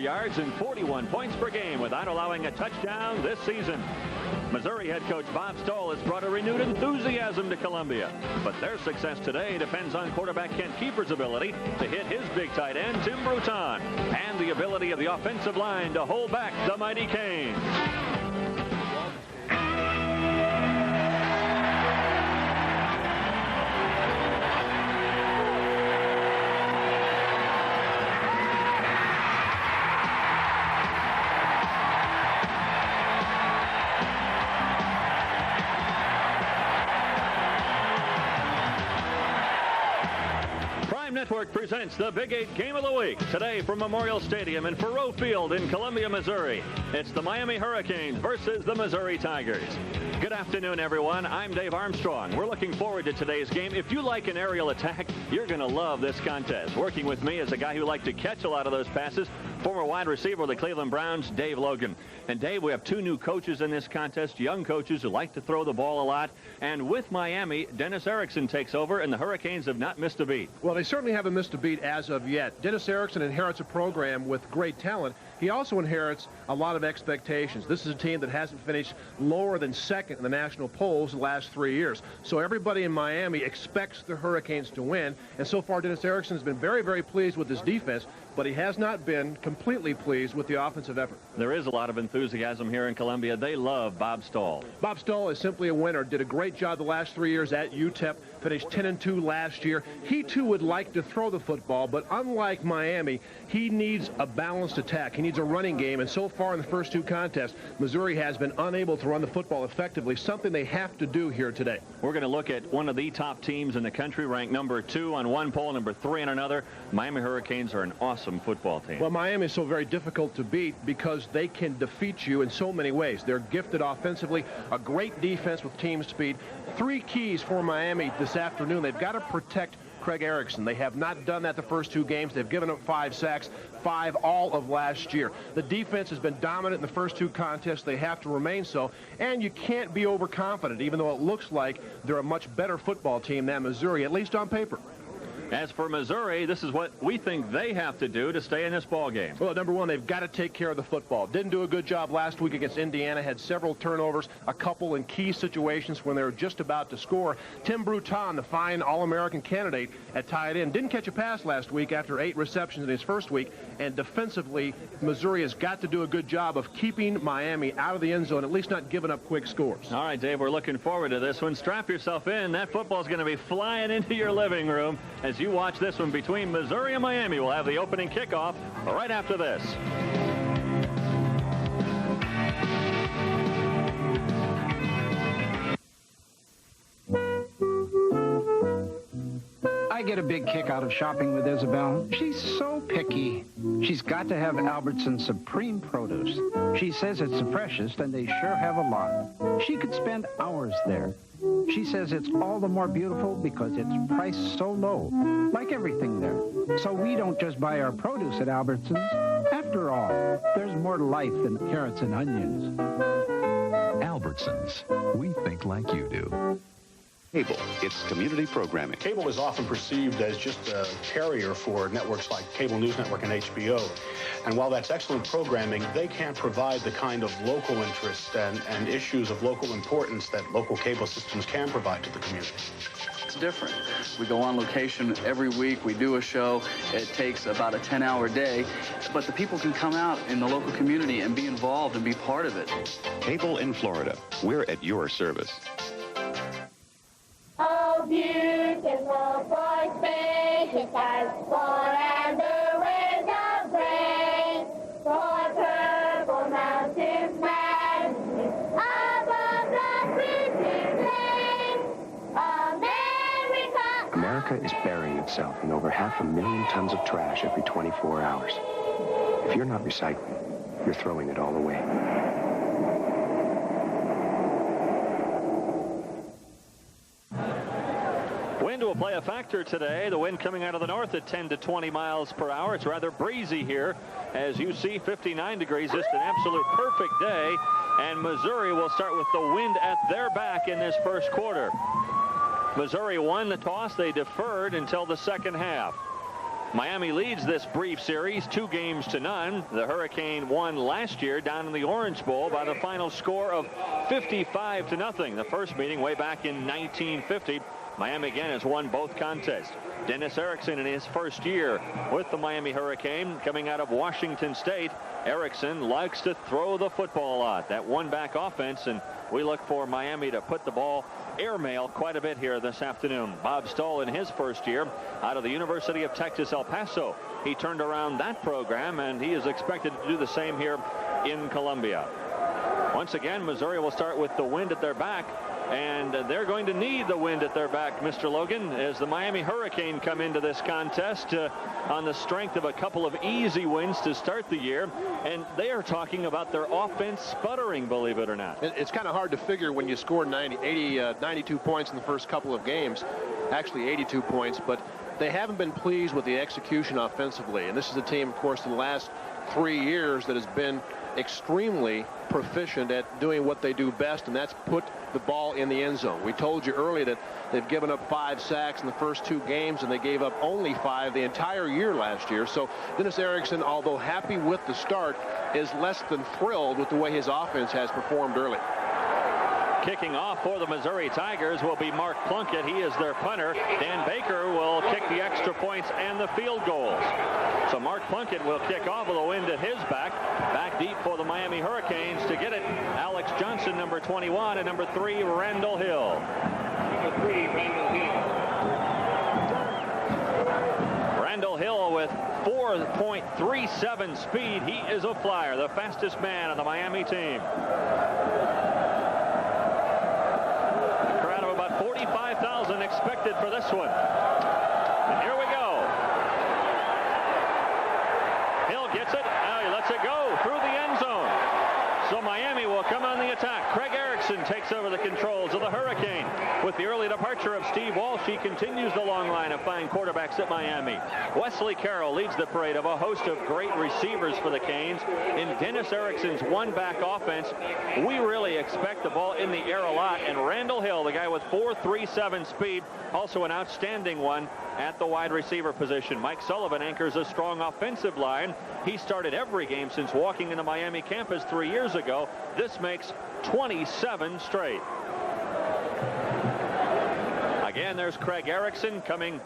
yards and 41 points per game without allowing a touchdown this season. Missouri head coach Bob Stoll has brought a renewed enthusiasm to Columbia. But their success today depends on quarterback Kent Keefer's ability to hit his big tight end, Tim Bruton, and the ability of the offensive line to hold back the mighty Canes. Network presents the Big 8 Game of the Week today from Memorial Stadium in Faurot Field in Columbia, Missouri. It's the Miami Hurricanes versus the Missouri Tigers. Good afternoon, everyone. I'm Dave Armstrong. We're looking forward to today's game. If you like an aerial attack, you're going to love this contest. Working with me is a guy who liked to catch a lot of those passes, former wide receiver of the Cleveland Browns, Dave Logan. And Dave, we have two new coaches in this contest, young coaches who like to throw the ball a lot. And with Miami, Dennis Erickson takes over, and the Hurricanes have not missed a beat. Well, they certainly haven't missed a beat as of yet. Dennis Erickson inherits a program with great talent. He also inherits a lot of expectations. This is a team that hasn't finished lower than second in the national polls the last 3 years. So everybody in Miami expects the Hurricanes to win. And so far, Dennis Erickson has been very, very pleased with his defense, but he has not been completely pleased with the offensive effort. There is a lot of enthusiasm here in Columbia. They love Bob Stoll. Bob Stoll is simply a winner. Did a great job the last 3 years at UTEP. Finished 10-2 last year. He, too, would like to throw the football, but unlike Miami, he needs a balanced attack. He needs a running game, and so far in the first two contests, Missouri has been unable to run the football effectively, something they have to do here today. We're going to look at one of the top teams in the country, ranked number 2 on one poll, number 3 on another. Miami Hurricanes are an awesome football team. Well, Miami is so very difficult to beat because they can defeat you in so many ways. They're gifted offensively, a great defense with team speed. 3 keys for Miami this afternoon. They've got to protect Craig Erickson. They have not done that the first 2 games. They've given up 5 sacks, 5 all of last year. The defense has been dominant in the first 2 contests. They have to remain so. And you can't be overconfident, even though it looks like they're a much better football team than Missouri, at least on paper. As for Missouri, this is what we think they have to do to stay in this ball game. Well, number one, they've got to take care of the football. Didn't do a good job last week against Indiana. Had several turnovers, a couple in key situations when they were just about to score. Tim Bruton, the fine All-American candidate at tight end, didn't catch a pass last week after 8 receptions in his first week. And defensively, Missouri has got to do a good job of keeping Miami out of the end zone, at least not giving up quick scores. All right, Dave, we're looking forward to this one. Strap yourself in. That football's going to be flying into your living room as you watch this one between Missouri and Miami. We'll have the opening kickoff right after this. I get a big kick out of shopping with Isabel. She's so picky. She's got to have Albertsons Supreme Produce. She says it's the freshest, and they sure have a lot. She could spend hours there. She says it's all the more beautiful because it's priced so low, like everything there. So we don't just buy our produce at Albertsons. After all, there's more to life than carrots and onions. Albertsons. We think like you do. Cable, it's community programming. Cable is often perceived as just a carrier for networks like Cable News Network and HBO. And while that's excellent programming, they can't provide the kind of local interest and issues of local importance that local cable systems can provide to the community. It's different. We go on location every week. We do a show. It takes about a 10-hour day. But the people can come out in the local community and be involved and be part of it. Cable in Florida. We're at your service. Oh, beautiful for spacious skies, for and the winds of grain, for purple mountains majesty, above the sleeping plain. America is burying itself in over 500,000 tons of trash every 24 hours. If you're not recycling, you're throwing it all away. Wind will play a factor today. The wind coming out of the north at 10 to 20 miles per hour. It's rather breezy here. As you see, 59 degrees, just an absolute perfect day. And Missouri will start with the wind at their back in this first quarter. Missouri won the toss. They deferred until the second half. Miami leads this brief series 2-0. The Hurricane won last year down in the Orange Bowl by the final score of 55-0. The first meeting way back in 1950. Miami again has won both contests. Dennis Erickson in his first year with the Miami Hurricane coming out of Washington State. Erickson likes to throw the football a lot. That one-back offense, and we look for Miami to put the ball airmail quite a bit here this afternoon. Bob Stoll in his first year out of the University of Texas El Paso. He turned around that program, and he is expected to do the same here in Columbia. Once again, Missouri will start with the wind at their back, and they're going to need the wind at their back, Mr. Logan, as the Miami Hurricane come into this contest on the strength of a couple of easy wins to start the year. And they are talking about their offense sputtering, believe it or not. It's kind of hard to figure when you score 92 points in the first couple of games, actually 82 points, but they haven't been pleased with the execution offensively. And this is a team, of course, in the last 3 years that has been extremely proficient at doing what they do best, and that's put the ball in the end zone. We told you earlier that they've given up 5 sacks in the first 2 games, and they gave up only 5 the entire year last year. So Dennis Erickson, although happy with the start, is less than thrilled with the way his offense has performed early. Kicking off for the Missouri Tigers will be Mark Plunkett. He is their punter. Dan Baker will kick the extra points and the field goals. So Mark Plunkett will kick off with a wind at his back. Back deep for the Miami Hurricanes to get it. Alex Johnson, number 21, and number 3, Randall Hill. Number 3, Randall Hill. Randall Hill with 4.37 speed. He is a flyer, the fastest man on the Miami team. 45,000 expected for this one. And here we go. Hill gets it. Now he lets it go through the end zone. So Miami will come on the attack. Craig Erickson takes over the controls of the Hurricane. With the early departure of Steve Walsh, he continues the long line of fine quarterbacks at Miami. Wesley Carroll leads the parade of a host of great receivers for the Canes. In Dennis Erickson's one-back offense, we really expect the ball in the air a lot. And Randall Hill, the guy with 4.37 speed, also an outstanding one at the wide receiver position. Mike Sullivan anchors a strong offensive line. He started every game since walking into Miami campus 3 years ago. This makes 27 straight. Again, there's Craig Erickson coming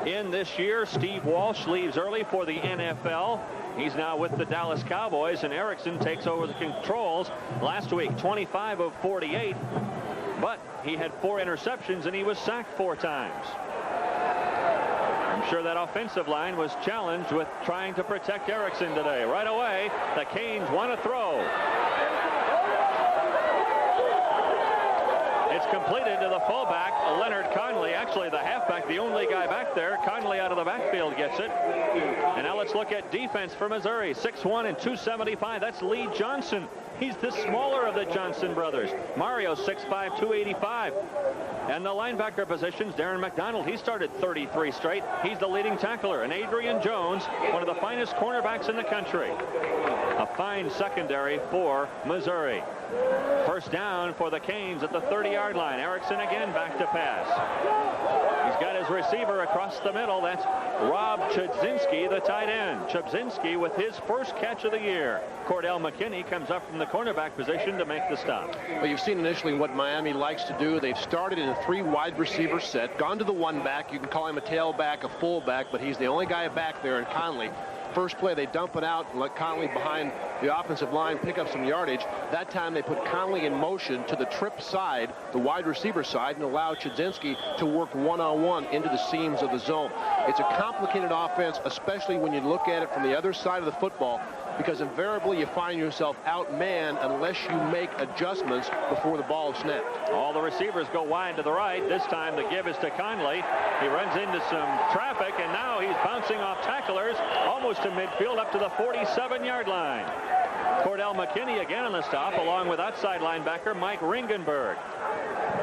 in this year. Steve Walsh leaves early for the NFL. He's now with the Dallas Cowboys, and Erickson takes over the controls. Last week, 25 of 48, but he had 4 interceptions, and he was sacked 4 times. I'm sure that offensive line was challenged with trying to protect Erickson today. Right away, the Canes want to throw. It's completed to the fullback, Leonard Conley. Actually, the halfback, the only guy back there. Conley out of the backfield gets it. And now let's look at defense for Missouri. 6'1" and 275. That's Lee Johnson. He's the smaller of the Johnson brothers. Mario, 6'5", 285. And the linebacker positions, Darren McDonald, he started 33 straight. He's the leading tackler. And Adrian Jones, one of the finest cornerbacks in the country. A fine secondary for Missouri. First down for the Canes at the 30-yard line. Erickson again back to pass. He's got his receiver across the middle. That's Rob Chudzinski, the tight end. Chudzinski with his first catch of the year. Cordell McKinney comes up from the cornerback position to make the stop. Well, you've seen initially what Miami likes to do. They've started in a 3 wide receiver set, gone to the 1-back. You can call him a tailback, a fullback, but he's the only guy back there in Conley. First play, they dump it out and let Conley behind the offensive line pick up some yardage. That time they put Conley in motion to the trip side, the wide receiver side, and allow Chudzinski to work one-on-one into the seams of the zone. It's a complicated offense, especially when you look at it from the other side of the football, because invariably you find yourself outmanned unless you make adjustments before the ball is snapped. All the receivers go wide to the right. This time the give is to Conley. He runs into some traffic, and now he's bouncing off tacklers almost to midfield up to the 47-yard line. Cordell McKinney again on the stop, along with outside linebacker Mike Ringenberg.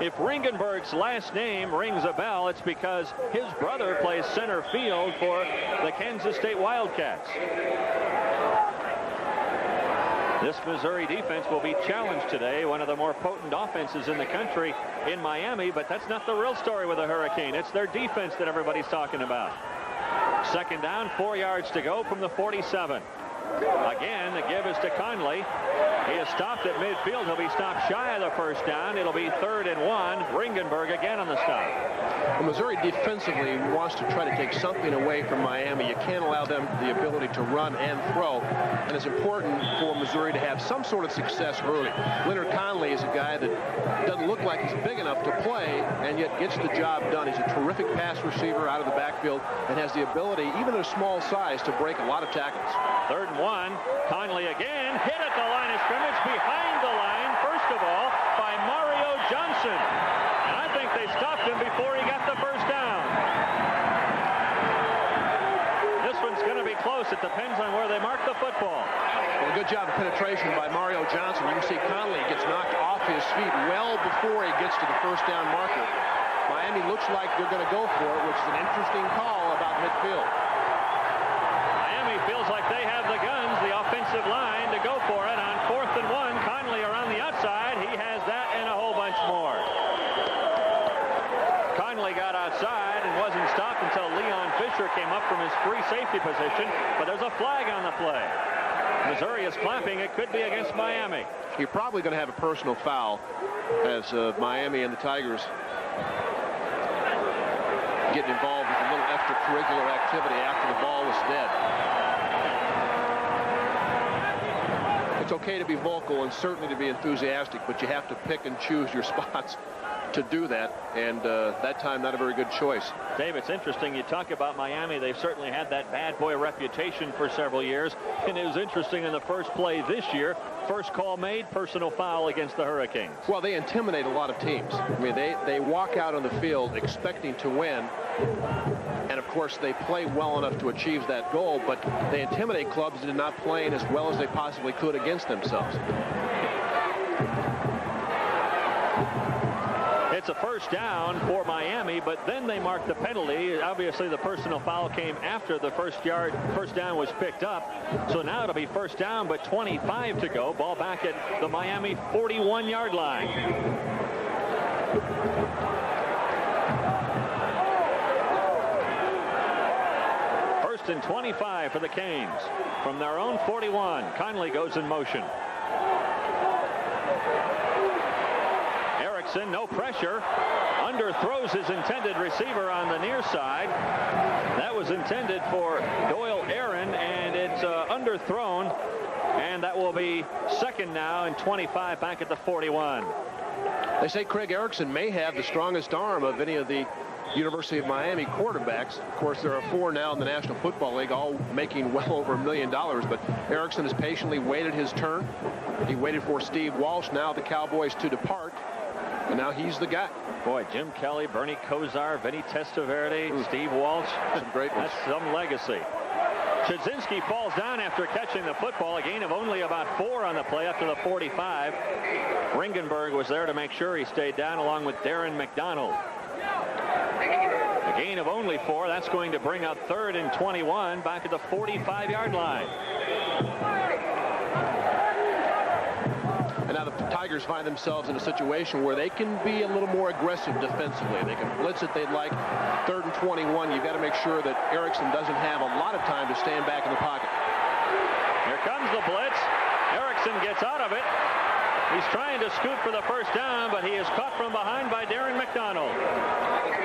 If Ringenberg's last name rings a bell, it's because his brother plays center field for the Kansas State Wildcats. This Missouri defense will be challenged today, one of the more potent offenses in the country in Miami, but that's not the real story with the Hurricane. It's their defense that everybody's talking about. Second down, 4 yards to go from the 47. Again, the give is to Conley. He is stopped at midfield. He'll be stopped shy of the first down. It'll be 3rd and 1. Ringenberg again on the stop. Well, Missouri defensively wants to try to take something away from Miami. You can't allow them the ability to run and throw. And it's important for Missouri to have some sort of success early. Leonard Conley is a guy that doesn't look like he's big enough to play, and yet gets the job done. He's a terrific pass receiver out of the backfield and has the ability, even at a small size, to break a lot of tackles. 3rd and 1. Conley again hit at the line of scrimmage, behind the line, first of all, by Mario Johnson. And I think they stopped him before he got the first down. This one's going to be close. It depends on where they mark the football. Well, a good job of penetration by Mario Johnson. You can see Conley gets knocked off his feet well before he gets to the first down marker. Miami looks like they're going to go for it, which is an interesting call about midfield. Miami feels like they have the guns, the offensive line, to go for it on 4th and 1. Conley around the outside. He has that and a whole bunch more. Conley got outside and wasn't stopped until Leon Fisher came up from his free safety position, but there's a flag on the play. Missouri is clapping. It could be against Miami. You're probably going to have a personal foul as Miami and the Tigers getting involved with a little extracurricular activity after the ball was dead. It's okay to be vocal and certainly to be enthusiastic, but you have to pick and choose your spots to do that, and that time not a very good choice. Dave, it's interesting you talk about Miami. They've certainly had that bad boy reputation for several years, and it was interesting in the first play this year, first call made, personal foul against the Hurricanes. Well, they intimidate a lot of teams. I mean, they walk out on the field expecting to win, and of course they play well enough to achieve that goal, but they intimidate clubs that are not playing as well as they possibly could against themselves. It's a first down for Miami, but then they mark the penalty. Obviously, the personal foul came after the first down was picked up. So now it'll be first down, but 25 to go. Ball back at the Miami 41-yard line. First and 25 for the Canes. From their own 41, Conley goes in motion. Erickson, no pressure, underthrows his intended receiver on the near side. That was intended for Doyle Aaron, and it's underthrown, and that will be second now and 25 back at the 41. They say Craig Erickson may have the strongest arm of any of the University of Miami quarterbacks. Of course, there are 4 now in the National Football League, all making well over $1 million, but Erickson has patiently waited his turn. He waited for Steve Walsh, now the Cowboys, to depart. And now he's the guy. Boy, Jim Kelly, Bernie Kosar, Vinny Testaverde, Steve Walsh. Some great ones. That's some legacy. Chudzinski falls down after catching the football. A gain of only about 4 on the play up to the 45. Ringenberg was there to make sure he stayed down along with Darren McDonald. A gain of only 4. That's going to bring up 3rd and 21 back at the 45-yard line. And now the Tigers find themselves in a situation where they can be a little more aggressive defensively. They can blitz it they'd like. 3rd and 21. You've got to make sure that Erickson doesn't have a lot of time to stand back in the pocket. Here comes the blitz. Erickson gets out of it. He's trying to scoot for the first down, but he is caught from behind by Darren McDonald.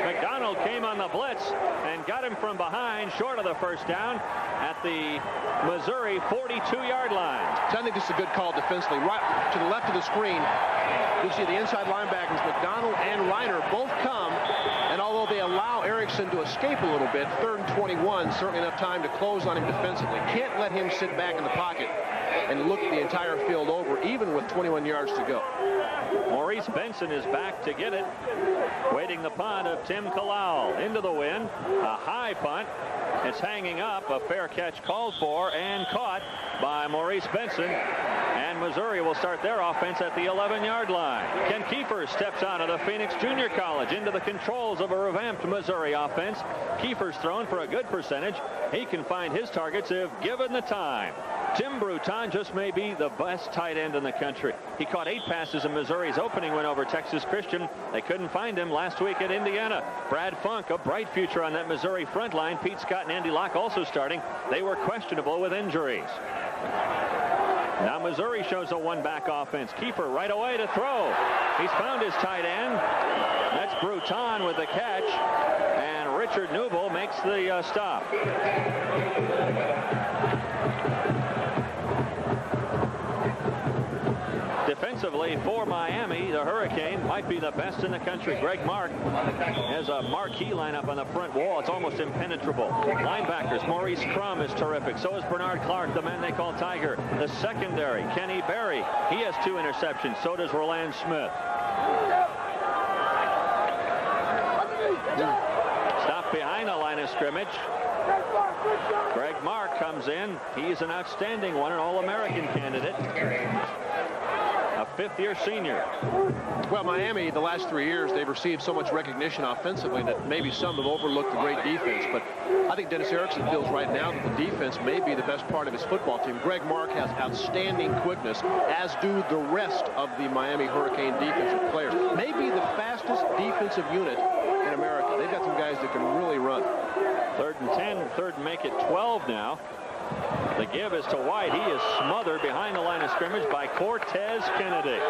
McDonald came on the blitz and got him from behind, short of the first down at the Missouri 42-yard line. So I think this is a good call defensively. Right to the left of the screen, you see the inside linebackers, McDonald and Reiner, both come, and although they allow Erickson to escape a little bit, 3rd and 21, certainly enough time to close on him defensively. Can't let him sit back in the pocket and look the entire field over, even with 21 yards to go. Maurice Benson is back to get it. Waiting the punt of Tim Kalal into the wind. A high punt. It's hanging up. A fair catch called for and caught by Maurice Benson. And Missouri will start their offense at the 11-yard line. Ken Kiefer steps out of the Phoenix Junior College into the controls of a revamped Missouri offense. Kiefer's thrown for a good percentage. He can find his targets if given the time. Jim Bruton just may be the best tight end in the country. He caught 8 passes in Missouri's opening win over Texas Christian. They couldn't find him last week at Indiana. Brad Funk, a bright future on that Missouri front line. Pete Scott and Andy Locke also starting. They were questionable with injuries. Now Missouri shows a one-back offense. Kiefer right away to throw. He's found his tight end. That's Bruton with the catch. And Richard Newble makes the stop. Defensively for Miami, the Hurricane might be the best in the country. Greg Mark has a marquee lineup on the front wall. It's almost impenetrable. Linebackers, Maurice Crum is terrific. So is Bernard Clark, the man they call Tiger. The secondary, Kenny Berry. He has 2 interceptions. So does Roland Smith. Stop behind the line of scrimmage. Greg Mark comes in. He's an outstanding one, an All-American candidate. A 5th-year senior. Well, Miami, the last 3 years, they've received so much recognition offensively that maybe some have overlooked the great defense. But I think Dennis Erickson feels right now that the defense may be the best part of his football team. Greg Mark has outstanding quickness, as do the rest of the Miami Hurricane defensive players. Maybe the fastest defensive unit in America. They've got some guys that can really run. 3rd and 10, 3rd and make it 12 now. The give is to White. He is smothered behind the line of scrimmage by Cortez Kennedy.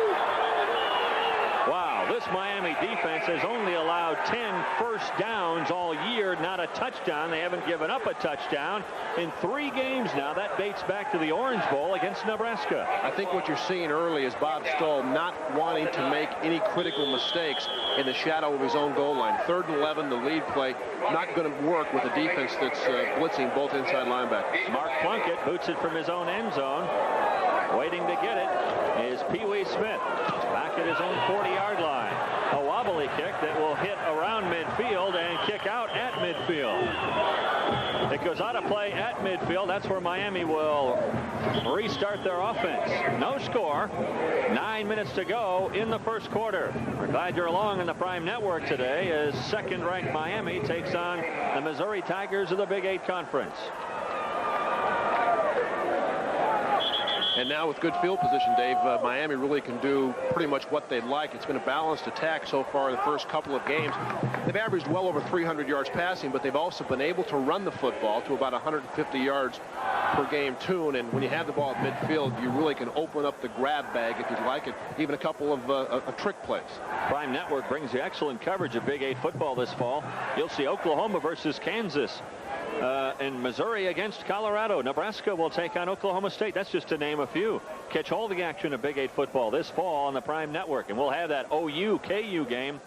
Wow, this Miami defense has only allowed 10 first downs all year, not a touchdown. They haven't given up a touchdown in 3 games now. That dates back to the Orange Bowl against Nebraska. I think what you're seeing early is Bob Stoll not wanting to make any critical mistakes in the shadow of his own goal line. 3rd and 11, the lead play, not going to work with a defense that's blitzing both inside linebackers. Mark Plunkett boots it from his own end zone. Waiting to get it is Pee Wee Smith back at his own 40-yard line. A wobbly kick that will hit around midfield and kick out at midfield. It goes out of play at midfield. That's where Miami will restart their offense. No score. 9 minutes to go in the first quarter. We're glad you're along in the Prime Network today as 2nd-ranked Miami takes on the Missouri Tigers of the Big 8 Conference. And now with good field position, Dave, Miami really can do pretty much what they'd like. It's been a balanced attack so far in the first couple of games. They've averaged well over 300 yards passing, but they've also been able to run the football to about 150 yards per game tune. And when you have the ball at midfield, you really can open up the grab bag, if you'd like it, even a couple of trick plays. Prime Network brings you excellent coverage of Big 8 football this fall. You'll see Oklahoma versus Kansas. And Missouri against Colorado. Nebraska will take on Oklahoma State. That's just to name a few. Catch all the action of Big 8 football this fall on the Prime Network. And we'll have that OU-KU game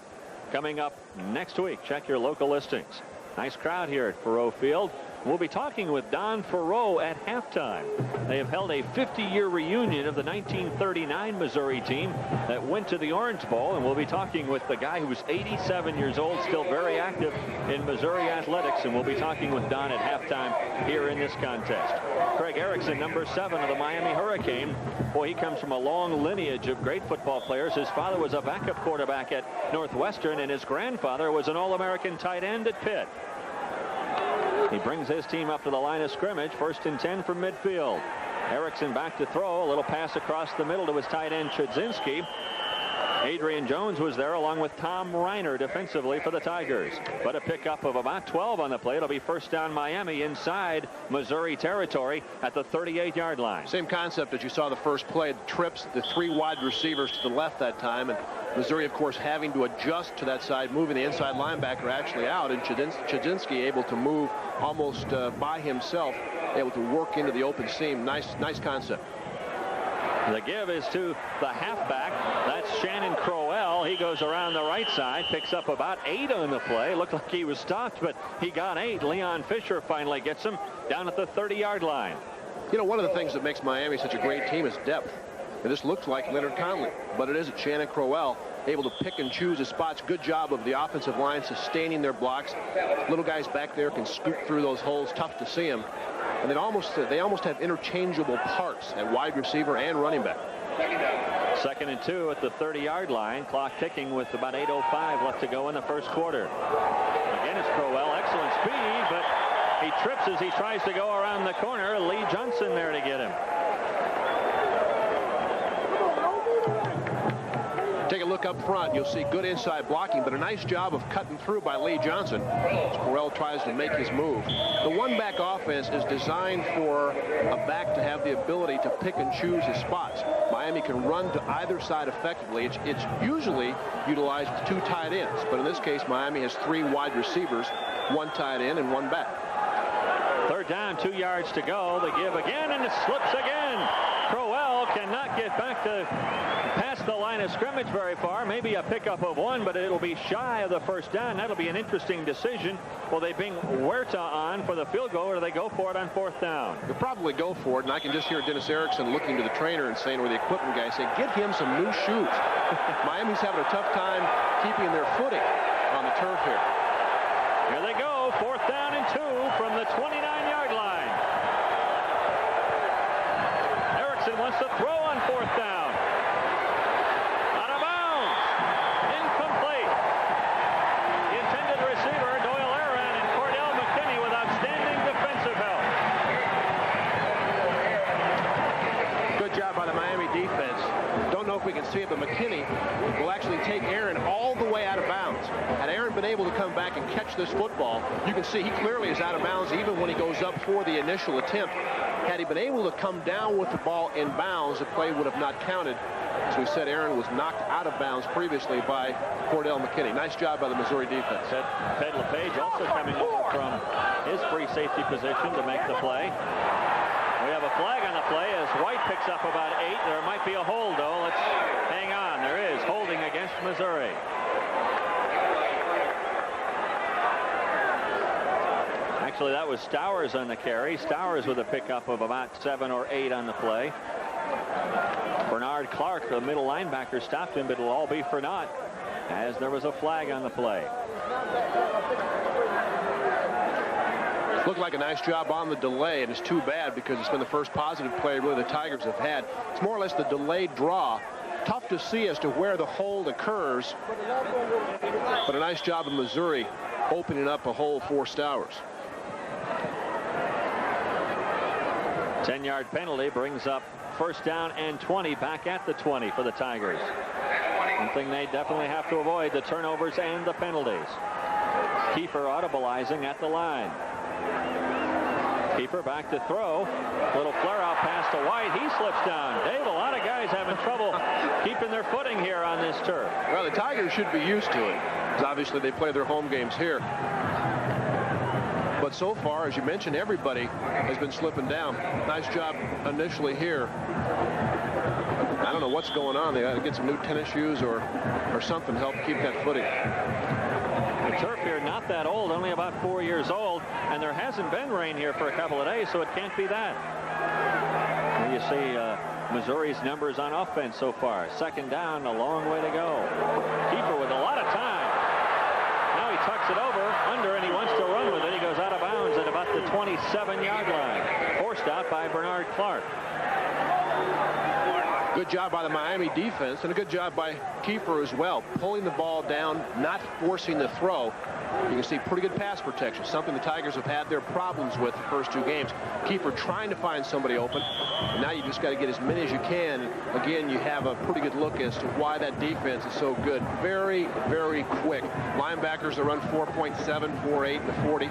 coming up next week. Check your local listings. Nice crowd here at Faurot Field. We'll be talking with Don Faurot at halftime. They have held a 50-year reunion of the 1939 Missouri team that went to the Orange Bowl, and we'll be talking with the guy who was 87 years old, still very active in Missouri athletics, and we'll be talking with Don at halftime here in this contest. Craig Erickson, number 7 of the Miami Hurricane. Boy, he comes from a long lineage of great football players. His father was a backup quarterback at Northwestern, and his grandfather was an All-American tight end at Pitt. He brings his team up to the line of scrimmage. 1st and 10 from midfield. Erickson back to throw. A little pass across the middle to his tight end, Chudzinski. Adrian Jones was there along with Tom Reiner defensively for the Tigers. But a pickup of about 12 on the play. It'll be 1st down Miami inside Missouri territory at the 38-yard line. Same concept as you saw the first play. The trips, the 3 wide receivers to the left that time. And Missouri, of course, having to adjust to that side, moving the inside linebacker actually out. And Chudzinski able to move almost by himself, able to work into the open seam. Nice concept. The give is to the halfback. That's Shannon Crowell. He goes around the right side, picks up about 8 on the play. Looked like he was stopped, but he got 8. Leon Fisher finally gets him down at the 30-yard line. You know, one of the things that makes Miami such a great team is depth. And this looks like Leonard Conley, but it isn't. Shannon Crowell able to pick and choose his spots. Good job of the offensive line sustaining their blocks. Little guys back there can scoop through those holes. Tough to see them. And they almost have interchangeable parts at wide receiver and running back. 2nd and 2 at the 30-yard line. Clock ticking with about 8:05 left to go in the first quarter. Again, it's Crowell. Excellent speed, but He trips as he tries to go around the corner. Lee Johnson there to get him. Take a look up front. You'll see good inside blocking, but a nice job of cutting through by Lee Johnson as Correll tries to make his move. The one-back offense is designed for a back to have the ability to pick and choose his spots. Miami can run to either side effectively. It's usually utilized with 2 tight ends, but in this case, Miami has 3 wide receivers, 1 tight end and 1 back. 3rd down, 2 yards to go. The give again, and it slips again. Crowell cannot get back to past the line of scrimmage very far. Maybe a pickup of 1, but it'll be shy of the 1st down. That'll be an interesting decision. Will they bring Huerta on for the field goal, or do they go for it on 4th down? They'll probably go for it, and I can just hear Dennis Erickson looking to the trainer and saying, or the equipment guy saying, get him some new shoes. Miami's having a tough time keeping their footing on the turf here. Here they go, 4th down and 2 from the 29-yard line. Erickson wants to throw on 4th down. Out of bounds. Incomplete. The intended receiver, Doyle Aaron, and Cordell McKinney with outstanding defensive help. Good job by the Miami defense. Don't know if we can see it, but McKinney will actually take Aaron all the way out of bounds. Had Aaron been able to come back and catch this football, you can see he clearly is out of bounds even when he goes up for the initial attempt. Had he been able to come down with the ball in bounds, the play would have not counted. As we said, Aaron was knocked out of bounds previously by Cordell McKinney. Nice job by the Missouri defense. Ted LePage also coming over from his free safety position to make the play. We have a flag on the play as White picks up about 8. There might be a hold, though. Let's hang on. There is holding against Missouri. Actually, that was Stowers on the carry. Stowers with a pickup of about 7 or 8 on the play. Bernard Clark, the middle linebacker, stopped him, but it'll all be for naught as there was a flag on the play. Looked like a nice job on the delay, and it's too bad because it's been the first positive play really the Tigers have had. It's more or less the delayed draw. Tough to see as to where the hold occurs, but a nice job of Missouri opening up a hole for Stowers. 10-yard penalty brings up 1st down and 20 back at the 20 for the Tigers. Something they definitely have to avoid, the turnovers and the penalties. Kiefer audibleizing at the line. Kiefer back to throw. Little flare out pass to White. He slips down. Dave, a lot of guys having trouble keeping their footing here on this turf. Well, the Tigers should be used to it, because obviously they play their home games here. But so far, as you mentioned, everybody has been slipping down. Nice job initially here. I don't know what's going on. They got to get some new tennis shoes or something to help keep that footing. The turf here not that old, only about 4 years old, and there hasn't been rain here for a couple of days, so it can't be that. Here you see Missouri's numbers on offense so far. 2nd down, a long way to go. Kiefer with a lot of time. Now he tucks it over under, and he wants to run with it. He goes out of bounds at about the 27-yard line. Forced out by Bernard Clark. Good job by the Miami defense, and a good job by Kiefer as well, pulling the ball down, not forcing the throw. You can see pretty good pass protection, something the Tigers have had their problems with the first 2 games. Kiefer trying to find somebody open, and now you just got to get as many as you can. Again, you have a pretty good look as to why that defense is so good. Very, very quick. Linebackers that run 4.7, 4.8, and the 40.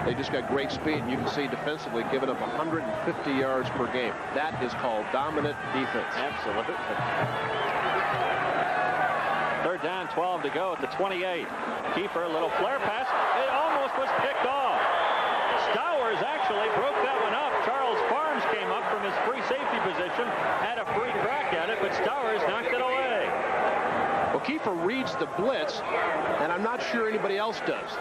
They just got great speed, and you can see defensively giving up 150 yards per game. That is called dominant defense. Absolutely. 3rd down, 12 to go at the 28. Kiefer, a little flare pass. It almost was picked off. Stowers actually broke that one up. Charles Farms came up from his free safety position, had a free crack at it, but Stowers knocked it away. Well, Kiefer reads the blitz, and I'm not sure anybody else does.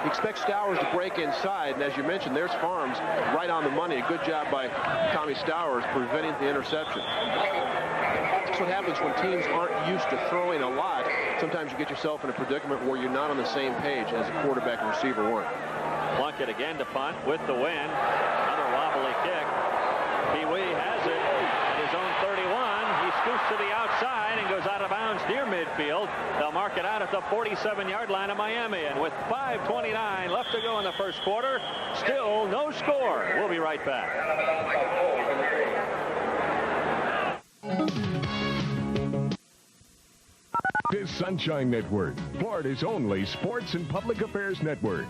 He expects Stowers to break inside, and as you mentioned, there's Farms right on the money. A good job by Tommy Stowers preventing the interception. That's what happens when teams aren't used to throwing a lot. Sometimes you get yourself in a predicament where you're not on the same page as a quarterback and receiver weren't. Plunkett again to punt with the win. Another wobbly kick. Pee Wee has it at his own 31. He scoots to the outside and goes out of bounds near midfield. They'll mark it out of at the 47-yard line of Miami. And with 5:29 left to go in the first quarter, still no score. We'll be right back. This Sunshine Network, Florida's only sports and public affairs network.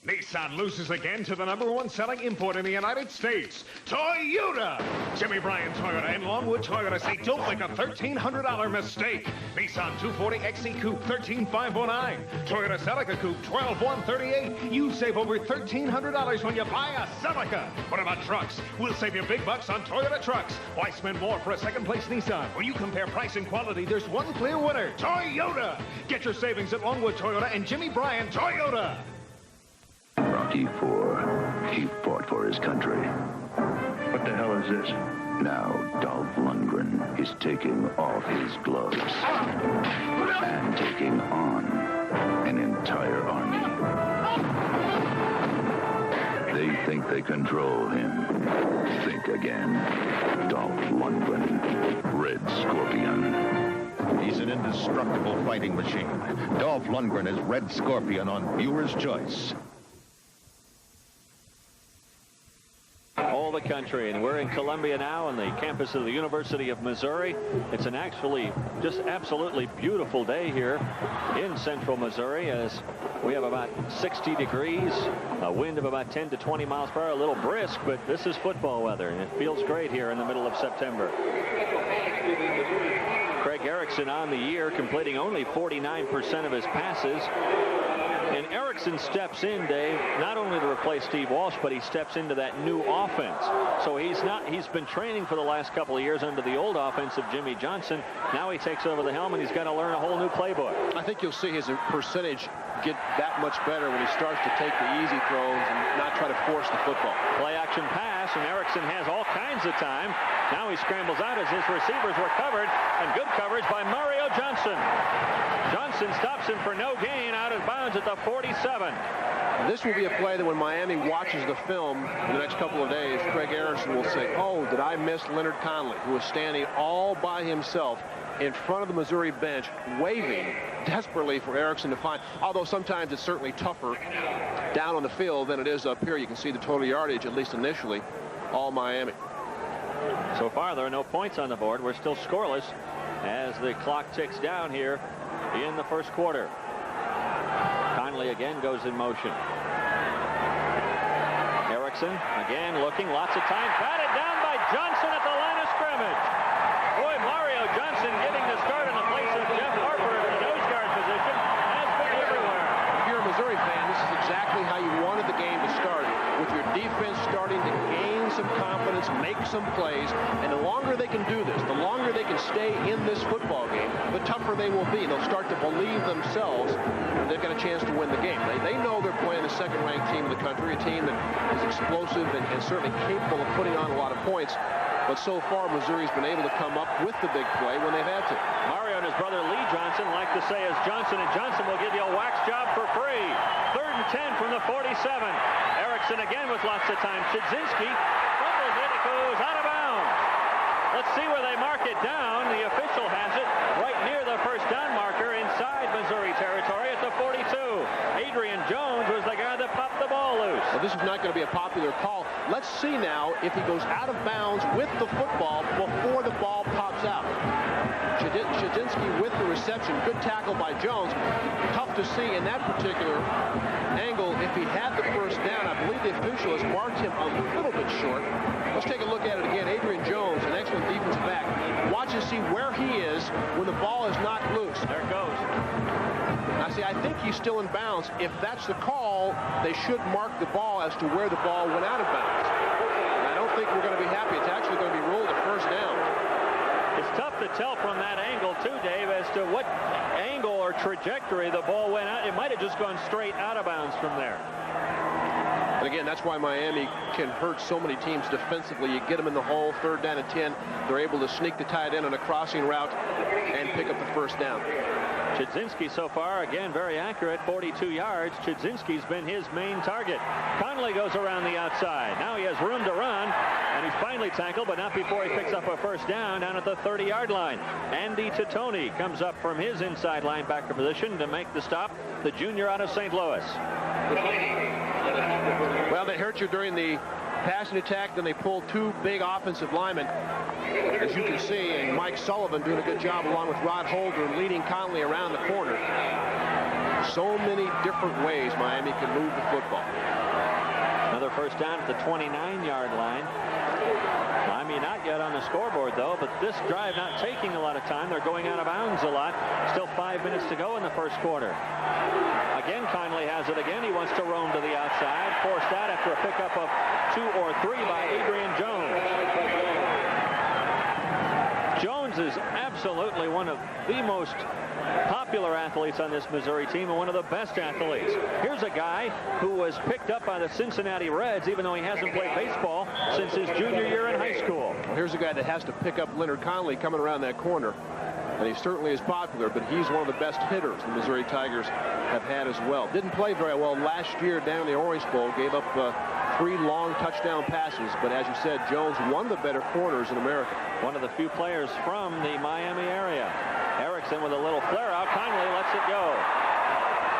Nissan loses again to the #1 selling import in the United States, Toyota. Jimmy Bryan Toyota and Longwood Toyota say don't make a $1,300 mistake. Nissan 240 XE Coupe, $13,509. Toyota Celica Coupe, $12,138. You save over $1,300 when you buy a Celica. What about trucks? We'll save you big bucks on Toyota trucks. Why spend more for a second-place Nissan? When you compare price and quality, there's one clear winner, Toyota. Get your savings at Longwood Toyota and Jimmy Bryan Toyota. Rocky IV, he fought for his country. What the hell is this? Now, Dolph Lundgren is taking off his gloves and taking on an entire army. They think they control him. Think again. Dolph Lundgren, Red Scorpion. He's an indestructible fighting machine. Dolph Lundgren is Red Scorpion on Viewer's Choice. All the country, and we're in Columbia now on the campus of the University of Missouri. It's an actually just absolutely beautiful day here in central Missouri, as we have about 60 degrees, a wind of about 10 to 20 miles per hour, a little brisk, but this is football weather, and it feels great here in the middle of September. Craig Erickson on the year, completing only 49% of his passes. And Erickson steps in, Dave, not only to replace Steve Walsh, but he steps into that new offense. So he's been training for the last couple of years under the old offense of Jimmy Johnson. Now he takes over the helm, and he's got to learn a whole new playbook. I think you'll see his percentage get that much better when he starts to take the easy throws and not try to force the football. Play action pass, and Erickson has all kinds of time. Now he scrambles out as his receivers were covered, and good coverage by Mario Johnson. Johnson stops him for no gain, out of bounds at the 47. This will be a play that when Miami watches the film in the next couple of days, Craig Erickson will say, oh, did I miss Leonard Conley, who was standing all by himself in front of the Missouri bench, waving desperately for Erickson to find, although sometimes it's certainly tougher down on the field than it is up here. You can see the total yardage, at least initially, all Miami. So far, there are no points on the board. We're still scoreless as the clock ticks down here in the first quarter. Conley again goes in motion. Erickson again looking, lots of time, batted down by Johnson at the line of scrimmage. Boy, Mario Johnson getting the start in the place of Jeff Harper in the nose guard position has been everywhere. If you're a Missouri fan, this is exactly how you wanted the game to start, with your defense starting to gain some confidence, make some plays, and the longer they can do this, the longer they can stay in this football game, the tougher they will be. They'll start to believe themselves that they've got a chance to win the game. They know they're playing the second-ranked team in the country, a team that is explosive and certainly capable of putting on a lot of points. But so far, Missouri's been able to come up with the big play when they've had to. Mario and his brother Lee Johnson like to say as Johnson and Johnson will give you a wax job for free. 3rd and 10 from the 47. Erickson again with lots of time. Chudzinski fumbles it. It goes out of bounds. Let's see where they mark it down. The official has it right near the first down marker inside Missouri territory at the 42. Adrian Jones was the guy that popped the ball loose. Well, this is not going to be a popular call. Let's see now if he goes out of bounds with the football before the ball pops out. Chudzinski with the reception. Good tackle by Jones. Tough to see in that particular angle. If he had the first down, I believe the official has marked him a little bit short. Let's take a look at it again. Adrian Jones, an excellent defensive back. Watch and see where he is when the ball is knocked loose. There it goes. Now, see, I think he's still in bounds. If that's the call, they should mark the ball as to where the ball went out of bounds. And I don't think we're going to be happy. It's actually going to be ruled a first down. It's tough to tell from that angle, too, Dave, as to what angle or trajectory the ball went out. It might have just gone straight out of bounds from there. And again, that's why Miami can hurt so many teams defensively. You get them in the hole, 3rd down and 10. They're able to sneak the tight end on a crossing route and pick up the first down. Chudzinski so far, again, very accurate, 42 yards. Chudzinski's been his main target. Conley goes around the outside. Now he has room to run. And he's finally tackled, but not before he picks up a first down at the 30-yard line. Andy Titone comes up from his inside linebacker position to make the stop, the junior out of St. Louis. Well, they hurt you during the passing attack, then they pulled two big offensive linemen, as you can see, and Mike Sullivan doing a good job along with Rod Holder leading Conley around the corner. So many different ways Miami can move the football. Another first down at the 29-yard line. Miami not yet on the scoreboard, though, but this drive not taking a lot of time. They're going out of bounds a lot. Still 5 minutes to go in the first quarter. Again, Conley has it again. He wants to roam to the outside. Forced out after a pickup of 2 or 3 by Adrian Jones. Jones is absolutely one of the most popular athletes on this Missouri team and one of the best athletes. Here's a guy who was picked up by the Cincinnati Reds, even though he hasn't played baseball since his junior year in high school. Well, here's a guy that has to pick up Leonard Conley coming around that corner. And he certainly is popular, but he's one of the best hitters the Missouri Tigers have had as well. Didn't play very well last year down in the Orange Bowl. Gave up 3 long touchdown passes. But as you said, Jones, one of the better corners in America. One of the few players from the Miami area. Erickson with a little flare out. Conley lets it go.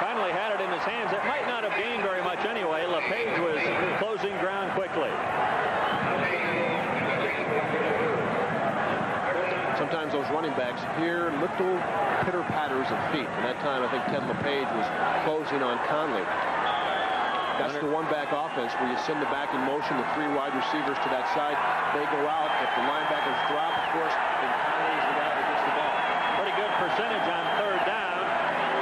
Conley had it in his hands. It might not have gained very much anyway. LePage was closing ground quickly. Sometimes those running backs hear little pitter-patters of feet. And that time, I think Ted LePage was closing on Conley. That's the one-back offense where you send the back in motion, the 3 wide receivers to that side. They go out. If the linebackers drop, of course, then Conley's the guy that gets the ball. Pretty good percentage on 3rd down.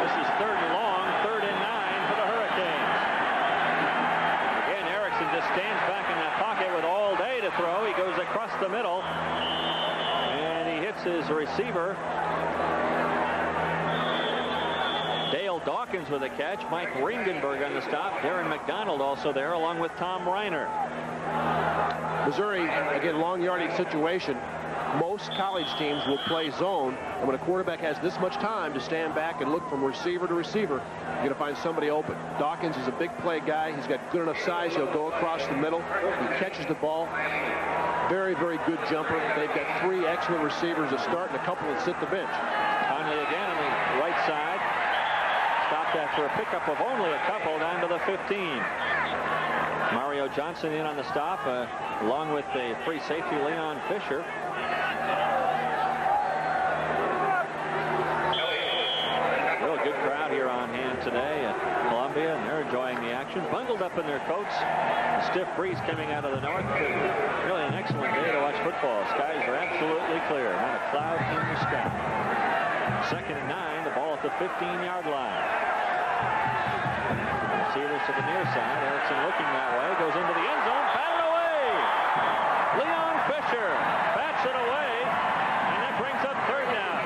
This is 3rd and long, 3rd and 9 for the Hurricanes. Again, Erickson just stands back in that pocket with all day to throw. He goes across the middle. His receiver. Dale Dawkins with a catch. Mike Ringenberg on the stop. Darren McDonald also there along with Tom Reiner. Missouri, again, long yardage situation. Most college teams will play zone, and when a quarterback has this much time to stand back and look from receiver to receiver, you're going to find somebody open. Dawkins is a big play guy. He's got good enough size. He'll go across the middle. He catches the ball. Very, very good jumper. They've got 3 excellent receivers to start and a couple that sit the bench. Conley again on the right side. Stopped after a pickup of only a couple down to the 15. Mario Johnson in on the stop, along with the free safety Leon Fisher. Real good crowd here on hand today at Columbia, and they're enjoying the action. Bundled up in their coats. A stiff breeze coming out of the north. Really an excellent day to watch football. Skies are absolutely clear. Not a cloud in the sky. 2nd and 9. The ball at the 15-yard line. Receivers to the near side. Erickson looking that way. Goes into the end zone. Batted away. Leon Fisher bats it away. And that brings up 3rd down.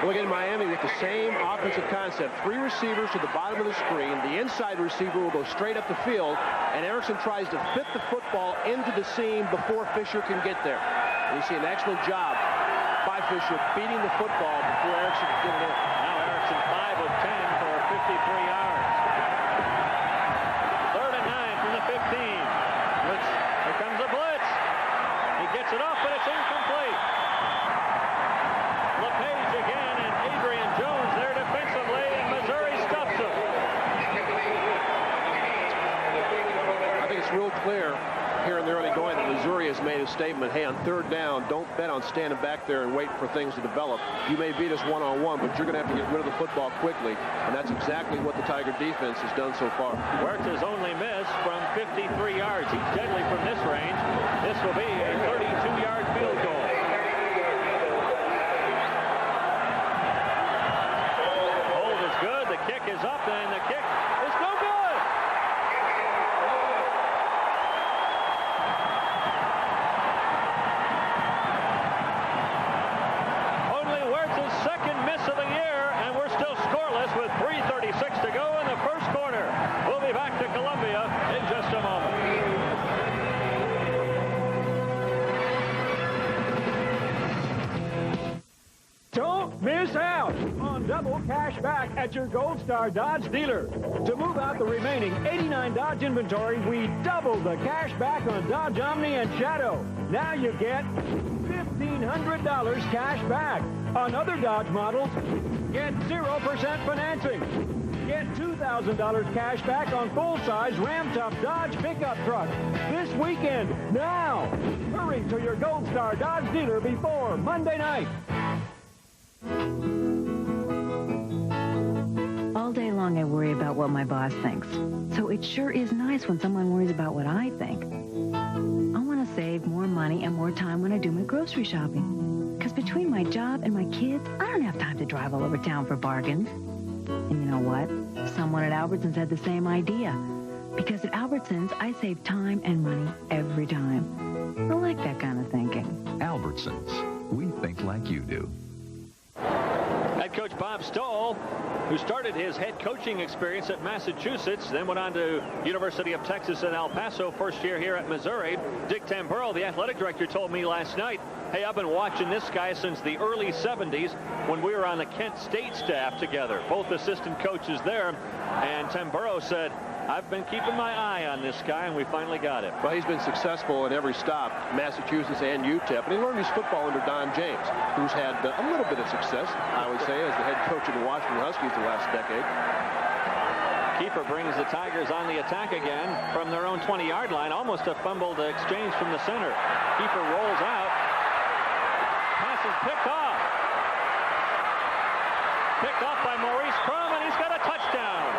Look at Miami with the same offensive concept. 3 receivers to the bottom of the screen. The inside receiver will go straight up the field. And Erickson tries to fit the football into the seam before Fisher can get there. And you see an excellent job by Fisher beating the football before Erickson can get it in. Now Erickson 5 of 10 for 53 yards. 3rd and 9 from the 15. Blitz. Here comes a blitz. He gets it off, but it's incomplete. LePage again and Adrian Jones there defensively, and Missouri stuffs him. I think it's real clear here in the early going that Missouri has made a statement, hey, on 3rd down, don't bet on standing back there and wait for things to develop. You may beat us one-on-one, but you're going to have to get rid of the football quickly, and that's exactly what the Tiger defense has done so far. Huerta's only miss from 53 yards. He's deadly from this range. This will be a 32-yard field goal. Hold is good. The kick is up, and the kick is no good. Miss out on Double cash back at your Gold Star Dodge dealer. To move out the remaining 89 Dodge inventory, we doubled the cash back on Dodge Omni and Shadow. Now you get $1,500 cash back. On other Dodge models, get 0% financing. Get $2,000 cash back on full-size Ram-Top Dodge pickup truck this weekend. Now, hurry to your Gold Star Dodge dealer before Monday night. All day long I worry about what my boss thinks. So it sure is nice when someone worries about what I think. I want to save more money and more time when I do my grocery shopping. Because between my job and my kids, I don't have time to drive all over town for bargains. And you know what? Someone at Albertsons had the same idea. Because at Albertsons, I save time and money every time. I like that kind of thinking. Albertsons. We think like you do. Head coach Bob Stoll, who started his head coaching experience at Massachusetts, then went on to University of Texas in El Paso, first year here at Missouri. Dick Tamburro, the athletic director, told me last night, hey, I've been watching this guy since the early 70s when we were on the Kent State staff together, both assistant coaches there. And Tamburro said, I've been keeping my eye on this guy, and we finally got him. Well, he's been successful in every stop, Massachusetts and UTEP, and he learned his football under Don James, who's had a little bit of success, I would say, as the head coach of the Washington Huskies the last decade. Kiefer brings the Tigers on the attack again from their own 20-yard line. Almost a fumbled exchange from the center. Kiefer rolls out. Pass is picked off. Picked off by Maurice Crum, and he's got a touchdown.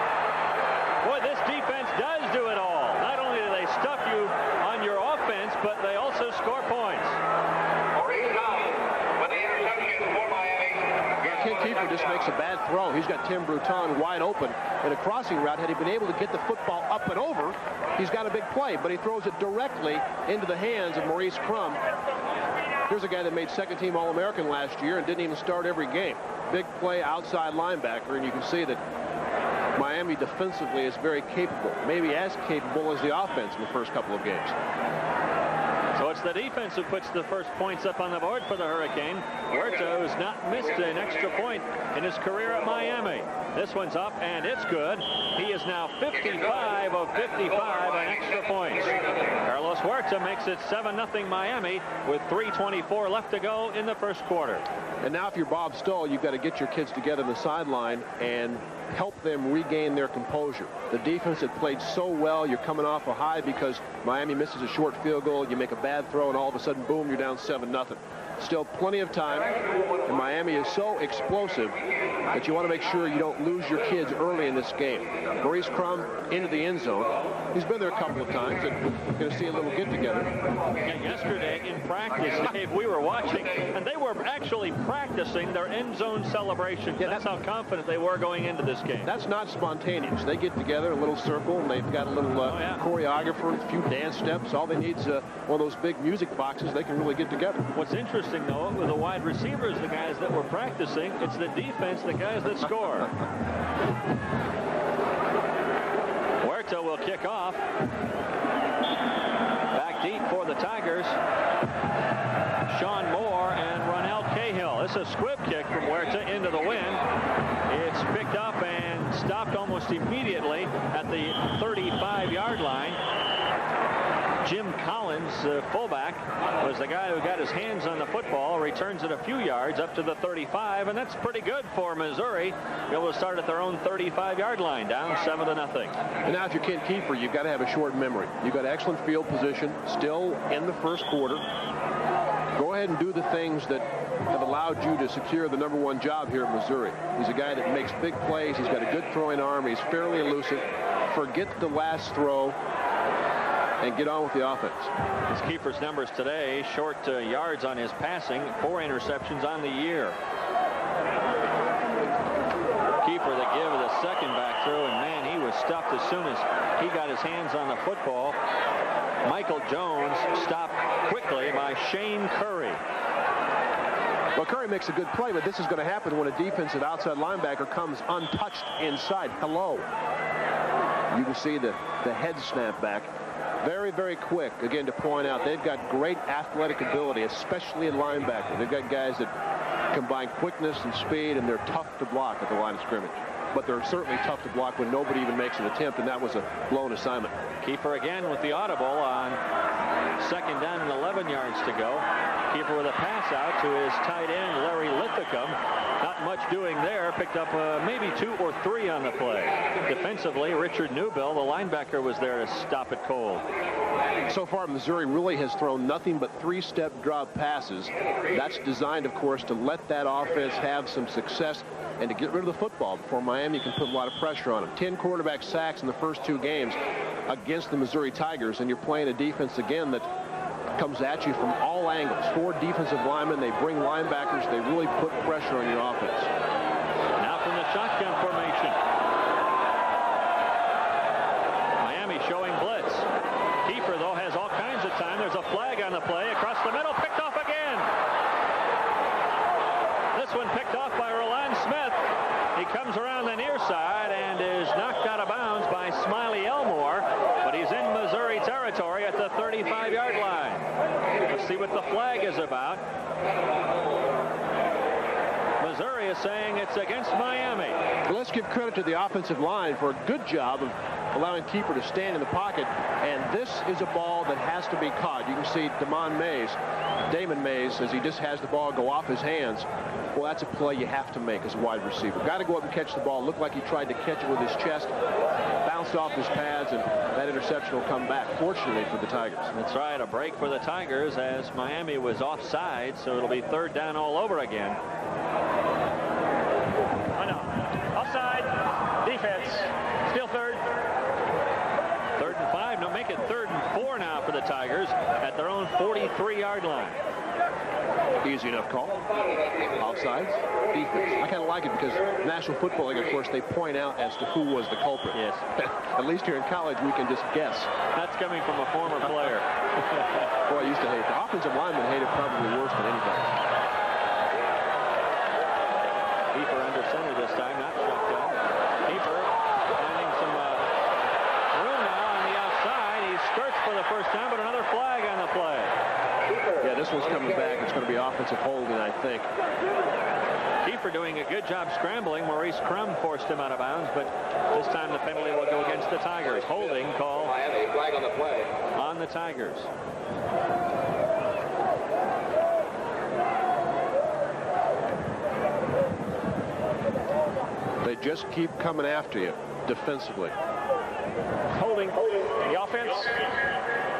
Boy, this defense does do it all. Not only do they stuff you on your offense, but they also score points. Maurice Crum with the interception for Miami. Kent Kiefer just makes a bad throw. He's got Tim Bruton wide open in a crossing route. Had he been able to get the football up and over, he's got a big play, but he throws it directly into the hands of Maurice Crum. Here's a guy that made second-team All-American last year and didn't even start every game. Big play outside linebacker, and you can see that Miami defensively is very capable, maybe as capable as the offense in the first couple of games. So it's the defense who puts the first points up on the board for the Hurricane. Huerta has not missed an extra point in his career at Miami. This one's up, and it's good. He is now 55 of 55 on extra points. Carlos Huerta makes it 7-0 Miami with 3:24 left to go in the first quarter. And now if you're Bob Stoll, you've got to get your kids together on the sideline and help them regain their composure. The defense had played so well, you're coming off a high because Miami misses a short field goal, you make a bad throw, and all of a sudden, boom, you're down 7-0. Still plenty of time, and Miami is so explosive that you want to make sure you don't lose your kids early in this game. Maurice Crum into the end zone. He's been there a couple of times, and we're going to see a little get-together. Yesterday in practice, Dave, we were watching, and they were actually practicing their end zone celebration. Yeah, that's how confident they were going into this game. That's not spontaneous. They get together in a little circle, and they've got a little choreographer, a few dance steps. All they need is one of those big music boxes. They can really get together. What's interesting, though, with the wide receivers, the guys that were practicing, it's the defense, the guys that score. Huerta will kick off. Back deep for the Tigers. Sean Moore and Ronell Cahill. This is a squib kick from Huerta into the wind. It's picked up and stopped almost immediately at the 35-yard line. Jim Collins, fullback, was the guy who got his hands on the football, returns it a few yards up to the 35, and that's pretty good for Missouri. Be able to start at their own 35-yard line, down 7-0. And now if you're Kent Kiefer, you've got to have a short memory. You've got excellent field position, still in the first quarter. Go ahead and do the things that have allowed you to secure the #1 job here at Missouri. He's a guy that makes big plays. He's got a good throwing arm. He's fairly elusive. Forget the last throw and get on with the offense. His Kiefer's numbers today, short yards on his passing, 4 interceptions on the year. Kiefer the give of the second back throw, and man, he was stuffed as soon as he got his hands on the football. Michael Jones stopped quickly by Shane Curry. Well, Curry makes a good play, but this is going to happen when a defensive outside linebacker comes untouched inside. Hello. You can see the head snap back. Very, very quick. Again, to point out, they've got great athletic ability, especially in linebacker. They've got guys that combine quickness and speed, and they're tough to block at the line of scrimmage. But they're certainly tough to block when nobody even makes an attempt, and that was a blown assignment. Kiefer again with the audible on 2nd down and 11 yards to go. Kiefer with a pass out to his tight end, Larry Lithicum. Not much doing there. Picked up maybe 2 or 3 on the play. Defensively, Richard Newbill, the linebacker, was there to stop it cold. So far, Missouri really has thrown nothing but 3-step drop passes. That's designed, of course, to let that offense have some success and to get rid of the football before Miami can put a lot of pressure on them. 10 quarterback sacks in the first 2 games against the Missouri Tigers, and you're playing a defense again that comes at you from all angles. 4 defensive linemen, they bring linebackers, they really put pressure on your offense. Now from the shotgun formation. Miami showing blitz. Kiefer, though, has all kinds of time. There's a flag on the play. Across the middle, picked off again. This one picked off by Roland Smith. He comes around the near side and is knocked out of bounds by Smiley Elmore, but he's in Missouri territory at the 35-yard line. Let's see what the flag is about. Missouri is saying it's against Miami. Well, let's give credit to the offensive line for a good job of allowing Kiefer to stand in the pocket, and this is a ball that has to be caught. You can see Damon Mays, as he just has the ball go off his hands. Well, that's a play you have to make as a wide receiver. Got to go up and catch the ball. Looked like he tried to catch it with his chest, bounced off his pads, and that interception will come back, fortunately for the Tigers. That's right, a break for the Tigers as Miami was offside, so it'll be 3rd down all over again. Oh, no. Offside. Defense. Still 3rd. 3rd and 5. No, make it 3rd and 4 now for the Tigers at their own 43-yard line. Easy enough call. Offsides, defense. I kind of like it because National Football League, of course, they point out as to who was the culprit. Yes. At least here in college, we can just guess. That's coming from a former player. Boy, I used to hate it. The offensive lineman hated it probably worse than anybody. Kiefer under center this time, not shotgun. Kiefer finding some room now on the outside. He skirts for the first time, but another flag on the play. Yeah, this one's coming back. It's going to be offensive holding, I think. Kiefer doing a good job scrambling. Maurice Crum forced him out of bounds, but this time the penalty will go against the Tigers. Holding call flag on the play. On the Tigers. They just keep coming after you defensively. Holding the offense.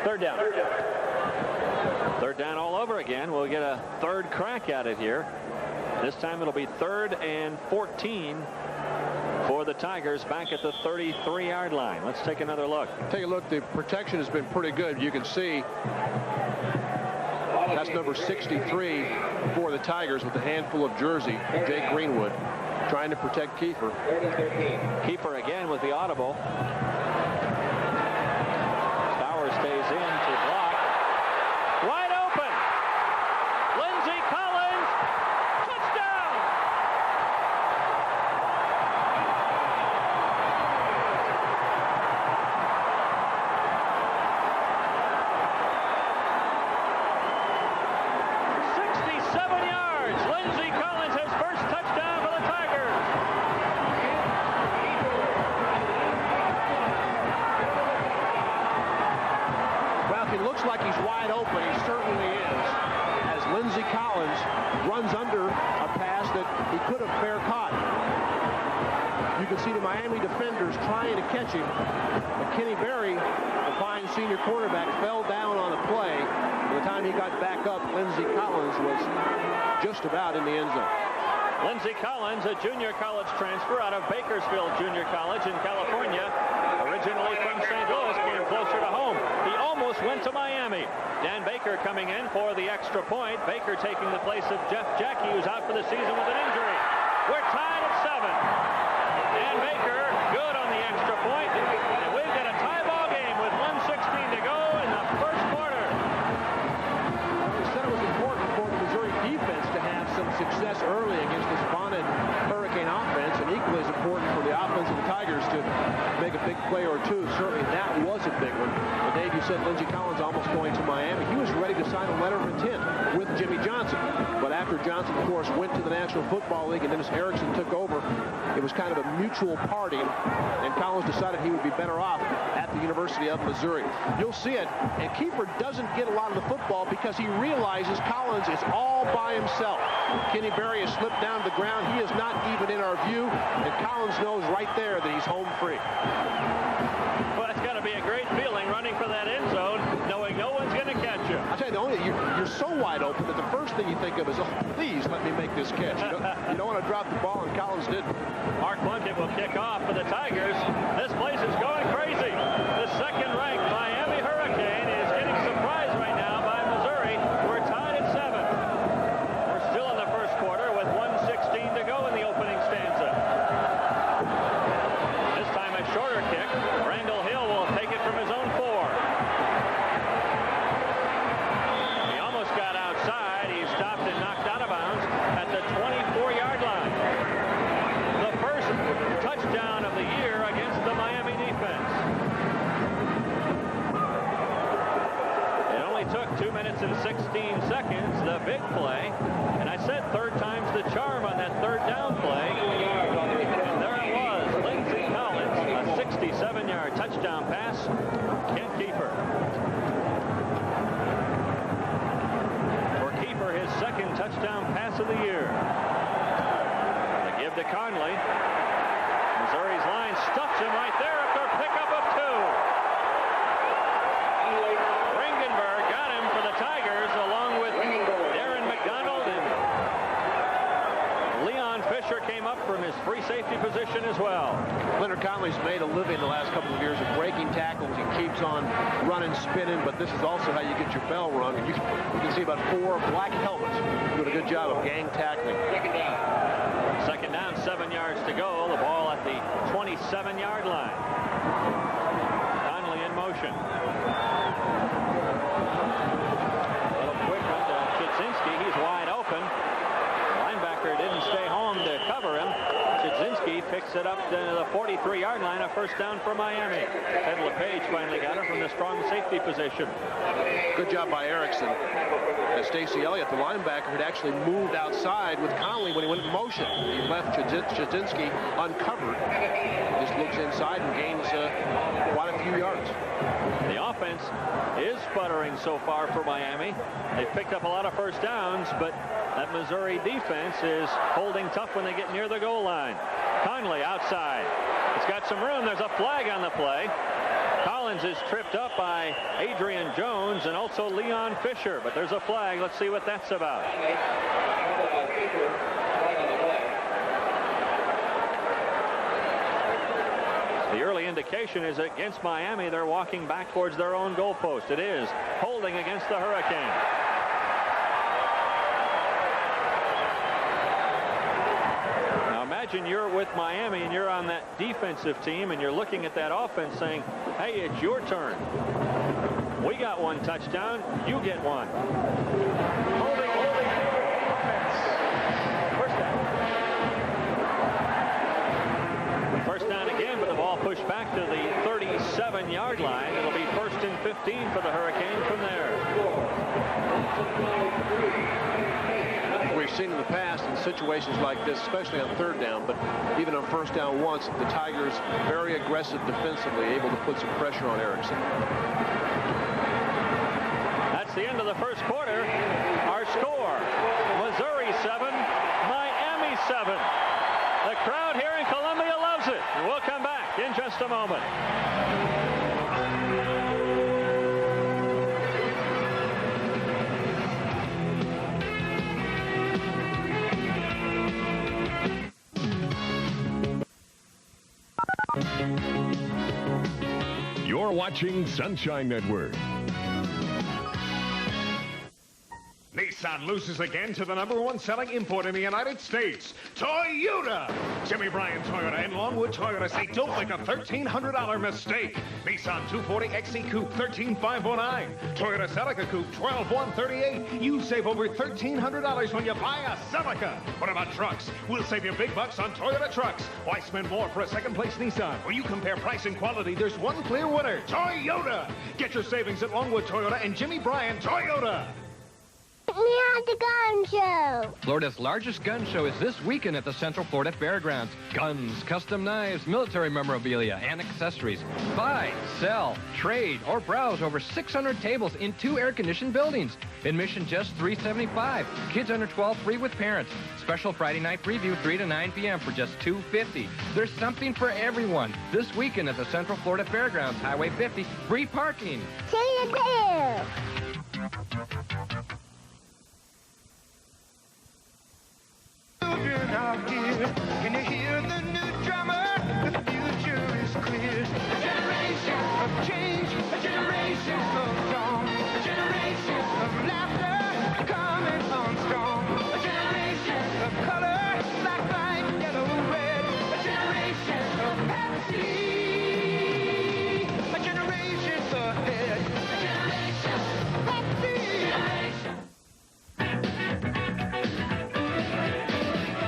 3rd down. 3rd down all over again. We'll get a 3rd crack at it here. This time it'll be 3rd and 14 for the Tigers back at the 33-yard line. Let's take another look. Take a look. The protection has been pretty good. You can see that's number 63 for the Tigers with a handful of jersey, Jake Greenwood, trying to protect Kiefer. Kiefer again with the audible. Stowers stays in to block. Wide open. Lindsey Collins. Touchdown. Lindsey Collins, his first touchdown for the Tigers. Well, if it looks like he's wide open, he certainly is, as Lindsey Collins runs under a pass that he could have fair caught. You can see the Miami defenders trying to catch him. But Kenny Berry, the fine senior quarterback, fell down on the play. By the time he got back up, Lindsey Collins was just about in the end zone. Lindsey Collins, a junior college transfer out of Bakersfield Junior College in California. Originally from St. Louis, came closer to home. He almost went to Miami. Dan Baker coming in for the extra point. Baker taking the place of Jeff Jackie, who's out for the season with an injury. We're tied at 7. Dan Baker, good on the extra point. And we've got a tie ball game with 1:16 to go in the first quarter. We said it was important for the Missouri defense to have some success early against this vaunted Hurricane offense, and equally as important for the offense of the Tigers to make a big play or two. Certainly that was a big one. But Dave, you said Lindsey Collins almost going to Miami. He was ready to sign a letter of intent with Jimmy Johnson. But after Johnson, of course, went to the National Football League and Dennis Erickson took over, it was kind of a mutual parting, and Collins decided he would be better off at the University of Missouri. You'll see it, and Kiefer doesn't get a lot of the football because he realizes Collins is all by himself. Kenny Berry has slipped down to the ground. He is not even in our view, and Collins knows right there that he's home free. Well, that's got to be a great feeling running for that end zone, knowing no one's going to catch you. I'll tell you, you're so wide open that the first thing you think of is, oh, please let me make this catch. You don't want to drop the ball, and Collins didn't. Mark Plunkett will kick off for the Tigers. This place is going crazy. The second-ranked Miami Hurricane is getting surprised right now by Missouri. We're tied at 7. We're still in the first quarter with 1:16 to go in the opening stanza. This time a shorter kick. Randall Hill will take it from his own 4. He almost got outside. He stopped and knocked out of bounds at the 24-yard line. The first touchdown of the year against the Miami defense. It only took 2 minutes and 16 seconds, the big play. And I said third time's the charm on that third down play. And there it was, Lindsey Collins, a 67-yard touchdown pass. Kent Kiefer. For Kiefer, his second touchdown pass of the year. The give to Conley. Missouri's line stuffs him right there after a pickup of 2. Ringenberg got him for the Tigers along with Darren McDonald, and Leon Fisher came up from his free safety position as well. Leonard Conley's made a living the last couple of years of breaking tackles. He keeps on running, spinning, but this is also how you get your bell rung. And you can see about 4 black helmets doing a good job of gang tackling. Second down, 7 yards to go. The ball at the 27-yard line. Conley in motion. A little quick one to Chudzinski. He's wide open. The linebacker didn't stay home to cover him. Chudzinski picks it up to the 43-yard line. A first down for Miami. Ted LePage finally got him from the strong safety position. Good job by Erickson. As Stacey Elliott, the linebacker, had actually moved outside with Conley when he went in motion. He left Chudzinski uncovered. Just looks inside and gains quite a few yards. The offense is sputtering so far for Miami. They've picked up a lot of first downs, but that Missouri defense is holding tough when they get near the goal line. Conley outside. It's got some room. There's a flag on the play. Collins is tripped up by Adrian Jones and also Leon Fisher, but there's a flag. Let's see what that's about. The early indication is against Miami. They're walking back towards their own goalpost. It is holding against the Hurricane. Imagine you're with Miami and you're on that defensive team and you're looking at that offense saying, hey, it's your turn. We got 1 touchdown. You get 1. Holding. First down again, but the ball pushed back to the 37-yard line. It'll be 1st and 15 for the Hurricane from there. We've seen in the past in situations like this, especially on third down, but even on first down once, the Tigers very aggressive defensively, able to put some pressure on Erickson. That's the end of the first quarter. Our score, Missouri 7, Miami 7. The crowd here in Columbia loves it. We'll come back in just a moment. You're watching Sunshine Network. Nissan loses again to the #1 selling import in the United States, Toyota. Jimmy Bryan Toyota and Longwood Toyota say don't make a $1,300 mistake. Nissan 240 XE Coupe, $13,509. Toyota Celica Coupe, $12,138. You save over $1,300 when you buy a Celica. What about trucks? We'll save you big bucks on Toyota trucks. Why spend more for a second-place Nissan? When you compare price and quality, there's one clear winner, Toyota. Get your savings at Longwood Toyota and Jimmy Bryan Toyota. The gun show. Florida's largest gun show is this weekend at the Central Florida Fairgrounds. Guns, custom knives, military memorabilia, and accessories. Buy, sell, trade, or browse over 600 tables in 2 air-conditioned buildings. Admission just $375. Kids under 12 free with parents. Special Friday night preview 3 to 9 p.m. for just $250. There's something for everyone. This weekend at the Central Florida Fairgrounds, Highway 50, free parking. See you there. Out here. Can you hear the new drummer? The future is clear. A generation of change, a generation of song, a generation of laughter coming on strong, a generation of color, black, white, yellow, red, a generation of Pepsi, a generation ahead, a generation of Pepsi.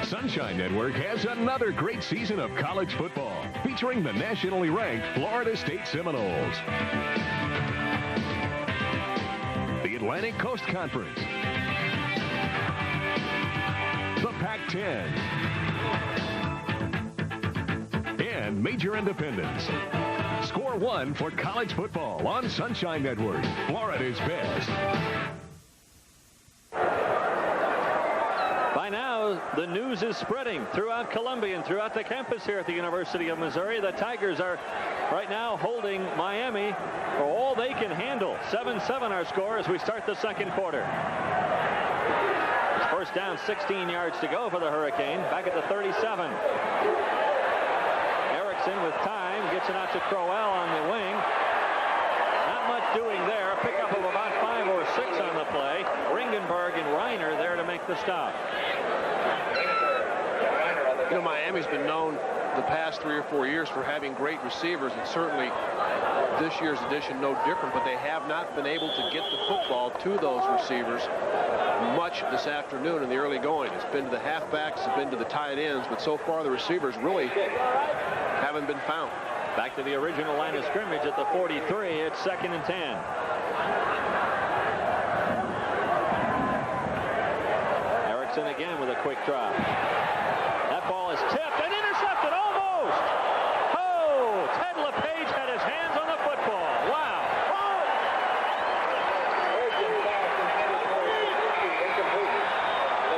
Sunshine Network has another great season of college football featuring the nationally ranked Florida State Seminoles, the Atlantic Coast Conference, the Pac-10, and Major Independents. Score one for college football on Sunshine Network, Florida's best. By now, the news is spreading throughout Columbia and throughout the campus here at the University of Missouri. The Tigers are right now holding Miami for all they can handle. 7-7 our score as we start the second quarter. It's first down, 16 yards to go for the Hurricane. Back at the 37. Erickson with time gets it out to Crowell on the wing. Not much doing there. A pickup of about 5 or 6 on the play. Ringenberg and Reiner there to make the stop. You know, Miami's been known the past 3 or 4 years for having great receivers, and certainly this year's edition no different, but they have not been able to get the football to those receivers much this afternoon in the early going. It's been to the halfbacks, it's been to the tight ends, but so far the receivers really haven't been found. Back to the original line of scrimmage at the 43. It's 2nd and 10. Erickson again with a quick drop. That ball is tipped and intercepted almost. Oh, Ted LePage had his hands on the football. Wow.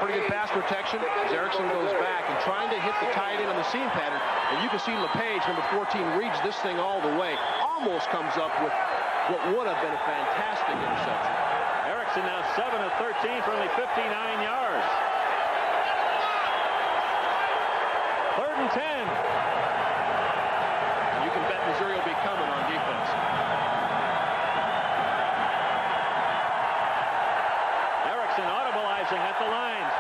Pretty good pass protection as Erickson goes back and trying to hit the tight end on the seam pattern. And you can see LePage, number 14, reads this thing all the way. Almost comes up with what would have been a fantastic interception. Erickson now 7 of 13 for only 59 yards. 3rd and 10. You can bet Missouri will be coming on defense. Erickson audibilizing at the lines,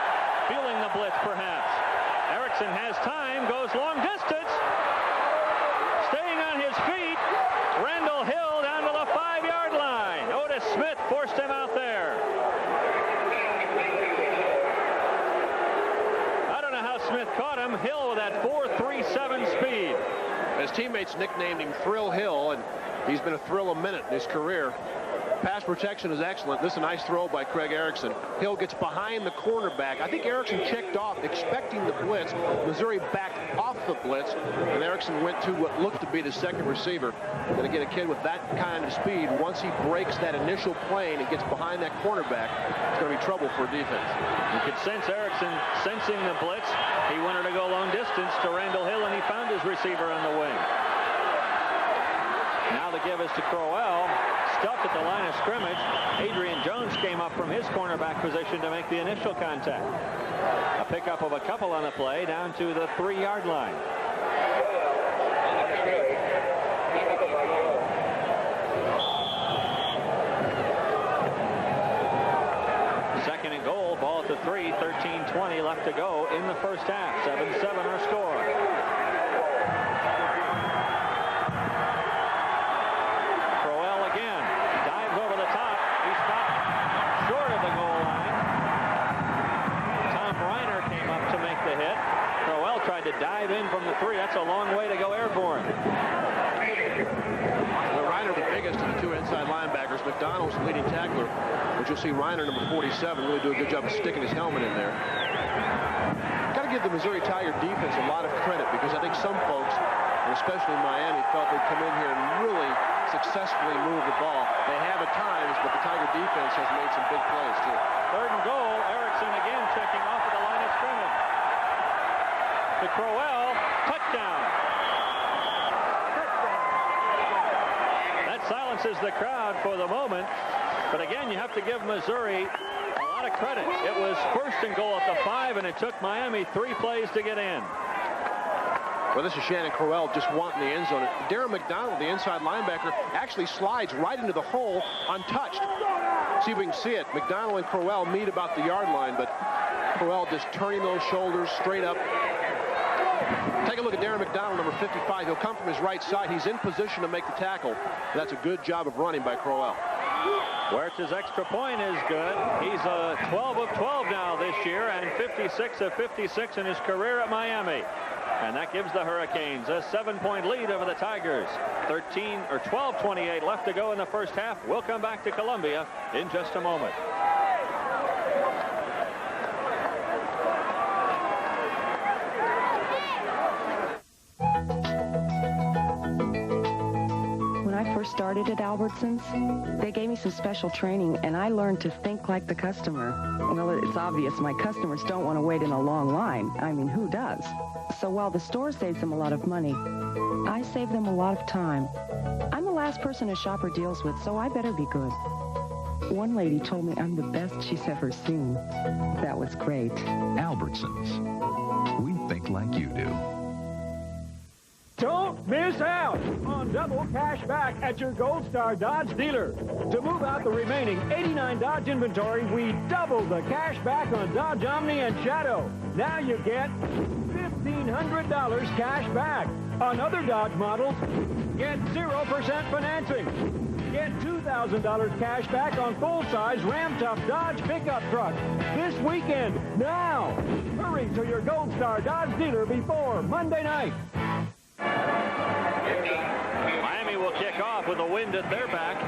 feeling the blitz perhaps. Erickson has time, goes long distance, staying on his feet. Randall Hill down to the 5-yard line. Otis Smith forced him out there. I don't know how Smith caught him. Hill with that 4.37 speed. His teammates nicknamed him Thrill Hill, and he's been a thrill a minute in his career. Pass protection is excellent. This is a nice throw by Craig Erickson. Hill gets behind the cornerback. I think Erickson checked off expecting the blitz. Missouri backed off the blitz, and Erickson went to what looked to be the second receiver. And again, a kid with that kind of speed, once he breaks that initial plane and gets behind that cornerback, it's going to be trouble for defense. You could sense Erickson sensing the blitz. He wanted to go long distance to Randall Hill, and he found his receiver on the wing. Now the give is to Crowell. Stuck at the line of scrimmage. Adrian Jones came up from his cornerback position to make the initial contact. A pickup of a couple on the play down to the 3-yard line. 3, 13:20 left to go in the first half. 7-7 our score. Crowell again. Dives over the top. He stopped short of the goal line. Tom Reiner came up to make the hit. Crowell tried to dive in from the 3. That's a long way to go airborne. Well, Reiner, the biggest of the 2 inside linebackers. McDonald's the leading tackler. But you'll see Reiner, number 47, really do a good job of sticking his helmet in there. Got to give the Missouri Tiger defense a lot of credit, because I think some folks, and especially Miami, felt they'd come in here and really successfully move the ball. They have at times, but the Tiger defense has made some big plays, too. 3rd and goal. Erickson again checking off at the line of scrimmage. To Crowell. Touchdown. That silences the crowd for the moment. But again, you have to give Missouri a lot of credit. It was 1st and goal at the 5, and it took Miami 3 plays to get in. Well, this is Shannon Crowell just wanting the end zone. Darren McDonald, the inside linebacker, actually slides right into the hole untouched. See if we can see it. McDonald and Crowell meet about the yard line, but Crowell just turning those shoulders straight up. Take a look at Darren McDonald, number 55. He'll come from his right side. He's in position to make the tackle. That's a good job of running by Crowell. Huerta's extra point is good. He's 12 of 12 now this year, and 56 of 56 in his career at Miami. And that gives the Hurricanes a 7-point lead over the Tigers. 12:28 left to go in the first half. We'll come back to Columbia in just a moment. Started at Albertsons, they gave me some special training, and I learned to think like the customer. Well, it's obvious my customers don't want to wait in a long line. I mean, who does? So while the store saves them a lot of money, I save them a lot of time. I'm the last person a shopper deals with, so I better be good. One lady told me I'm the best she's ever seen. That was great. Albertsons. We think like you do. Don't miss out on double cash back at your Gold Star Dodge dealer. To move out the remaining 89 Dodge inventory, we doubled the cash back on Dodge Omni and Shadow. Now you get $1,500 cash back. On other Dodge models, get 0% financing. Get $2,000 cash back on full-size Ram Tough Dodge pickup truck this weekend. Now, hurry to your Gold Star Dodge dealer before Monday night. Miami will kick off with the wind at their back.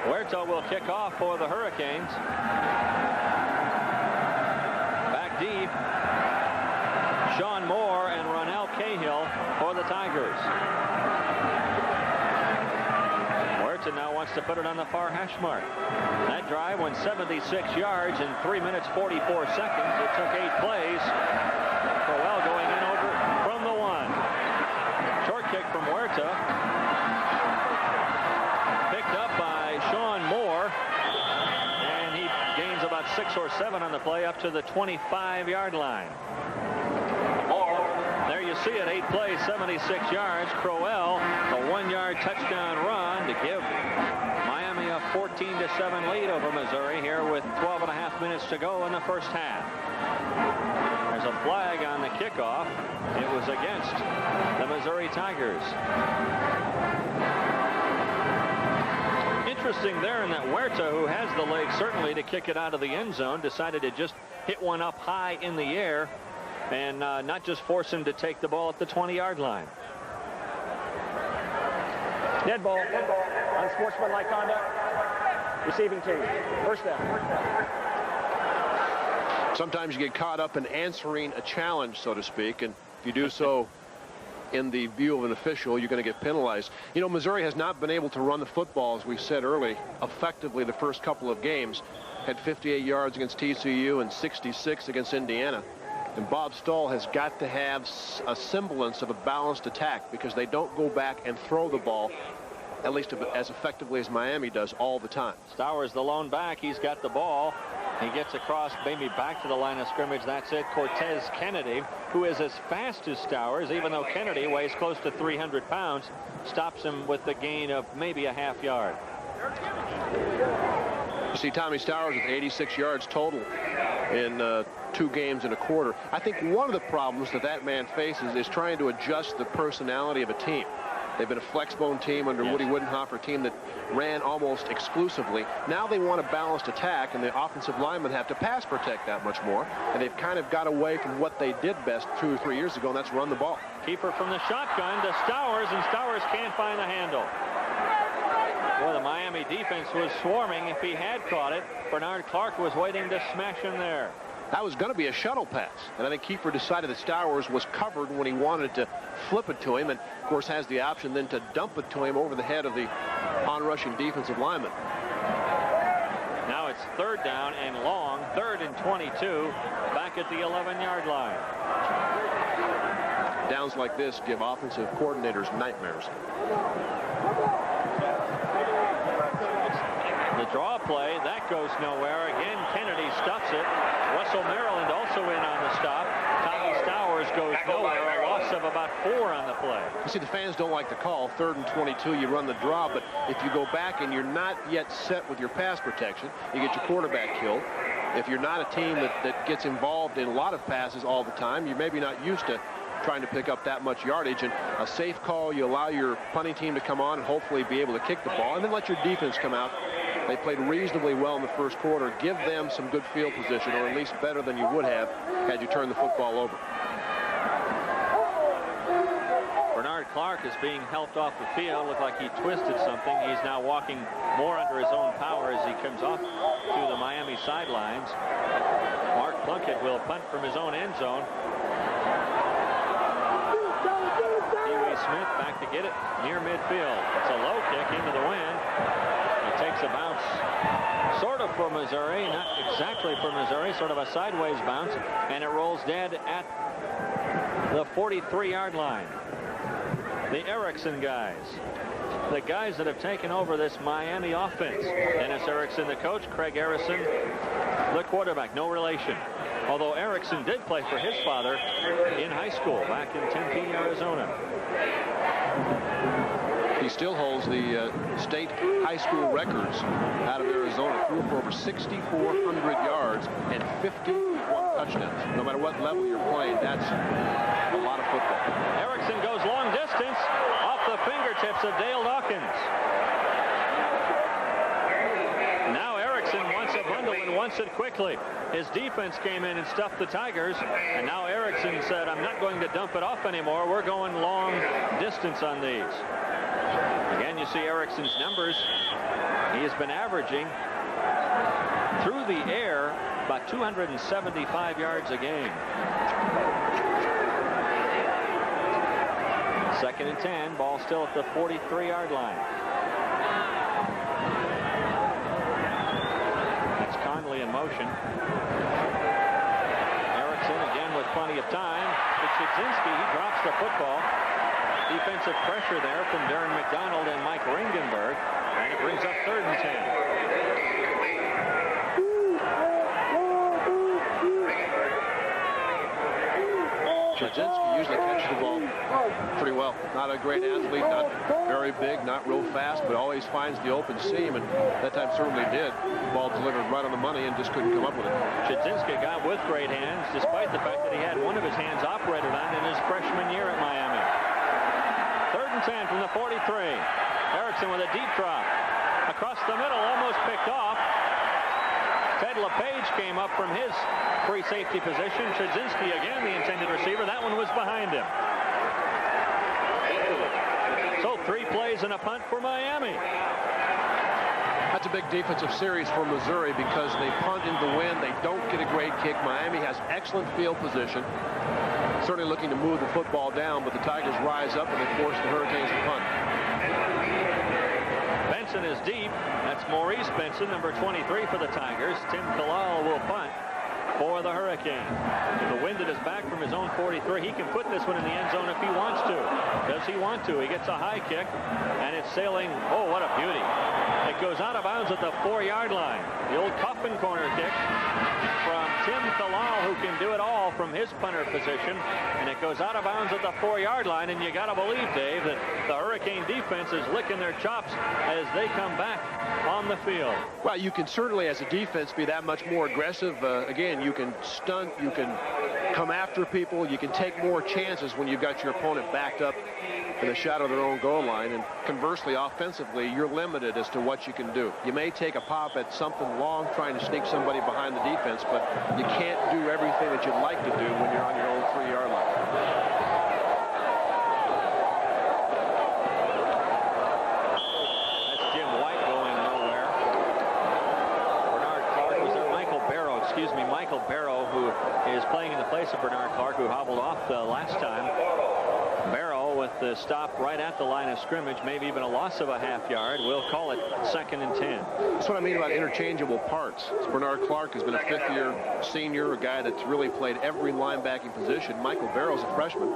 Huerta will kick off for the Hurricanes. Back deep, Sean Moore and Ronell Cahill for the Tigers. Huerta now wants to put it on the far hash mark. That drive went 76 yards in 3 minutes 44 seconds. It took 8 plays. Crowell going in over from the 1. Short kick from Huerta. Picked up by Sean Moore. And he gains about 6 or 7 on the play up to the 25-yard line. There you see it, 8 plays, 76 yards. Crowell, a 1-yard touchdown run to give Miami a 14-7 lead over Missouri here with 12.5 minutes to go in the first half. There's a flag on the kickoff. It was against the Missouri Tigers. Interesting there in that Huerta, who has the legs certainly to kick it out of the end zone, decided to just hit one up high in the air and not just force him to take the ball at the 20-yard line. Dead ball. Unsportsmanlike conduct. Receiving team. First down. Sometimes you get caught up in answering a challenge, so to speak, and if you do so in the view of an official, you're going to get penalized. You know, Missouri has not been able to run the football, as we said early, effectively the first couple of games. Had 58 yards against TCU and 66 against Indiana. And Bob Stahl has got to have a semblance of a balanced attack, because they don't go back and throw the ball, at least as effectively as Miami does, all the time. Stowers the lone back. He's got the ball. He gets across, maybe back to the line of scrimmage. That's it. Cortez Kennedy, who is as fast as Stowers, even though Kennedy weighs close to 300 pounds, stops him with the gain of maybe a half yard. You see Tommy Stowers with 86 yards total in 2 games and a quarter. I think one of the problems that man faces is trying to adjust the personality of a team. They've been a flexbone team under Woody Woodenhofer, a team that ran almost exclusively. Now they want a balanced attack, and the offensive linemen have to pass protect that much more. And they've kind of got away from what they did best 2 or 3 years ago, and that's run the ball. Keeper from the shotgun to Stowers, and Stowers can't find the handle. Well, the Miami defense was swarming. If he had caught it, Bernard Clark was waiting to smash him there. That was going to be a shuttle pass, and I think Kiefer decided that Stowers was covered when he wanted to flip it to him, and of course has the option then to dump it to him over the head of the on-rushing defensive lineman. Now it's 3rd down and long, 3rd and 22, back at the 11-yard line. Downs like this give offensive coordinators nightmares. The draw play, that goes nowhere. Again, Kennedy stuffs it. Russell Maryland also in on the stop. Tommy Stowers goes nowhere. A loss of about 4 on the play. You see, the fans don't like the call. 3rd and 22, you run the draw, but if you go back and you're not yet set with your pass protection, you get your quarterback killed. If you're not a team that gets involved in a lot of passes all the time, you're maybe not used to trying to pick up that much yardage. And a safe call, you allow your punting team to come on and hopefully be able to kick the ball, and then let your defense come out. They played reasonably well in the first quarter. Give them some good field position, or at least better than you would have had you turned the football over. Bernard Clark is being helped off the field. Looked like he twisted something. He's now walking more under his own power as he comes off to the Miami sidelines. Mark Plunkett will punt from his own end zone. Pee-wee Smith back to get it near midfield. It's a low kick into the wind. It takes a bounce sort of for Missouri, not exactly for Missouri, sort of a sideways bounce, and it rolls dead at the 43-yard line. The Erickson guys, the guys that have taken over this Miami offense. Dennis Erickson, the coach, Craig Harrison, the quarterback, no relation. Although Erickson did play for his father in high school back in Tempe, Arizona. He still holds the state high school records out of Arizona. Threw for over 6,400 yards and 51 touchdowns. No matter what level you're playing, that's a lot of football. Erickson goes long distance off the fingertips of Dale Dawkins. Now Erickson wants a bundle and wants it quickly. His defense came in and stuffed the Tigers, and now Erickson said, I'm not going to dump it off anymore. We're going long distance on these. Again, you see Erickson's numbers. He has been averaging through the air about 275 yards a game. 2nd and 10, ball still at the 43-yard line. That's Conley in motion. Erickson again with plenty of time. It's Chudzinski. He drops the football. Defensive pressure there from Darren McDonald and Mike Ringenberg, and it brings up 3rd and 10. Chudzinski usually catches the ball pretty well. Not a great athlete, not very big, not real fast, but always finds the open seam, and that time certainly did. The ball delivered right on the money and just couldn't come up with it. Chudzinski got with great hands, despite the fact that he had one of his hands operated on in his freshman year at Miami. 3rd and 10 from the 43. Erickson with a deep drop. Across the middle, almost picked off. Ted LePage came up from his free safety position. Chudzinski again, the intended receiver. That one was behind him. So 3 plays and a punt for Miami. That's a big defensive series for Missouri because they punt into the wind. They don't get a great kick. Miami has excellent field position. Certainly looking to move the football down, but the Tigers rise up and they force the Hurricanes to punt. Benson is deep. That's Maurice Benson, number 23 for the Tigers. Tim Kalal will punt for the Hurricanes. With the wind at his back from his own 43, he can put this one in the end zone if he wants to. Does he want to? He gets a high kick, and it's sailing. Oh, what a beauty. It goes out of bounds at the 4-yard line. The old Coffin corner kick from Tim Kalal, who can do it all from his punter position. And it goes out of bounds at the 4-yard line. And you got to believe, Dave, that the Hurricane defense is licking their chops as they come back on the field. Well, you can certainly, as a defense, be that much more aggressive. Again, you can stunt, you can come after people, you can take more chances when you've got your opponent backed up in the shot of their own goal line. And conversely, offensively, you're limited as to what you can do. You may take a pop at something long trying to sneak somebody behind the defense, but you can't do everything that you'd like to do when you're on your own 3-yard line. That's Jim White going nowhere. Bernard Clark was there. Michael Barrow, who is playing in the place of Bernard Clark, who hobbled off the last time. Barrow with the stop right at the line of scrimmage, maybe even a loss of a half-yard. We'll call it 2nd and 10. That's what I mean about interchangeable parts. Bernard Clark has been a 5th-year senior, a guy that's really played every linebacking position. Michael Barrow's a freshman.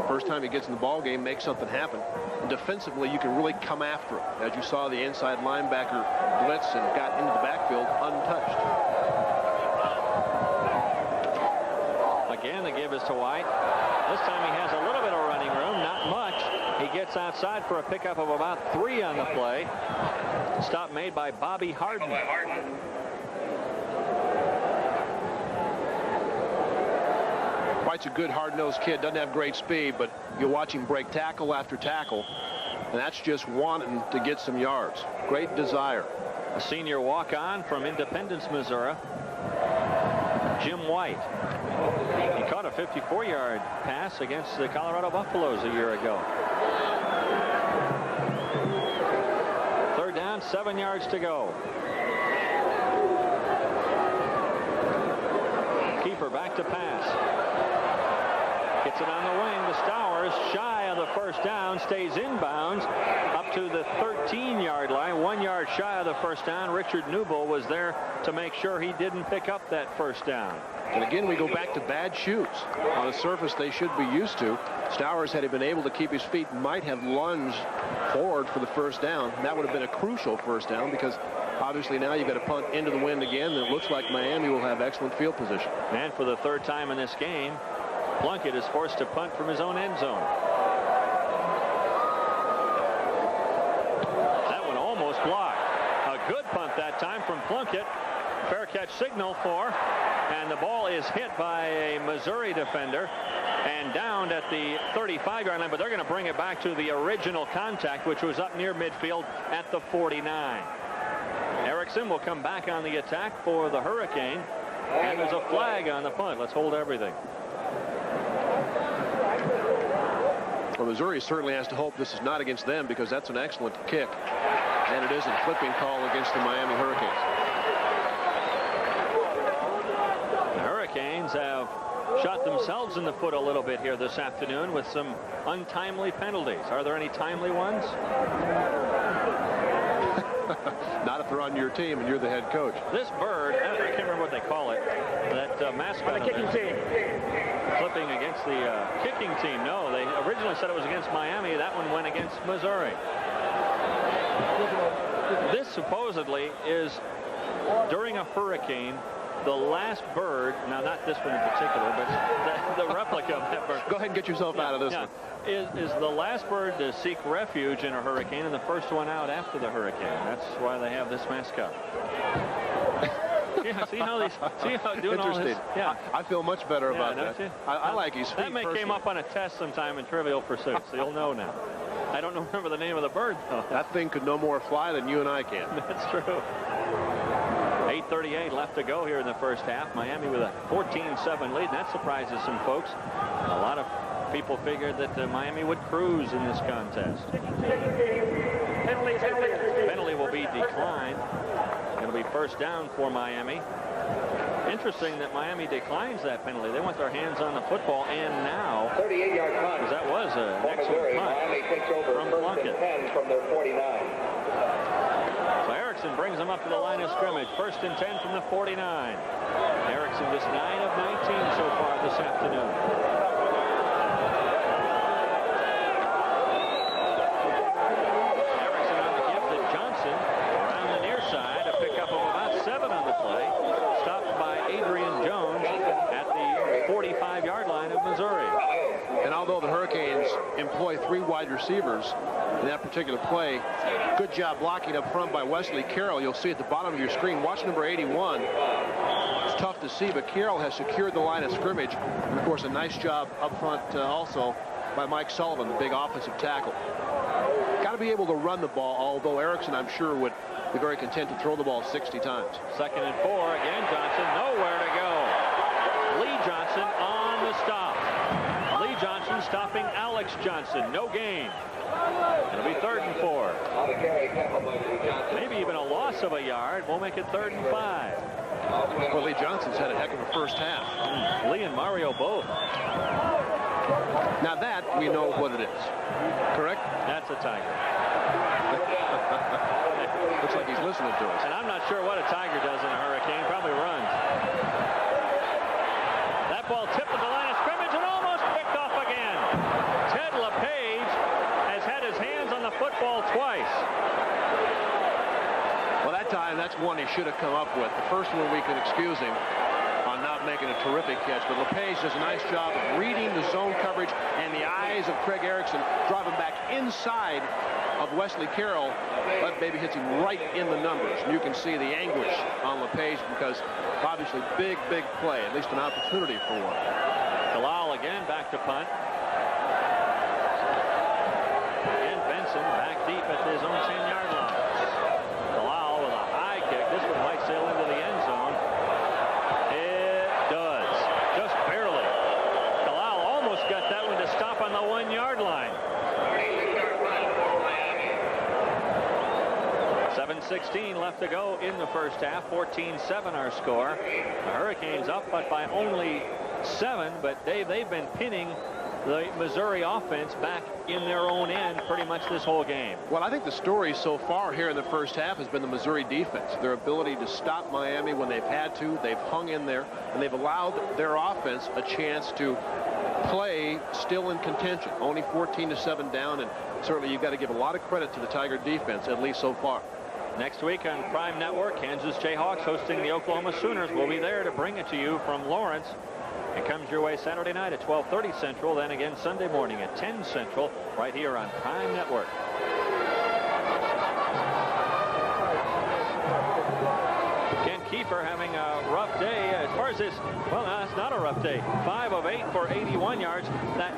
First time he gets in the ball game, makes something happen. And defensively, you can really come after him. As you saw, the inside linebacker blitz and got into the backfield untouched. Again, the give is to White. This time he has a little bit of running room, not much. He gets outside for a pickup of about 3 on the play. Stop made by Bobby Harden. White's a good hard-nosed kid, doesn't have great speed, but you watch him break tackle after tackle, and that's just wanting to get some yards. Great desire. A senior walk-on from Independence, Missouri, Jim White. He caught a 54-yard pass against the Colorado Buffaloes a year ago. 3rd down, 7 yards to go. Keeper back to pass. Gets it on the wing to Stowers, shy of the first down, stays inbounds up to the 13-yard line, 1 yard shy of the first down. Richard Newble was there to make sure he didn't pick up that first down. And again, we go back to bad shoots. On a surface they should be used to. Stowers, had he been able to keep his feet, might have lunged forward for the first down. And that would have been a crucial first down, because obviously now you've got to punt into the wind again, and it looks like Miami will have excellent field position. And for the 3rd time in this game, Plunkett is forced to punt from his own end zone. That one almost blocked. A good punt that time from Plunkett. Fair catch signal for, and the ball is hit by a Missouri defender and downed at the 35-yard line, but they're going to bring it back to the original contact, which was up near midfield at the 49. Erickson will come back on the attack for the Hurricane, and there's a flag on the punt. Let's hold everything. Well, Missouri certainly has to hope this is not against them, because that's an excellent kick, and it is a clipping call against the Miami Hurricanes. Hurricanes have shot themselves in the foot a little bit here this afternoon with some untimely penalties. Are there any timely ones? Not if they're on your team and you're the head coach. This bird, I can't remember what they call it, that mascot. The kicking team. Flipping against the kicking team. No, they originally said it was against Miami. That one went against Missouri. This supposedly is during a hurricane. The last bird, now not this one in particular, but the replica of that bird. Go ahead and get yourself out of this one. Is the last bird to seek refuge in a hurricane and the first one out after the hurricane. That's why they have this mascot. Yeah, see how doing all this? Yeah, I feel much better about that. I like his feet. That may came up on a test sometime in Trivial Pursuit, so you'll know now. I don't remember the name of the bird, though. That thing could no more fly than you and I can. That's true. 8:38 left to go here in the first half. Miami with a 14-7 lead, and that surprises some folks. A lot of people figured that Miami would cruise in this contest. Penalty will be declined. It'll be first down for Miami. Interesting that Miami declines that penalty. They want their hands on the football, and now, 38-yard punt. Because that was an excellent punt Miami takes over from Plunkett. 10 from their 49. So Erickson brings them up to the line of scrimmage. 1st and 10 from the 49. Erickson just 9 of 19 so far this afternoon. Erickson on the give to Johnson. Around deploy 3 wide receivers in that particular play. Good job blocking up front by Wesley Carroll. You'll see at the bottom of your screen. Watch number 81. It's tough to see, but Carroll has secured the line of scrimmage. And, of course, a nice job up front also by Mike Sullivan, the big offensive tackle. Got to be able to run the ball, although Erickson, I'm sure, would be very content to throw the ball 60 times. 2nd and 4. Again, Johnson. Nowhere to go. Lee Johnson on the stop. Lee Johnson stopping Alex Johnson. No gain. It'll be 3rd and 4. Maybe even a loss of a yard. We'll make it 3rd and 5. Well, Lee Johnson's had a heck of a first half. Lee and Mario both. Now that we know what it is. Correct? That's a Tiger. Looks like he's listening to us. And I'm not sure what a Tiger does in a hurricane. Probably runs. That ball tipped at the line of scrimmage and almost picked off again. Ted LePage has had his hands on the football twice. Well, that time, that's one he should have come up with. The first one we can excuse him on not making a terrific catch, but LePage does a nice job of reading the zone coverage, and the eyes of Craig Erickson drive him back inside of Wesley Carroll. That baby hits him right in the numbers. And you can see the anguish on LePage because obviously big play, at least an opportunity for one. Kalal again back to punt. And Benson back deep at his own 10-yard line. Kalal with a high kick. This one might sail into the end zone. It does. Just barely. Kalal almost got that one to stop on the 1-yard line. 7:16 left to go in the first half. 14-7 our score. The Hurricanes up, but by only 7. But Dave, they've been pinning the Missouri offense back in their own end pretty much this whole game. Well, I think the story so far here in the first half has been the Missouri defense. Their ability to stop Miami when they've had to. They've hung in there, and they've allowed their offense a chance to play still in contention. Only 14-7 down, and certainly you've got to give a lot of credit to the Tiger defense, at least so far. Next week on Prime Network, Kansas Jayhawks hosting the Oklahoma Sooners. We'll be there to bring it to you from Lawrence. It comes your way Saturday night at 12:30 Central, then again Sunday morning at 10 Central, right here on Prime Network. Kent Keefer having a rough day as far as this. Well, no, it's not a rough day. 5 of 8 for 81 yards. That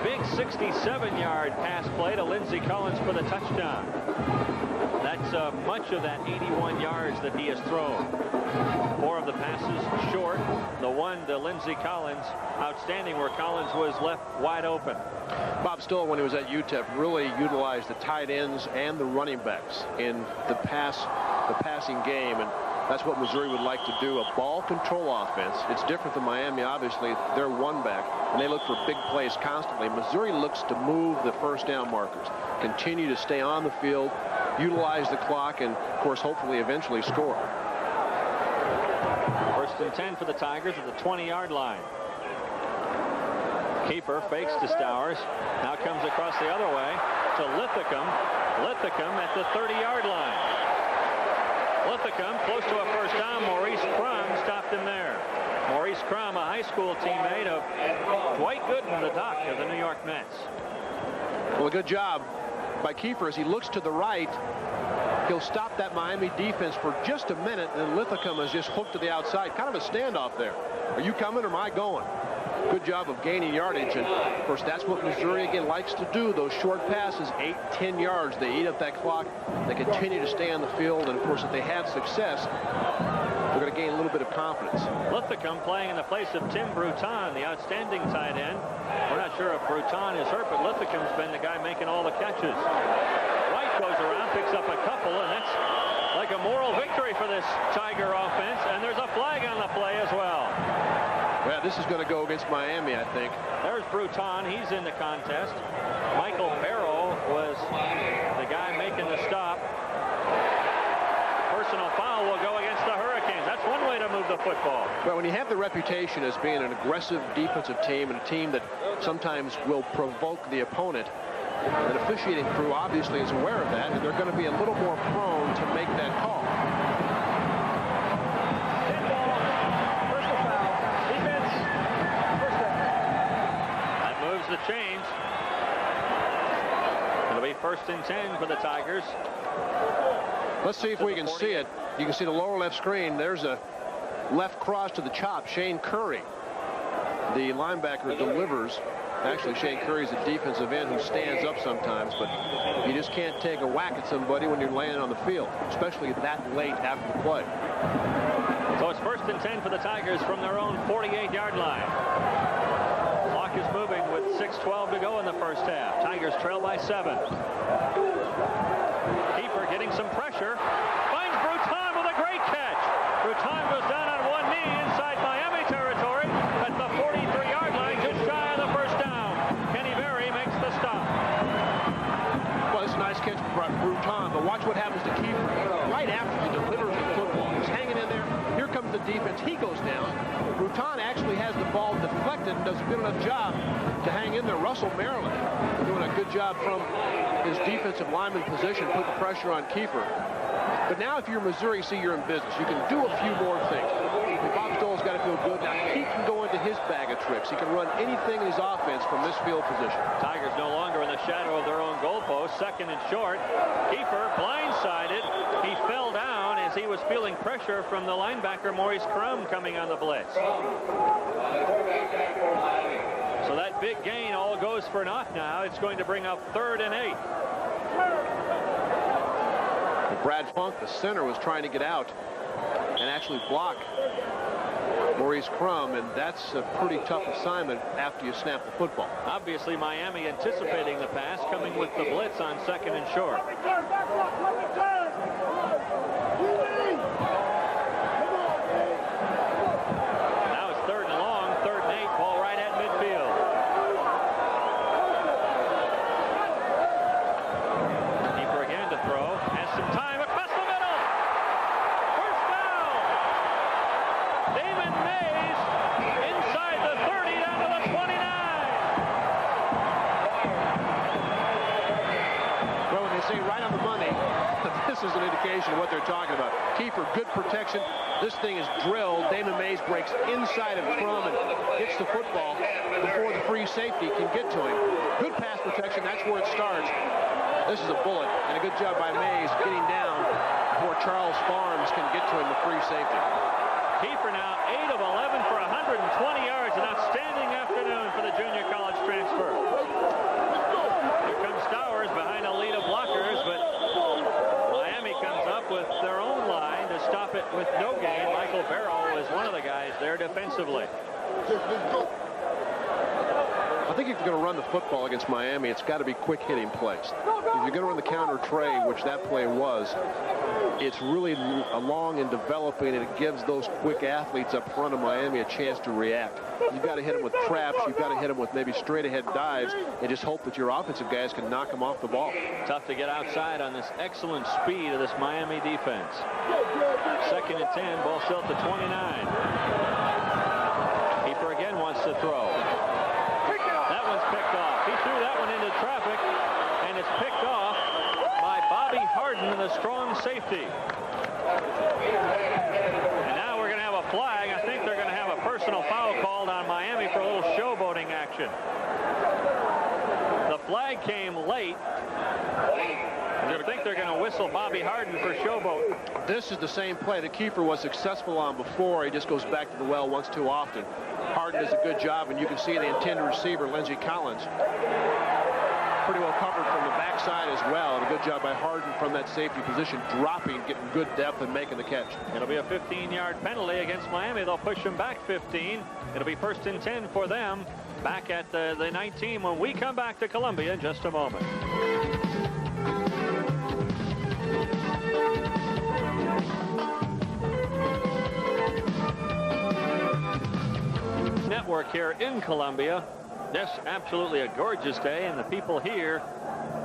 big 67-yard pass play to Lindsey Collins for the touchdown. That's much of that 81 yards that he has thrown. 4 of the passes short. The one to Lindsey Collins, outstanding, where Collins was left wide open. Bob Stoll, when he was at UTEP, really utilized the tight ends and the running backs in the passing game, and that's what Missouri would like to do, a ball control offense. It's different than Miami, obviously. They're one back, and they look for big plays constantly. Missouri looks to move the first down markers, continue to stay on the field, utilize the clock, and, of course, hopefully eventually score. 1st and 10 for the Tigers at the 20-yard line. Keeper fakes to Stowers. Now comes across the other way to Lithicum. Lithicum at the 30-yard line. Lithicum close to a first down. Maurice Crum stopped him there. Maurice Crum, a high school teammate of Dwight Gooden, the doc of the New York Mets. Well, a good job by Keeper as he looks to the right. He'll stop that Miami defense for just a minute, and Lithicum is just hooked to the outside. Kind of a standoff there. Are you coming or am I going? Good job of gaining yardage, and of course that's what Missouri again likes to do, those short passes, 8-10 yards. They eat up that clock. They continue to stay on the field, and of course if they have success, they're going to gain a little bit of confidence. Lithicum playing in the place of Tim Bruton, the outstanding tight end. We're not sure if Bruton is hurt, but Lithicum's been the guy making all the catches. White goes around, picks up a couple, and that's like a moral victory for this Tiger offense, and there's a flag on the play as well. Well, this is going to go against Miami, I think. There's Bruton. He's in the contest. Michael Barrow was the guy making the stop. Personal foul will go against the Hurricanes. That's one way to move the football. Well, when you have the reputation as being an aggressive defensive team and a team that sometimes will provoke the opponent, the officiating crew obviously is aware of that, and they're going to be a little more prone to make that call. The chains. 10 for the Tigers. Let's see if we can see it. You can see the lower left screen. There's a left cross to the chop. Shane Curry, the linebacker, delivers. Actually, Shane Curry's a defensive end who stands up sometimes, but you just can't take a whack at somebody when you're laying on the field, especially that late after the play. So it's 1st and 10 for the Tigers from their own 48-yard line. Clock is moving with 6:12 to go in the first half. Tigers trail by 7. Keeper getting some pressure. Finds Bruton with a great catch. Bruton goes down on one knee inside Miami territory at the 43-yard line, just shy of the first down. Kenny Berry makes the stop. Well, it's a nice catch for Bruton, but watch what happens to Keeper. Right after he delivers the football, he's hanging in there. Here comes the defense. He goes down. Bruton actually has the ball deflected and does a good enough job to hang in there. Russell Maryland doing a good job from his defensive lineman position, put the pressure on Keeper. But now if you're Missouri, see, you're in business. You can do a few more things. Bob Stoll's got to feel good. Now he can go into his bag of tricks. He can run anything in his offense from this field position. Tigers no longer in the shadow of their own goalpost. 2nd and short. Keeper blindsided. He fell down as he was feeling pressure from the linebacker Maurice Crum coming on the blitz. So that big gain all goes for naught now. It's going to bring up 3rd and 8. Brad Funk, the center, was trying to get out and actually block Maurice Crum, and that's a pretty tough assignment after you snap the football. Obviously, Miami anticipating the pass, coming with the blitz on 2nd and short. Now it's 3rd and long, 3rd and 8, ball right at midfield. Keeper again to throw, has some time across the middle. First down. Damon Mays inside the 30 down to the 29. Well, when they say right on the money, this is an indication of what they're talking about. Keeper, good protection. This thing is drilled. Damon Mays breaks inside of Crum and gets the football before the free safety can get to him. Good pass protection. That's where it starts. This is a bullet, and a good job by Mays getting down before Charles Farms can get to him, the free safety. Keeper now 8 of 11 for 120 yards. An outstanding afternoon for the junior college transfer. Here comes Stowers behind a lead of blockers, but Miami comes up with their own line to stop it with no gain. Michael Barrow is one of the guys there defensively. I think if you're going to run the football against Miami, it's got to be quick hitting plays. If you're going to run the counter tray, which that play was, it's really long and developing, and it gives those quick athletes up front of Miami a chance to react. You've got to hit them with traps. You've got to hit them with maybe straight ahead dives and just hope that your offensive guys can knock them off the ball. Tough to get outside on this excellent speed of this Miami defense. 2nd and 10, ball still at the 29. Keeper again wants to throw. That one's picked off. He threw that one into traffic, and it's picked off by Bobby Harden, the strong safety. And now we're going to have a flag. I think they're going to have a personal foul called on Miami for a little showboating action. The flag came late. I think they're going to whistle Bobby Harden for showboat. This is the same play the keeper was successful on before. He just goes back to the well once too often. Harden does a good job, and you can see the intended receiver, Lindsey Collins, pretty well covered from the backside as well. And a good job by Harden from that safety position, dropping, getting good depth, and making the catch. It'll be a 15-yard penalty against Miami. They'll push them back 15. It'll be 1st and 10 for them. Back at the 19 when we come back to Columbia in just a moment. Network here in Columbia. This absolutely a gorgeous day, and the people here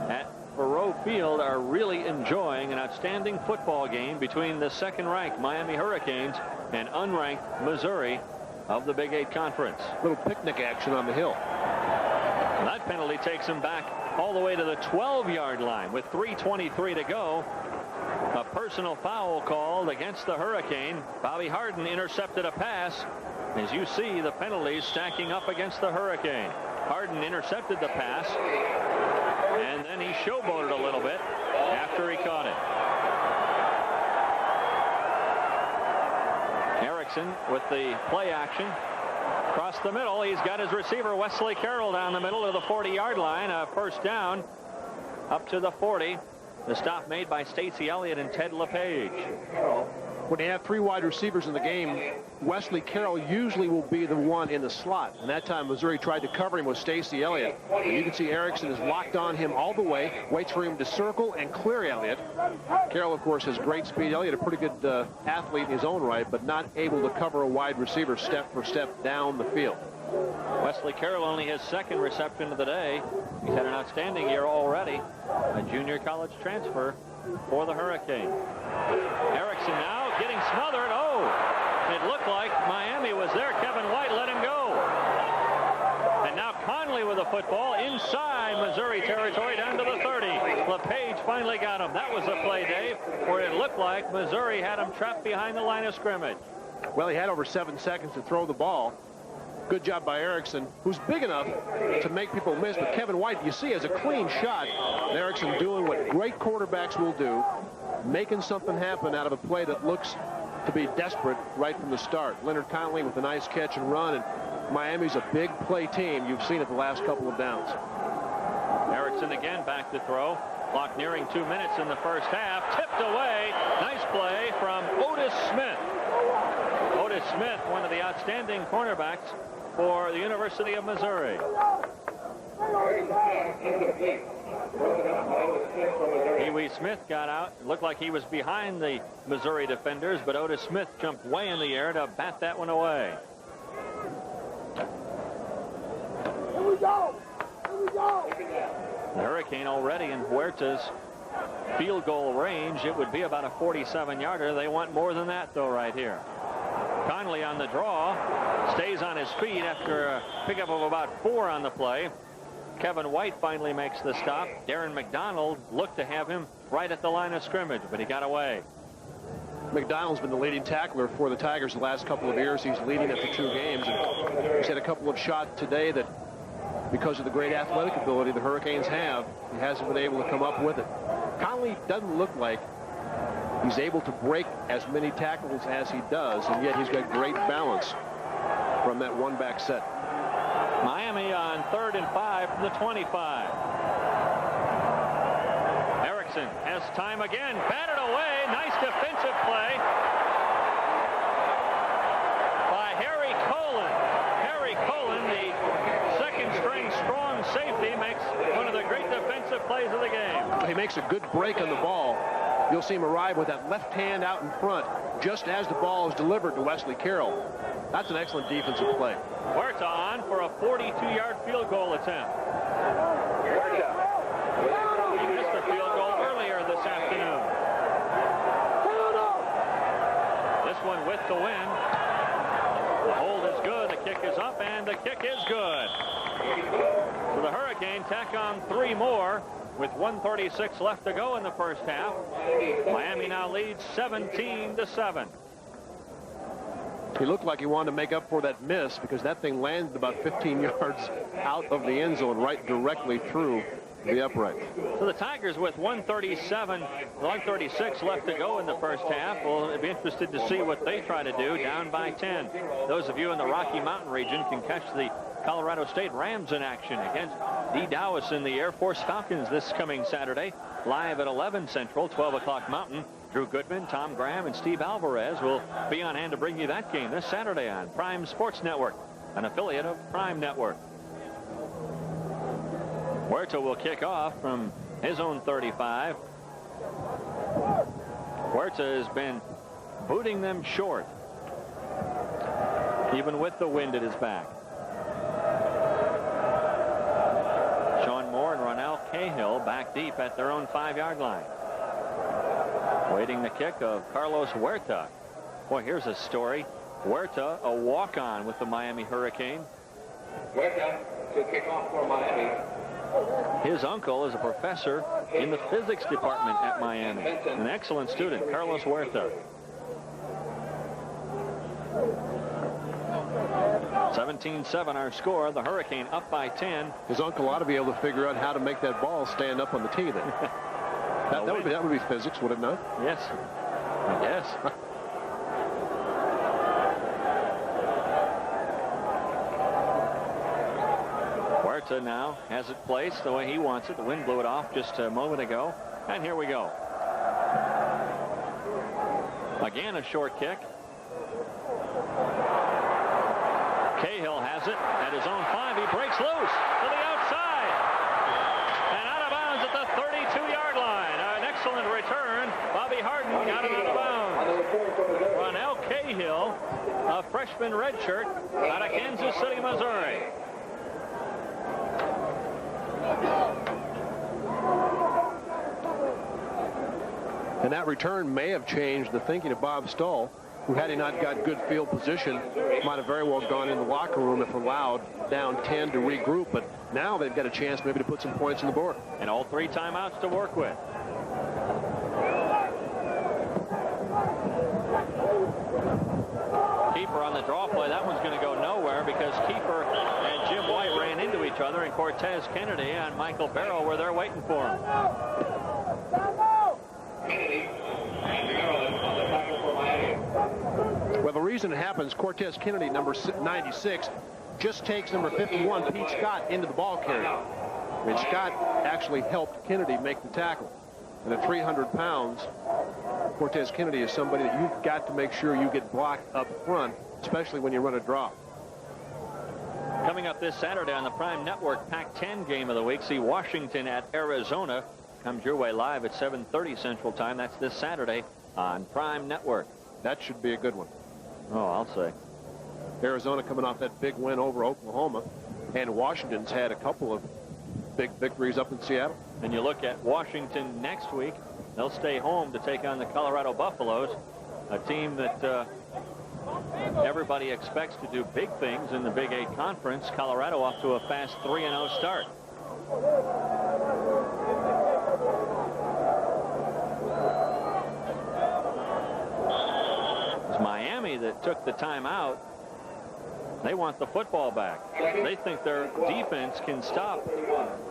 at Faurot Field are really enjoying an outstanding football game between the 2nd-ranked Miami Hurricanes and unranked Missouri of the Big 8 Conference. Little picnic action on the hill. And that penalty takes him back all the way to the 12-yard line with 3:23 to go. A personal foul called against the Hurricane. Bobby Harden intercepted a pass. As you see, the penalties stacking up against the Hurricane. Harden intercepted the pass, and then he showboated a little bit after he caught it. Erickson with the play action. Across the middle, he's got his receiver, Wesley Carroll, down the middle of the 40-yard line. A first down up to the 40. The stop made by Stacy Elliott and Ted LePage. When you have 3 wide receivers in the game, Wesley Carroll usually will be the one in the slot. And that time, Missouri tried to cover him with Stacy Elliott. And you can see Erickson is locked on him all the way, waits for him to circle and clear Elliott. Carroll, of course, has great speed. Elliott, a pretty good athlete in his own right, but not able to cover a wide receiver step for step down the field. Wesley Carroll only his 2nd reception of the day. He's had an outstanding year already. A junior college transfer for the Hurricane. Erickson now getting smothered. Oh, it looked like Miami was there. Kevin White let him go. And now Conley with the football inside Missouri territory down to the 30. LePage finally got him. That was the play, Dave, where it looked like Missouri had him trapped behind the line of scrimmage. Well, he had over 7 seconds to throw the ball. Good job by Erickson, who's big enough to make people miss. But Kevin White, you see, has a clean shot. And Erickson doing what great quarterbacks will do, making something happen out of a play that looks to be desperate right from the start. Leonard Conley with a nice catch and run, and Miami's a big play team. You've seen it the last couple of downs. Erickson again back to throw. Clock nearing 2 minutes in the first half. Tipped away. Nice play from Otis Smith. Otis Smith, one of the outstanding cornerbacks for the University of Missouri. Pee-wee Smith got out. It looked like he was behind the Missouri defenders, but Otis Smith jumped way in the air to bat that one away. Here we go. Here we go. The Hurricane already in Huerta's field goal range. It would be about a 47-yarder. They want more than that, though, right here. Conley on the draw, stays on his feet after a pickup of about 4 on the play. Kevin White finally makes the stop. Darren McDonald looked to have him right at the line of scrimmage, but he got away. McDonald's been the leading tackler for the Tigers the last couple of years. He's leading after 2 games. And he's had a couple of shots today that, because of the great athletic ability the Hurricanes have, he hasn't been able to come up with it. Conley doesn't look like he's able to break as many tackles as he does, and yet he's got great balance from that one-back set. Miami on 3rd and 5 from the 25. Erickson has time again. Batted away. Nice defensive play by Harry Colin. Harry Colin, the 2nd-string strong safety, makes one of the great defensive plays of the game. He makes a good break on the ball. You'll see him arrive with that left hand out in front just as the ball is delivered to Wesley Carroll. That's an excellent defensive play. Huerta on for a 42-yard field goal attempt. He missed the field goal earlier this afternoon. This one with the win. The hold is good. The kick is up, and the kick is good. So the Hurricane tack on 3 more. With 1:36 left to go in the first half. Miami now leads 17-7. He looked like he wanted to make up for that miss because that thing landed about 15 yards out of the end zone, right directly through the upright. So the Tigers with 1:36 left to go in the first half. We'll be interested to see what they try to do, down by 10. Those of you in the Rocky Mountain region can catch the Colorado State Rams in action against D. Dowis in the Air Force Falcons this coming Saturday, live at 11 Central, 12 o'clock Mountain. Drew Goodman, Tom Graham, and Steve Alvarez will be on hand to bring you that game this Saturday on Prime Sports Network, an affiliate of Prime Network. Huerta will kick off from his own 35. Huerta has been booting them short, even with the wind at his back. Sean Moore and Ronell Cahill back deep at their own 5-yard line. Waiting the kick of Carlos Huerta. Boy, here's a story. Huerta, a walk-on with the Miami Hurricane. Huerta to kick off for Miami. His uncle is a professor in the physics department at Miami. An excellent student, Carlos Huerta. 17-7 our score. The Hurricane up by 10. His uncle ought to be able to figure out how to make that ball stand up on the tee then. that would be physics, would it not? Yes, I guess. Huerta now has it placed the way he wants it. The wind blew it off just a moment ago. And here we go. Again, a short kick. Cahill has it at his own 5. He breaks loose to the outside. And out of bounds at the 32-yard line. An excellent return. Bobby Harden got it out of bounds. Ronell Cahill, a freshman redshirt out of Kansas City, Missouri. And that return may have changed the thinking of Bob Stull, who, had he not got good field position, might have very well gone in the locker room if allowed down 10 to regroup. But now they've got a chance maybe to put some points on the board. And all 3 timeouts to work with. Keeper on the draw play. That one's going to go nowhere because Keeper and Jim White ran into each other, and Cortez Kennedy and Michael Barrow were there waiting for him. Well, the reason it happens, Cortez Kennedy, number 96, just takes number 51, Pete Scott, into the ball carrier. I mean, Scott actually helped Kennedy make the tackle. And at 300 pounds, Cortez Kennedy is somebody that you've got to make sure you get blocked up front, especially when you run a drop. Coming up this Saturday on the Prime Network Pac-10 game of the week, see Washington at Arizona. Comes your way live at 7:30 Central Time. That's this Saturday on Prime Network. That should be a good one. Oh, I'll say. Arizona coming off that big win over Oklahoma, and Washington's had a couple of big victories up in Seattle. And you look at Washington next week. They'll stay home to take on the Colorado Buffaloes, a team that everybody expects to do big things in the Big 8 Conference. Colorado off to a fast 3-0 start. It's Miami that took the timeout. They want the football back. They think their defense can stop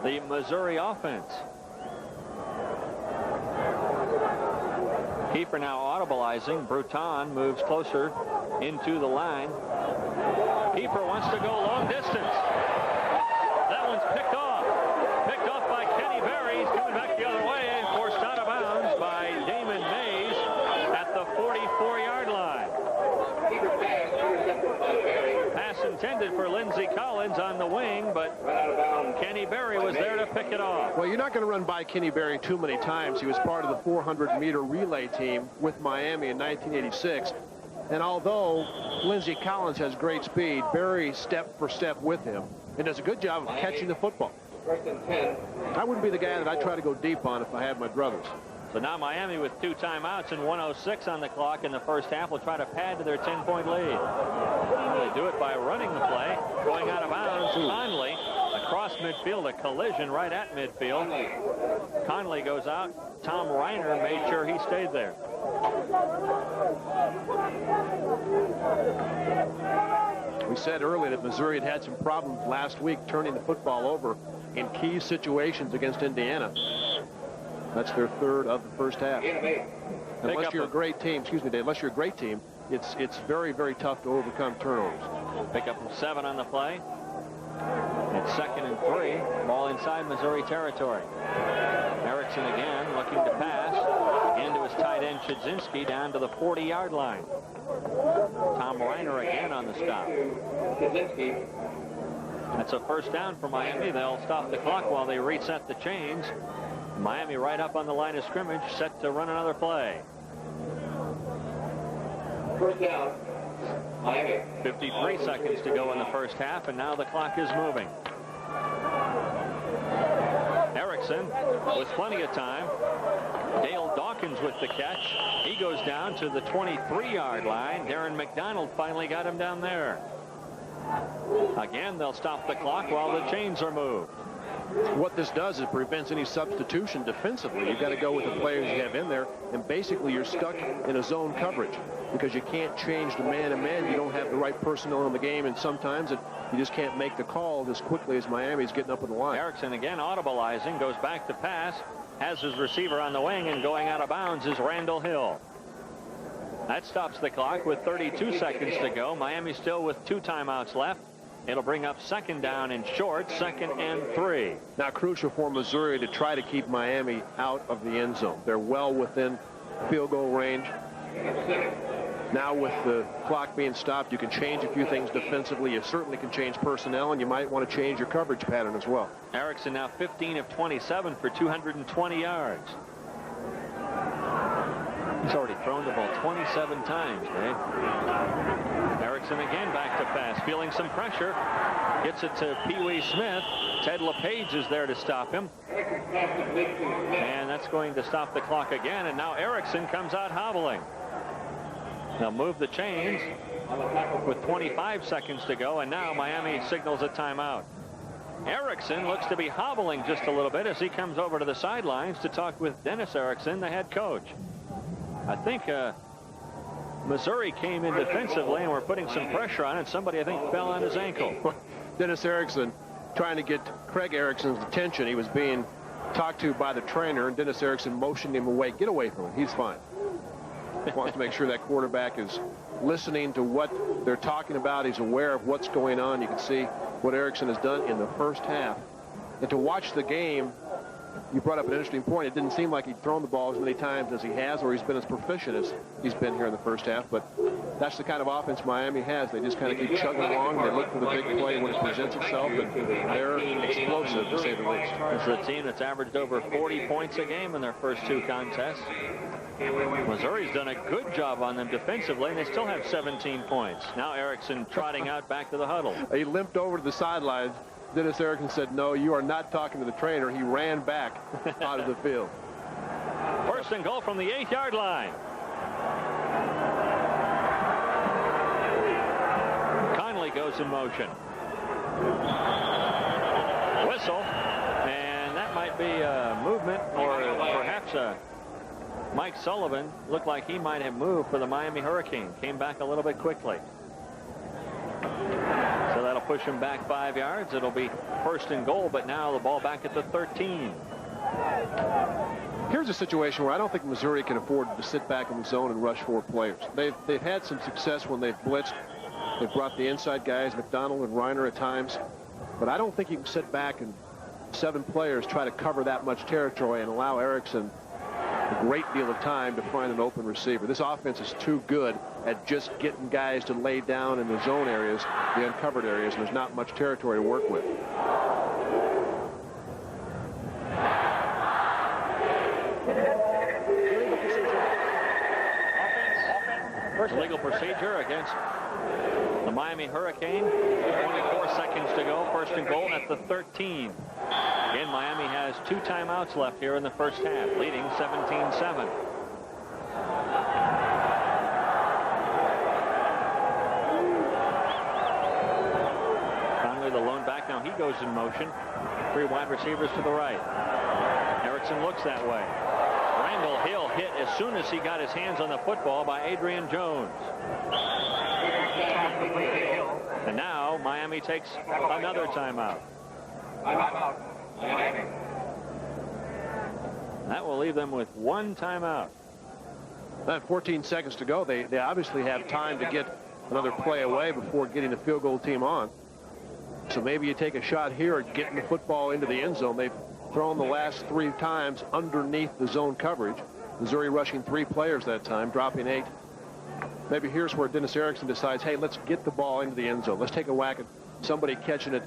the Missouri offense. Keeper now audibleizing. Bruton moves closer into the line. Keeper wants to go long distance. That one's picked off. Picked off by Kenny Berry. He's coming back the other way and forced out of bounds by Damon Mays at the 44-yard line. Pass intended for Lindsey Collins on the wing, but Kenny Berry was there to pick it off. Well, you're not going to run by Kenny Berry too many times. He was part of the 400-meter relay team with Miami in 1986. And although Lindsey Collins has great speed, Berry step for step with him and does a good job of catching the football. I wouldn't be the guy that I'd try to go deep on if I had my druthers. So now Miami with 2 timeouts and 1:06 on the clock in the first half will try to pad to their 10-point lead. They do it by running the play, going out of bounds. Conley across midfield, a collision right at midfield. Conley goes out. Tom Reiner made sure he stayed there. We said earlier that Missouri had had some problems last week turning the football over in key situations against Indiana. That's their third of the first half. Unless you're a great team, excuse me, Dave, unless you're a great team, it's very, very tough to overcome turnovers. Pick up 7 on the play. It's 2nd and 3. Ball inside Missouri territory. Erickson again looking to pass. Again to his tight end Chudzinski down to the 40-yard line. Tom Reiner again on the stop. That's a first down for Miami. They'll stop the clock while they reset the chains. Miami right up on the line of scrimmage, set to run another play. First down, Miami. 53 seconds to go in the first half, and now the clock is moving. Erickson with plenty of time. Dale Dawkins with the catch. He goes down to the 23-yard line. Darren McDonald finally got him down there. Again, they'll stop the clock while the chains are moved. What this does is prevents any substitution defensively. You've got to go with the players you have in there, and basically you're stuck in a zone coverage because you can't change to man-to-man. You don't have the right personnel in the game, and sometimes you just can't make the call as quickly as Miami's getting up in the line. Erickson again audibleizing, goes back to pass, has his receiver on the wing, and going out of bounds is Randall Hill. That stops the clock with 32 seconds to go. Miami still with 2 timeouts left. It'll bring up 2nd down and short, 2nd and 3. Now crucial for Missouri to try to keep Miami out of the end zone. They're well within field goal range. Now with the clock being stopped, you can change a few things defensively. You certainly can change personnel, and you might want to change your coverage pattern as well. Erickson now 15 of 27 for 220 yards. He's already thrown the ball 27 times, Dave. Erickson again back to pass, feeling some pressure. Gets it to Pee Wee Smith. Ted LePage is there to stop him. And that's going to stop the clock again. And now Erickson comes out hobbling. They'll move the chains with 25 seconds to go. And now Miami signals a timeout. Erickson looks to be hobbling just a little bit as he comes over to the sidelines to talk with Dennis Erickson, the head coach. I think Missouri came in defensively and we're putting some pressure on it. Somebody, I think, fell on his ankle. Dennis Erickson trying to get Craig Erickson's attention. He was being talked to by the trainer, and Dennis Erickson motioned him away. Get away from him. He's fine. Wants to make sure that quarterback is listening to what they're talking about. He's aware of what's going on. You can see what Erickson has done in the first half. And to watch the game, you brought up an interesting point. It didn't seem like he'd thrown the ball as many times as he has, or he's been as proficient as he's been here in the first half. But that's the kind of offense Miami has. They just kind of keep chugging along. They look for the big play when it presents itself, but they're explosive, to say the least. This is a team that's averaged over 40 points a game in their first 2 contests. Missouri's done a good job on them defensively, and they still have 17 points. Now Erickson trotting out back to the huddle. He limped over to the sidelines. Dennis Erickson said, no, you are not talking to the trainer. He ran back out of the field. First and goal from the 8-yard line. Conley goes in motion. Whistle, and that might be a movement or perhaps a Mike Sullivan. Looked like he might have moved for the Miami Hurricane. Came back a little bit quickly. So that'll push him back 5 yards. It'll be first and goal, but now the ball back at the 13. Here's a situation where I don't think Missouri can afford to sit back in the zone and rush 4 players. They've had some success when they've blitzed. They've brought the inside guys, McDonald and Reiner at times. But I don't think you can sit back and 7 players try to cover that much territory and allow Erickson a great deal of time to find an open receiver. This offense is too good at just getting guys to lay down in the zone areas, the uncovered areas, and there's not much territory to work with. First legal procedure against the Miami Hurricane. 24 seconds to go. First and goal at the 13. Again, Miami has 2 timeouts left here in the first half, leading 17-7. Conley, the lone back. Now he goes in motion. 3 wide receivers to the right. Erickson looks that way. Randall Hill hit as soon as he got his hands on the football by Adrian Jones. And now Miami takes another timeout. That will leave them with 1 timeout. 14 seconds to go. They obviously have time to get another play away before getting the field goal team on. So maybe you take a shot here at getting the football into the end zone. They've thrown the last 3 times underneath the zone coverage. Missouri rushing 3 players that time, dropping 8. Maybe here's where Dennis Erickson decides, hey, let's get the ball into the end zone. Let's take a whack at somebody catching it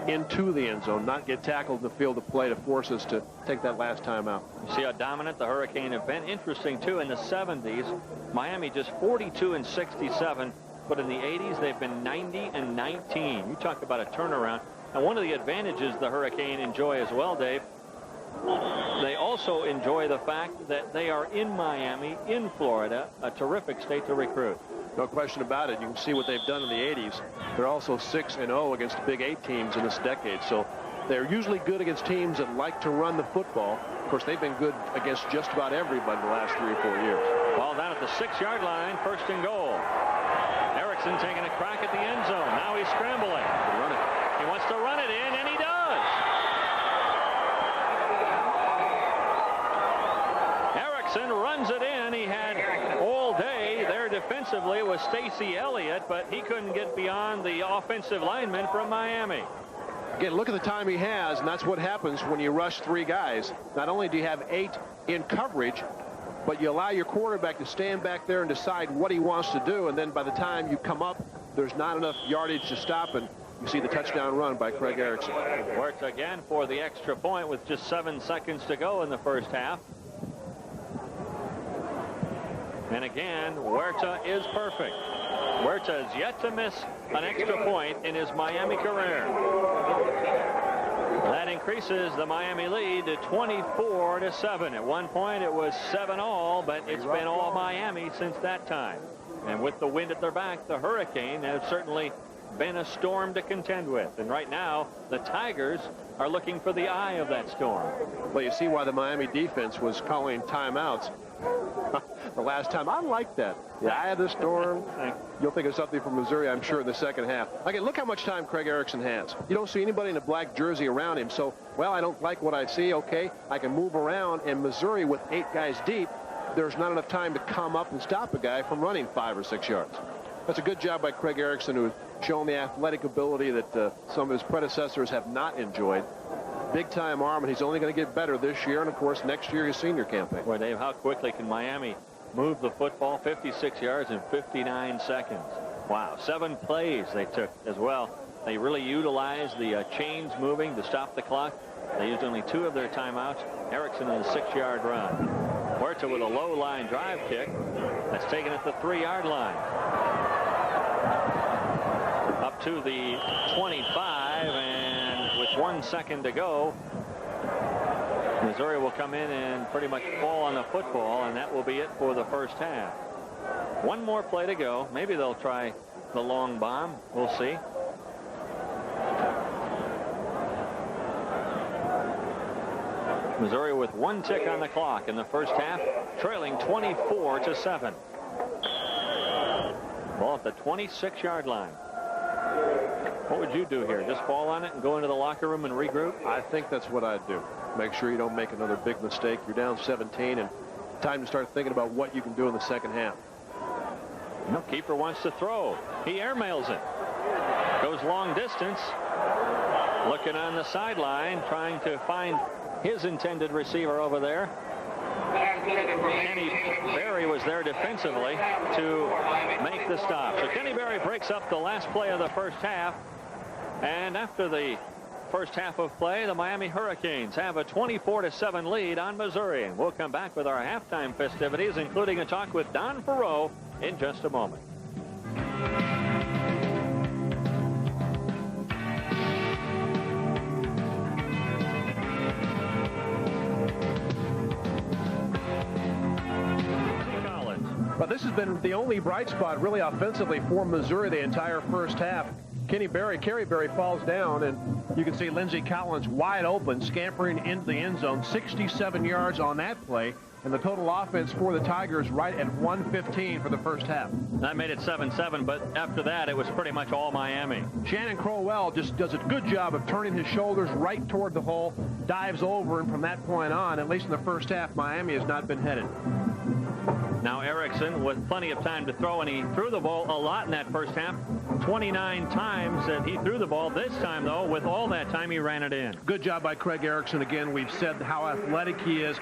into the end zone, not get tackled in the field of play to force us to take that last time out. You see how dominant the Hurricane have been. Interesting, too, in the 70s, Miami just 42-67, but in the 80s, they've been 90-19. You talk about a turnaround. And one of the advantages the Hurricane enjoy as well, Dave, they also enjoy the fact that they are in Miami, in Florida, a terrific state to recruit. No question about it. You can see what they've done in the 80s. They're also 6-0 against the Big 8 teams in this decade. So They're usually good against teams that like to run the football. Of course, they've been good against just about everybody the last 3 or 4 years. Ball down at the 6-yard line, 1st and goal. Erickson taking a crack at the end zone. Now he's scrambling. He wants to run it in, and he does. Erickson runs it in. He had all day there defensively was Stacy Elliott, but he couldn't get beyond the offensive lineman from Miami. Again, look at the time he has, and that's what happens when you rush 3 guys. Not only do you have 8 in coverage, but you allow your quarterback to stand back there and decide what he wants to do, and then by the time you come up, there's not enough yardage to stop, and you see the touchdown run by Craig Erickson. Worked again for the extra point with just 7 seconds to go in the first half. And again, Huerta is perfect. Huerta has yet to miss an extra point in his Miami career. That increases the Miami lead to 24-7. At one point, it was 7-all, but it's been all Miami since that time. And with the wind at their back, the Hurricane has certainly been a storm to contend with. And right now, the Tigers are looking for the eye of that storm. Well, you see why the Miami defense was calling timeouts the last time. I like that. The eye of the storm. You'll think of something from Missouri, I'm sure, in the second half. Again, look how much time Craig Erickson has. You don't see anybody in a black jersey around him. So, well, I don't like what I see. Okay, I can move around. And Missouri, with 8 guys deep, there's not enough time to come up and stop a guy from running 5 or 6 yards. That's a good job by Craig Erickson, who has shown the athletic ability that some of his predecessors have not enjoyed. Big-time arm, and he's only going to get better this year, and, of course, next year his senior campaign. Boy, Dave, how quickly can Miami move the football? 56 yards in 59 seconds. Wow, 7 plays they took as well. They really utilized the chains moving to stop the clock. They used only 2 of their timeouts. Erickson on a 6-yard run. Huerta with a low-line drive kick. That's taken at the 3-yard line. Up to the 25, and with 1 second to go, Missouri will come in and pretty much fall on the football, and that will be it for the first half. 1 more play to go. Maybe they'll try the long bomb. We'll see. Missouri with 1 tick on the clock in the first half, trailing 24-7. Ball at the 26-yard line. What would you do here? Just fall on it and go into the locker room and regroup? I think that's what I'd do. Make sure you don't make another big mistake. You're down 17, and time to start thinking about what you can do in the second half. No, keeper wants to throw. He airmails it. Goes long distance. Looking on the sideline, trying to find his intended receiver over there. Kenny Berry was there defensively to make the stop. So Kenny Berry breaks up the last play of the first half. And after the first half of play, the Miami Hurricanes have a 24-7 lead on Missouri. And we'll come back with our halftime festivities, including a talk with Don Farrow in just a moment. But this has been the only bright spot really offensively for Missouri the entire first half. Kerry Berry falls down, and you can see Lindsey Collins wide open, scampering into the end zone, 67 yards on that play. And the total offense for the Tigers right at 115 for the first half. That made it 7-7, but after that, it was pretty much all Miami. Shannon Crowell just does a good job of turning his shoulders right toward the hole, dives over, and from that point on, at least in the first half, Miami has not been headed. Now Erickson with plenty of time to throw, and he threw the ball a lot in that first half. 29 times that he threw the ball. This time, though, with all that time, he ran it in. Good job by Craig Erickson. Again, we've said how athletic he is.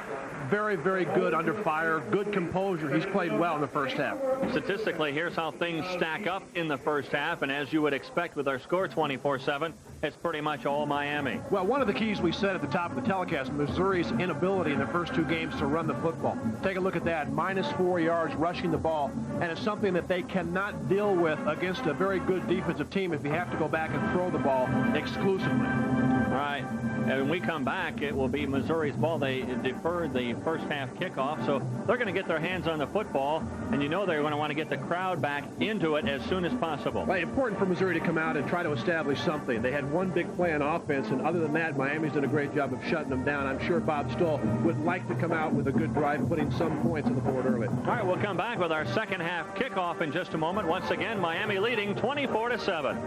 Very, very good under fire. Good composure. He's played well in the first half. Statistically, here's how things stack up in the first half. And as you would expect with our score 24-7, it's pretty much all Miami. Well, one of the keys we said at the top of the telecast, Missouri's inability in the first 2 games to run the football. Take a look at that. -4 yards rushing the ball. And it's something that they cannot deal with against a very good defensive team if you have to go back and throw the ball exclusively. Right. And when we come back, it will be Missouri's ball. They deferred the first half kickoff, so they're going to get their hands on the football, and you know they're going to want to get the crowd back into it as soon as possible. Right, important for Missouri to come out and try to establish something. They had one big play on offense, and other than that, Miami's done a great job of shutting them down. I'm sure Bob Stoll would like to come out with a good drive, putting some points on the board early. All right, we'll come back with our second half kickoff in just a moment. Once again, Miami leading 24-7.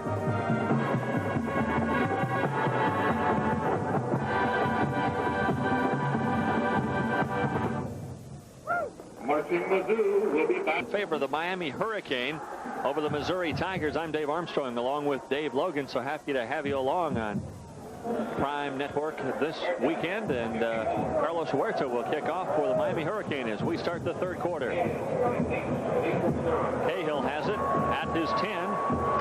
Marching Mizzou will be back. In favor of the Miami Hurricane over the Missouri Tigers. I'm Dave Armstrong along with Dave Logan. So happy to have you along on Prime Network this weekend. And Carlos Huerta will kick off for the Miami Hurricane as we start the third quarter. Cahill has it at his 10.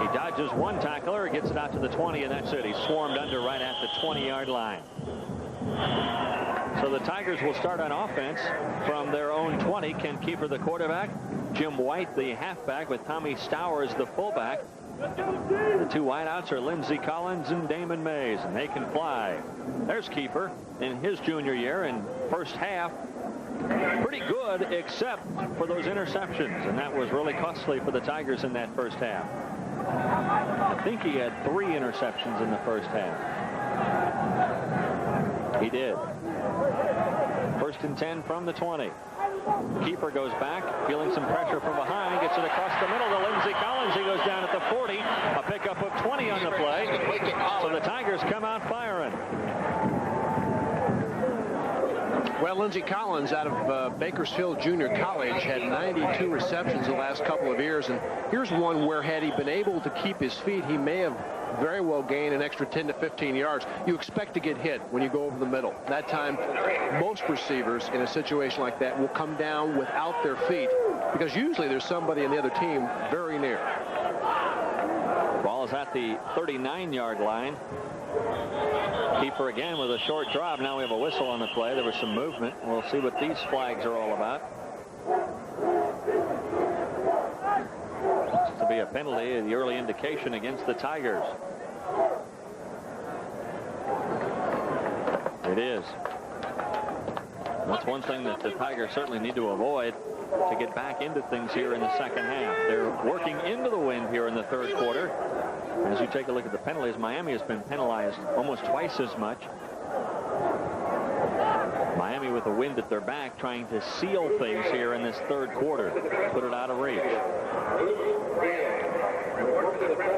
He dodges one tackler, gets it out to the 20, and that's it. He's swarmed under right at the 20-yard line. So the Tigers will start on offense from their own 20. Ken Keeper, the quarterback. Jim White, the halfback, with Tommy Stowers, the fullback. The two wideouts are Lindsey Collins and Damon Mays, and they can fly. There's Keeper in his junior year, and first half pretty good except for those interceptions, and that was really costly for the Tigers in that first half. I think he had 3 interceptions in the first half. He did. First and 10 from the 20. Keeper goes back, feeling some pressure from behind, gets it across the middle to Lindsey Collins. He goes down at the 40. A pickup of 20 on the play. So the Tigers come out firing. Well, Lindsey Collins out of Bakersfield Junior College had 92 receptions the last couple of years. And here's one where had he been able to keep his feet, he may have very well gained an extra 10 to 15 yards. You expect to get hit when you go over the middle. That time, most receivers in a situation like that will come down without their feet because usually there's somebody in the other team very near. Ball is at the 39-yard line. Keeper again with a short drop. Now we have a whistle on the play. There was some movement. We'll see what these flags are all about. To be a penalty, the early indication against the Tigers. It is. That's one thing that the Tigers certainly need to avoid to get back into things here in the second half. They're working into the wind here in the third quarter. As you take a look at the penalties, Miami has been penalized almost twice as much. Miami with the wind at their back, trying to seal things here in this third quarter, put it out of reach.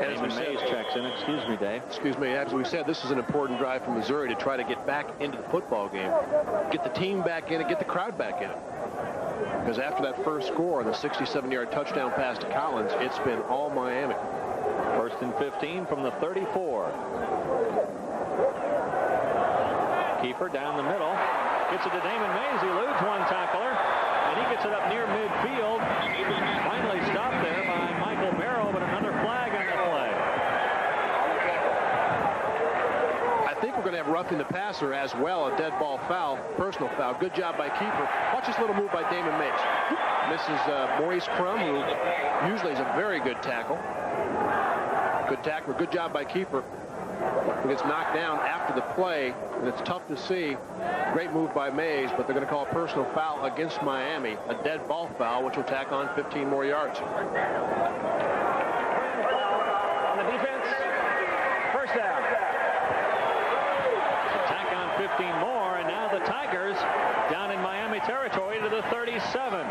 And as we Mays checks in. Excuse me, Dave. Excuse me. As we said, this is an important drive for Missouri to try to get back into the football game, get the team back in it, get the crowd back in it. Because after that first score, the 67-yard touchdown pass to Collins, it's been all Miami. First and 15 from the 34. Keeper down the middle. Gets it to Damon Mays. He eludes one tackler, and he gets it up near midfield. Finally stopped there by Michael Barrow, but another flag on the play. I think we're going to have roughing the passer as well, a dead ball foul, personal foul. Good job by Keeper. Watch this little move by Damon Mays. Misses Maurice Crum, who usually is a very good tackle. Good tackler. Good job by Keeper. He gets knocked down after the play, and it's tough to see. Great move by Mays, but they're going to call a personal foul against Miami, a dead ball foul, which will tack on 15 more yards. On the defense, first down. Tack on 15 more, and now the Tigers down in Miami territory to the 37.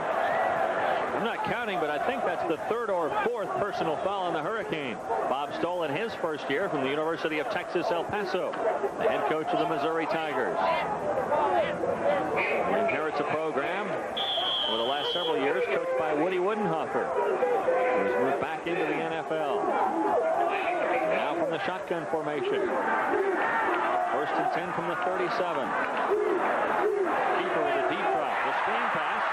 I'm not counting, but I think that's the third or fourth personal foul on the Hurricane. Bob Stoll in his first year from the University of Texas, El Paso, the head coach of the Missouri Tigers. He inherits a program over the last several years coached by Woody Woodenhofer, who's moved back into the NFL. Now from the shotgun formation. First and 10 from the 37. Keeper with a deep drop. The screen pass.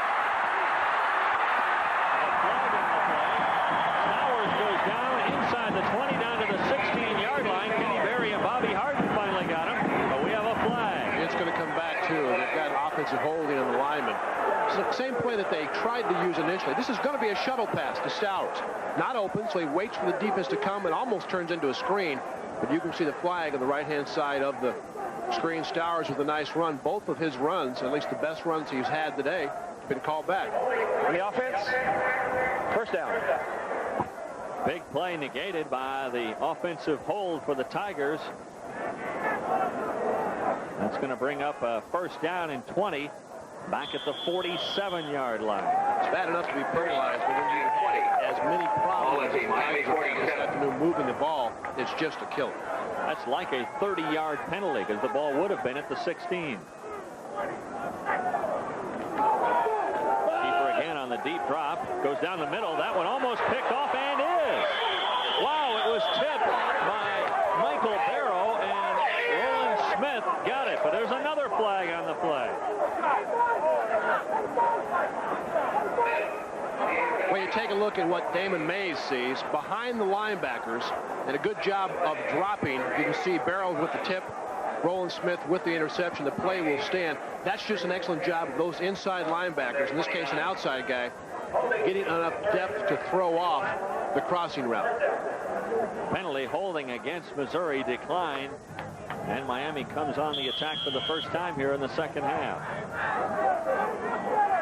Inside the 20 down to the 16-yard line. Kenny Berry and Bobby Harden finally got him, but we have a flag. It's going to come back, too. They've got offensive holding on the lineman. It's the same play that they tried to use initially. This is going to be a shuttle pass to Stowers. Not open, so he waits for the defense to come and almost turns into a screen. But you can see the flag on the right-hand side of the screen. Stowers with a nice run. Both of his runs, at least the best runs he's had today, have been called back. On the offense, first down. Big play negated by the offensive hold for the Tigers. That's going to bring up a first down and 20 back at the 47-yard line. It's bad enough to be penalized, but when you have as many problems as this afternoon moving the ball, it's just a killer. That's like a 30-yard penalty because the ball would have been at the 16. Keeper again on the deep drop. Goes down the middle. That one almost picked off and is. Wow, it was tipped by Michael Barrow, and Roland Smith got it. But there's another flag on the play. When you take a look at what Damon Mays sees behind the linebackers, and a good job of dropping, you can see Barrow with the tip, Roland Smith with the interception. The play will stand. That's just an excellent job of those inside linebackers, in this case an outside guy, getting enough depth to throw off the crossing route. Penalty holding against Missouri declined, and Miami comes on the attack for the first time here in the second half.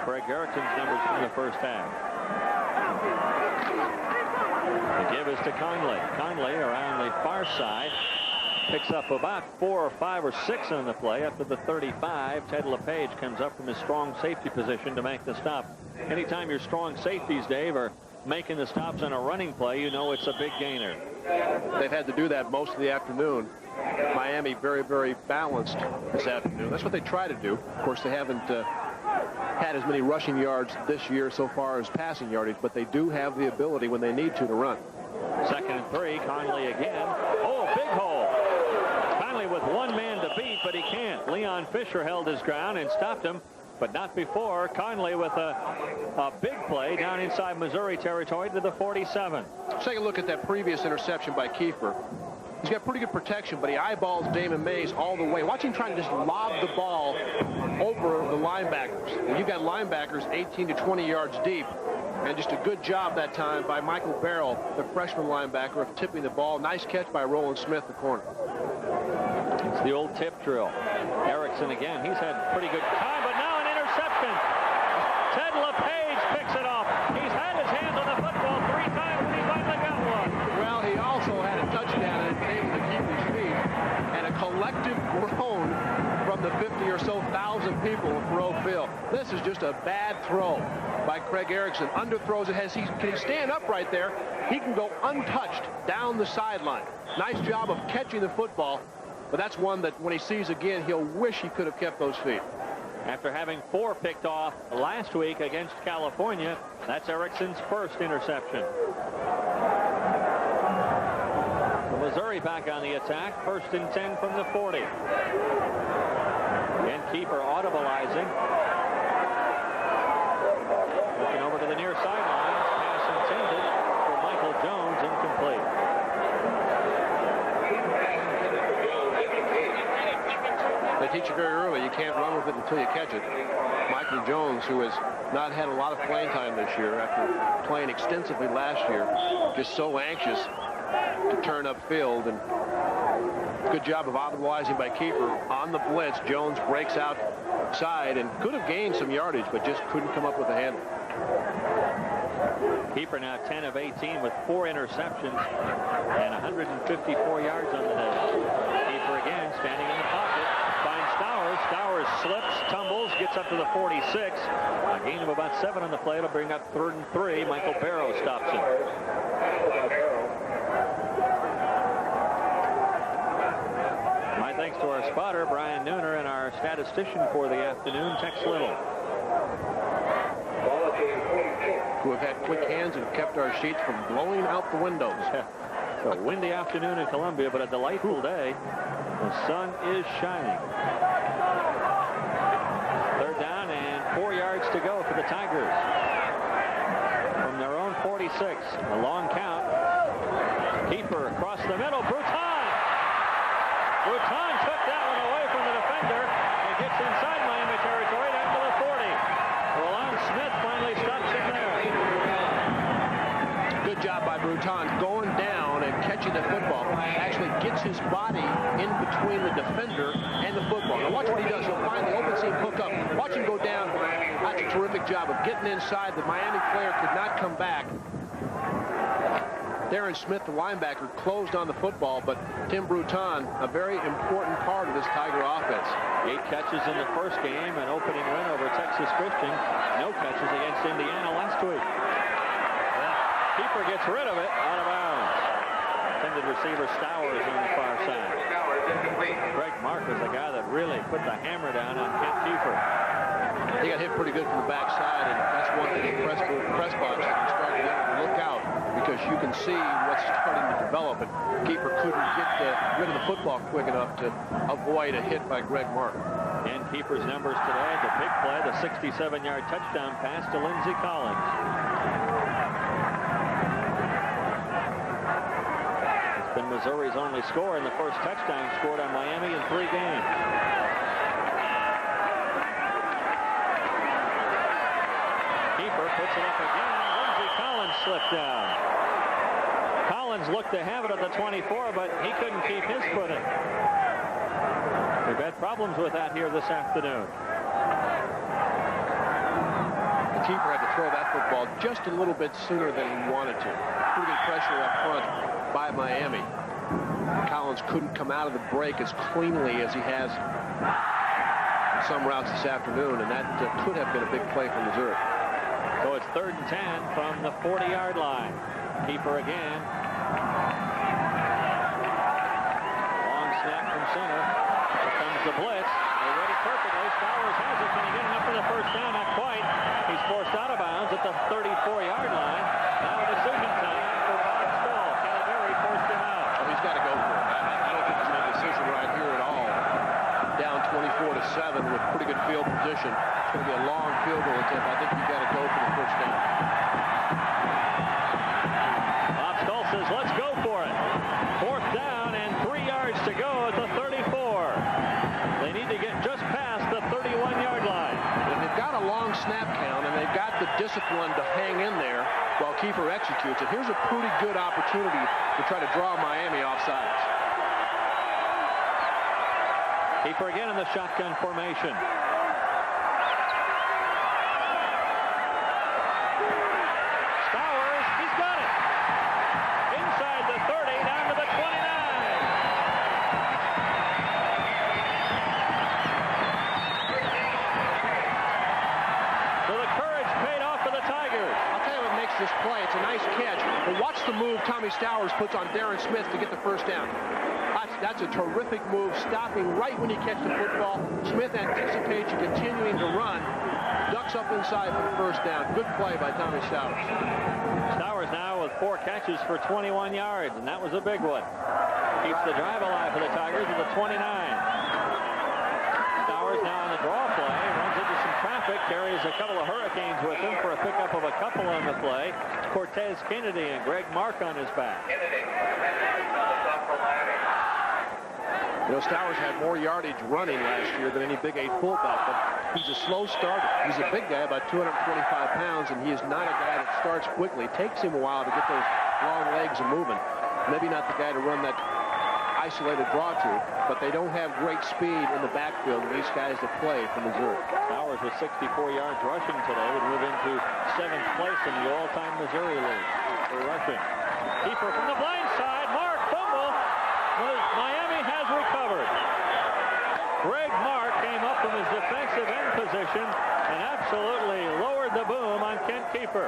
Craig Erickson's numbers from the first half. The give is to Conley. Conley around the far side picks up about 4 or 5 or 6 on the play. Up to the 35, Ted LePage comes up from his strong safety position to make the stop. Anytime your strong safeties, Dave, are making the stops on a running play, you know it's a big gainer. They've had to do that most of the afternoon. Miami very, very balanced this afternoon. That's what they try to do. Of course, they haven't had as many rushing yards this year so far as passing yardage, but they do have the ability when they need to run. 2nd and 3, Conley again. Oh, big hole. Conley with one man to beat, but he can't. Leon Fisher held his ground and stopped him, but not before. Conley with a big play down inside Missouri territory to the 47. Let's take a look at that previous interception by Kiefer. He's got pretty good protection, but he eyeballs Damon Mays all the way. Watch him trying to just lob the ball over the linebackers. And you've got linebackers 18 to 20 yards deep, and just a good job that time by Michael Barrow, the freshman linebacker, of tipping the ball. Nice catch by Roland Smith, the corner. It's the old tip drill. Erickson again. He's had pretty good time, but now an interception. Ted LePage picks it off. He's had his hands on the football 3 times, and he finally got one. Well, he also had a touchdown and been able to keep his feet, and a collective groan from the 50 or so thousand people in Faurot Field. This is just a bad throw by Craig Erickson. Underthrows it. Can he stand up right there? He can go untouched down the sideline. Nice job of catching the football, but that's one that when he sees again, he'll wish he could have kept those feet. After having 4 picked off last week against California, that's Erickson's first interception. Missouri back on the attack. 1st and 10 from the 40. And keeper audibilizing. Looking over to the near sidelines. Pass intended for Michael Jones, incomplete. They teach you very early, you can't run with it until you catch it. Michael Jones, who has not had a lot of playing time this year after playing extensively last year, just so anxious to turn upfield, and good job of audibilizing by keeper on the blitz. Jones breaks outside and could have gained some yardage, but just couldn't come up with a handle. Keeper now 10 of 18 with 4 interceptions and 154 yards on the day. Keeper again standing in the pocket, finds Stowers. Stowers slips, tumbles, gets up to the 46. A gain of about 7 on the play. It'll bring up 3rd and 3. Michael Barrow stops him. My thanks to our spotter, Brian Nooner, and our statistician for the afternoon, Tex Little. Who have had quick hands and have kept our sheets from blowing out the windows. A windy afternoon in Columbia, but a delightful day. The sun is shining. 3rd down and 4 yards to go for the Tigers. From their own 46, a long count. Keeper across the middle, Bruton! Bruton took that one away from the defender and gets inside Miami territory down to the 40. Roland Smith finally stops him there. Good job by Bruton going down zone and catching the football. Actually gets his body in between the defender and the football. Now watch what he does. He'll find the open seam hook up. Watch him go down. That's a terrific job of getting inside. The Miami player could not come back. Darren Smith, the linebacker, closed on the football, but Tim Bruton, a very important part of this Tiger offense. 8 catches in the first game, an opening win over Texas Christian. No catches against Indiana last week. Keeper gets rid of it, out of bounds. Intended receiver Stowers on the far side. Greg Mark was the guy that really put the hammer down on Kent Keefer. He got hit pretty good from the backside, and that's one thing in press box that you start to look out, because you can see what's starting to develop, and Keeper couldn't get rid of the football quick enough to avoid a hit by Greg Mark. And Keeper's numbers today, the big play, the 67-yard touchdown pass to Lindsey Collins. It's been Missouri's only score, and the first touchdown scored on Miami in 3 games. Keeper puts it up again. Lindsey Collins slipped down. Collins looked to have it at the 24, but he couldn't keep his footing. We've had problems with that here this afternoon. The keeper had to throw that football just a little bit sooner than he wanted to. Pretty good pressure up front by Miami. Collins couldn't come out of the break as cleanly as he has in some routes this afternoon, and that could have been a big play for Missouri. So it's 3rd and 10 from the 40-yard line. Keeper again. Long snap from center. Here comes the blitz. They're ready perfectly. Stowers has it. Can he get enough for the first down? Not quite. He's forced out of bounds at the 34-yard line. Now a decision time for Bob Stoll. Calipari forced him out. Well, he's got to go for it. I don't think it's a decision right here at all. Down 24-7 with pretty good field position. It's going to be a long field goal attempt. I think you've got to go for the first down. Bob Stoll says, let's go for it. 4th down and 3 yards to go at the 34. They need to get just past the 31-yard line. And they've got a long snap count, and they've got the discipline to hang in there while Keeper executes it. Here's a pretty good opportunity to try to draw Miami off sides. Keeper again in the shotgun formation. Stowers, he's got it. Inside the 30, down to the 29. So the courage paid off for the Tigers. I'll tell you what makes this play. It's a nice catch. But watch the move Tommy Stowers puts on Darren Smith to get the first down. That's a terrific move, stopping right when you catch the football. Smith anticipates you continuing to run, ducks up inside for the first down. Good play by Tommy Stowers. Stowers now with 4 catches for 21 yards, and that was a big one. Keeps the drive alive for the Tigers at the 29. Stowers now on the draw play, runs into some traffic, carries a couple of Hurricanes with him for a pickup of a couple on the play. Cortez Kennedy and Greg Mark on his back. You know, Stowers had more yardage running last year than any Big 8 fullback, but he's a slow starter. He's a big guy, about 225 pounds, and he is not a guy that starts quickly. It takes him a while to get those long legs moving. Maybe not the guy to run that isolated draw to, but they don't have great speed in the backfield, these guys that play for Missouri. Stowers with 64 yards rushing today would move into 7th place in the all-time Missouri League for rushing. Keeper from the blind side, Mark fumble. Miami has recovered. Greg Mark came up from his defensive end position and absolutely lowered the boom on Kent Keeper.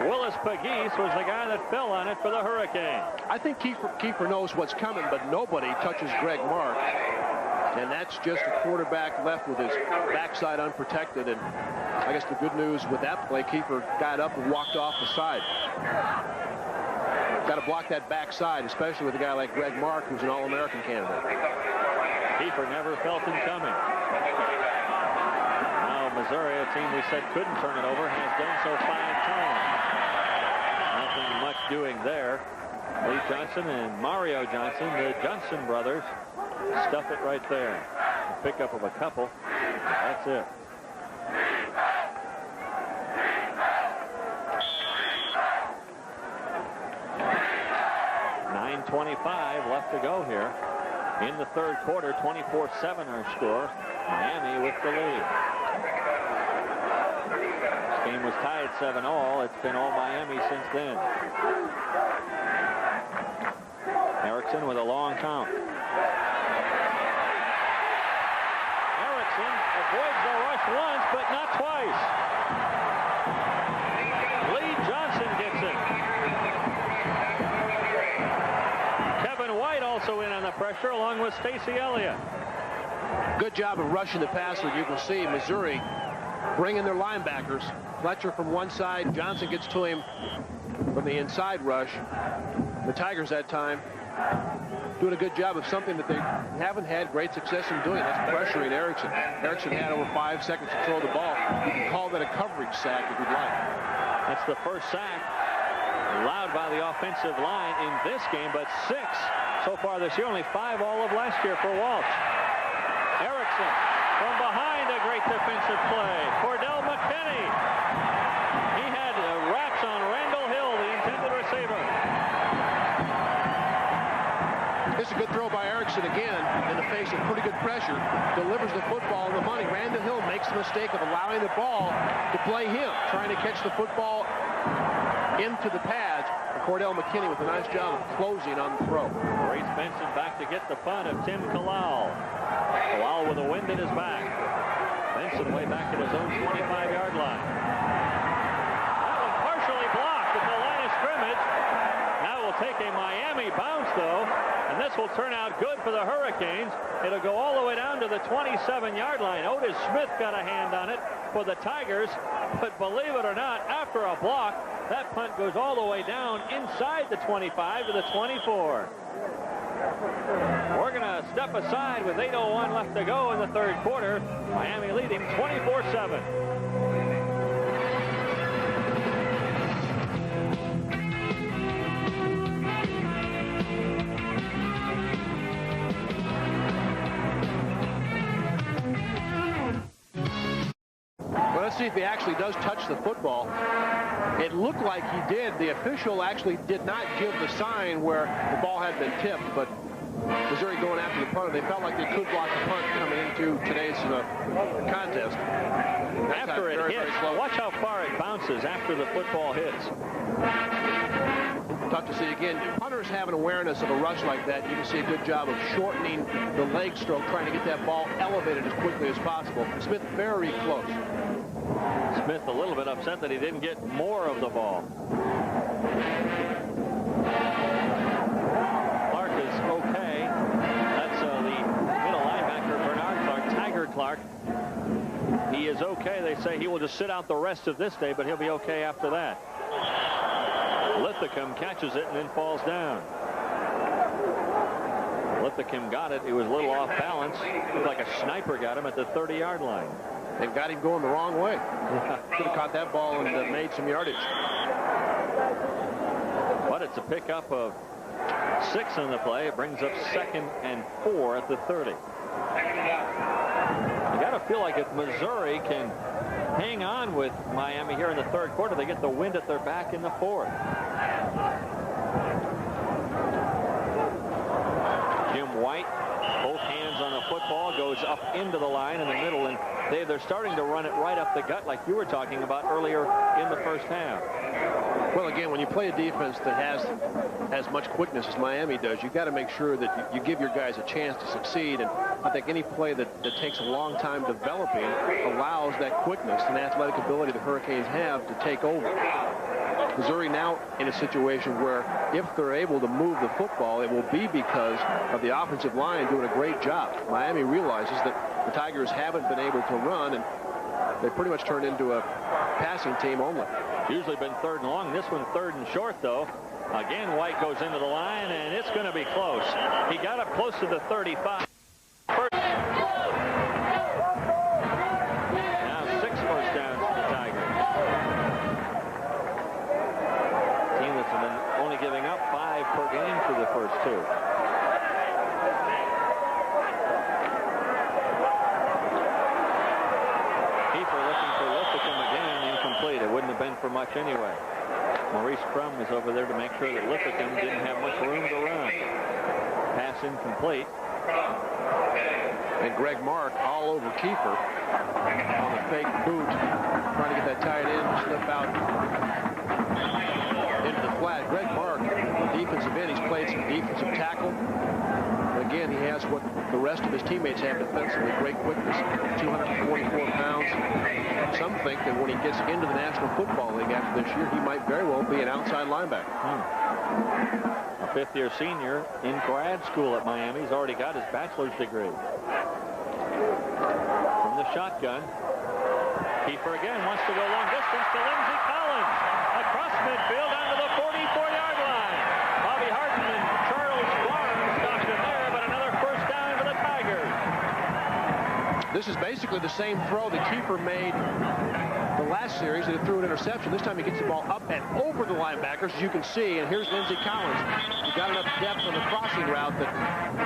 Willis Pegues was the guy that fell on it for the Hurricanes. I think Keeper knows what's coming, but nobody touches Greg Mark. And that's just a quarterback left with his backside unprotected. And I guess the good news with that play, Keeper got up and walked off the side. Got to block that backside, especially with a guy like Greg Mark, who's an All-American candidate. Keeper never felt him coming. Now Missouri, a team we said couldn't turn it over, has done so 5 times. Nothing much doing there. Lee Johnson and Mario Johnson, the Johnson brothers, stuff it right there. Pickup of a couple. That's it. 1:25 left to go here in the third quarter. 24-7 our score. Miami with the lead. This game was tied 7-all. It's been all Miami since then. Erickson with a long count. Erickson avoids the rush once, but not twice. Lee Johnson gets it. Kevin White also in on the pressure, along with Stacy Elliott. Good job of rushing the passer. You can see Missouri bringing their linebackers. Fletcher from one side. Johnson gets to him from the inside rush. The Tigers that time doing a good job of something that they haven't had great success in doing. That's pressuring Erickson. Erickson had over 5 seconds to throw the ball. You can call that a coverage sack if you'd like. That's the first sack allowed by the offensive line in this game, but 6 so far this year. Only 5 all of last year for Walsh. Erickson from behind, a great defensive play. Cordell McKinney. He had wraps on Randall Hill, the intended receiver. This is a good throw by Erickson again in the face of pretty good pressure. Delivers the football on the money. Randall Hill makes the mistake of allowing the ball to play him, trying to catch the football into the pads. Cordell McKinney with a nice job of closing on the throw. Grace Benson back to get the punt of Tim Kalal. Kalal with the wind in his back. Benson way back at his own 25-yard line. That one partially blocked at the line of scrimmage. Now will take a Miami bounce, though, and this will turn out good for the Hurricanes. It'll go all the way down to the 27-yard line. Otis Smith got a hand on it for the Tigers, but believe it or not, after a block, that punt goes all the way down inside the 25 to the 24. We're going to step aside with 8:01 left to go in the third quarter. Miami leading 24-7. Well, let's see if he actually does touch the football. It looked like he did. The official actually did not give the sign where the ball had been tipped, but Missouri going after the punter, they felt like they could block the punt coming into today's contest. After it hits, watch how far it bounces after the football hits. Tough to see again. Punters have an awareness of a rush like that. You can see a good job of shortening the leg stroke, trying to get that ball elevated as quickly as possible. Smith very close. Smith a little bit upset that he didn't get more of the ball. Clark is okay. That's the middle linebacker, Bernard Clark, Tiger Clark. He is okay. They say he will just sit out the rest of this day, but he'll be okay after that. Lithicum catches it and then falls down. Lithicum got it. He was a little off balance. Looked like a sniper got him at the 30-yard line. They've got him going the wrong way. Could have caught that ball and made some yardage. But it's a pickup of 6 on the play. It brings up 2nd and 4 at the 30. You got to feel like if Missouri can hang on with Miami here in the third quarter, they get the wind at their back in the fourth. Jim White, both hands on the football, goes up into the line in the middle, and they're starting to run it right up the gut like you were talking about earlier in the first half. Well, again, when you play a defense that has as much quickness as Miami does, you got to make sure that you give your guys a chance to succeed. And I think any play that takes a long time developing allows that quickness and athletic ability the Hurricanes have to take over. Missouri now in a situation where if they're able to move the football, it will be because of the offensive line doing a great job. Miami realizes that the Tigers haven't been able to run, and they pretty much turned into a passing team only. Usually been 3rd and long. This one 3rd and short, though. Again, White goes into the line, and it's going to be close. He got up close to the 35. Now 6 first downs for the Tigers. Team that's been only giving up 5 per game for the first 2. Keeper looking for Lithicum again, incomplete. It wouldn't have been for much anyway. Maurice Crum was over there to make sure that Lipicum didn't have much room to run. Pass incomplete. And Greg Mark all over Kiefer on the fake boot, trying to get that tight end to slip out into the flat. Greg Mark, defensive end, he's played some defensive tackle. But again, he has what the rest of his teammates have defensively. Great quickness, 244 pounds. Some think that when he gets into the National Football League after this year, he might very well be an outside linebacker. A fifth-year senior in grad school at Miami. He's already got his bachelor's degree. From the shotgun, Kiefer again wants to go long distance to Lindsey Collins. Across midfield down to the 44-yard line. Bobby Harden and Charles Barnes stopped him there, but another first down for the Tigers. This is basically the same throw that Kiefer made the last series. He threw an interception. This time he gets the ball up and over the linebackers, as you can see. And here's Lindsey Collins. He got enough depth on the crossing route that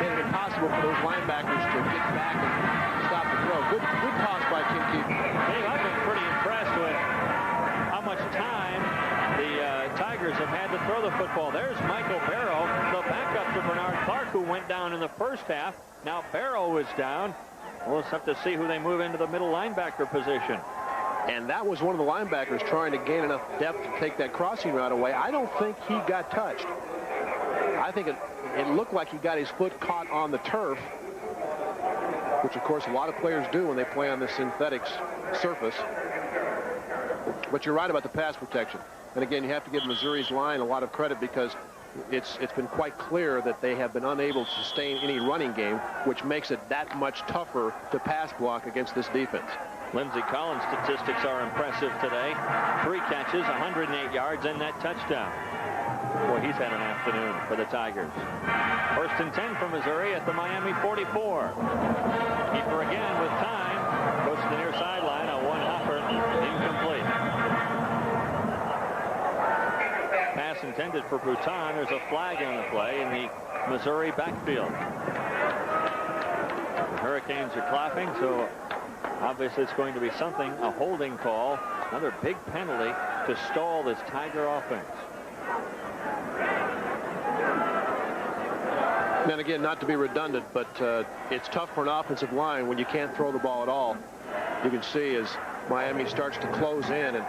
made it impossible for those linebackers to get back and stop the throw. Good toss by Ken Kiefer. Dave, I've been pretty impressed with how much time the Tigers have had to throw the football. There's Michael Barrow, the backup to Bernard Clark, who went down in the first half. Now Barrow is down. We'll just have to see who they move into the middle linebacker position. And that was one of the linebackers trying to gain enough depth to take that crossing route away. I don't think he got touched. I think it looked like he got his foot caught on the turf, which of course a lot of players do when they play on this synthetic surface. But you're right about the pass protection. And again, you have to give Missouri's line a lot of credit because it's been quite clear that they have been unable to sustain any running game, which makes it that much tougher to pass block against this defense. Lindsey Collins' statistics are impressive today. 3 catches, 108 yards, and that touchdown. Boy, he's had an afternoon for the Tigers. First and 10 for Missouri at the Miami 44. Kiefer again with time. Goes to the near sideline. A one-hopper, incomplete. Pass intended for Bouton. There's a flag on the play in the Missouri backfield. The Hurricanes are clapping, so obviously it's going to be something, a holding call. Another big penalty to stall this Tiger offense. And again, not to be redundant, but it's tough for an offensive line when you can't throw the ball at all. You can see as Miami starts to close in, and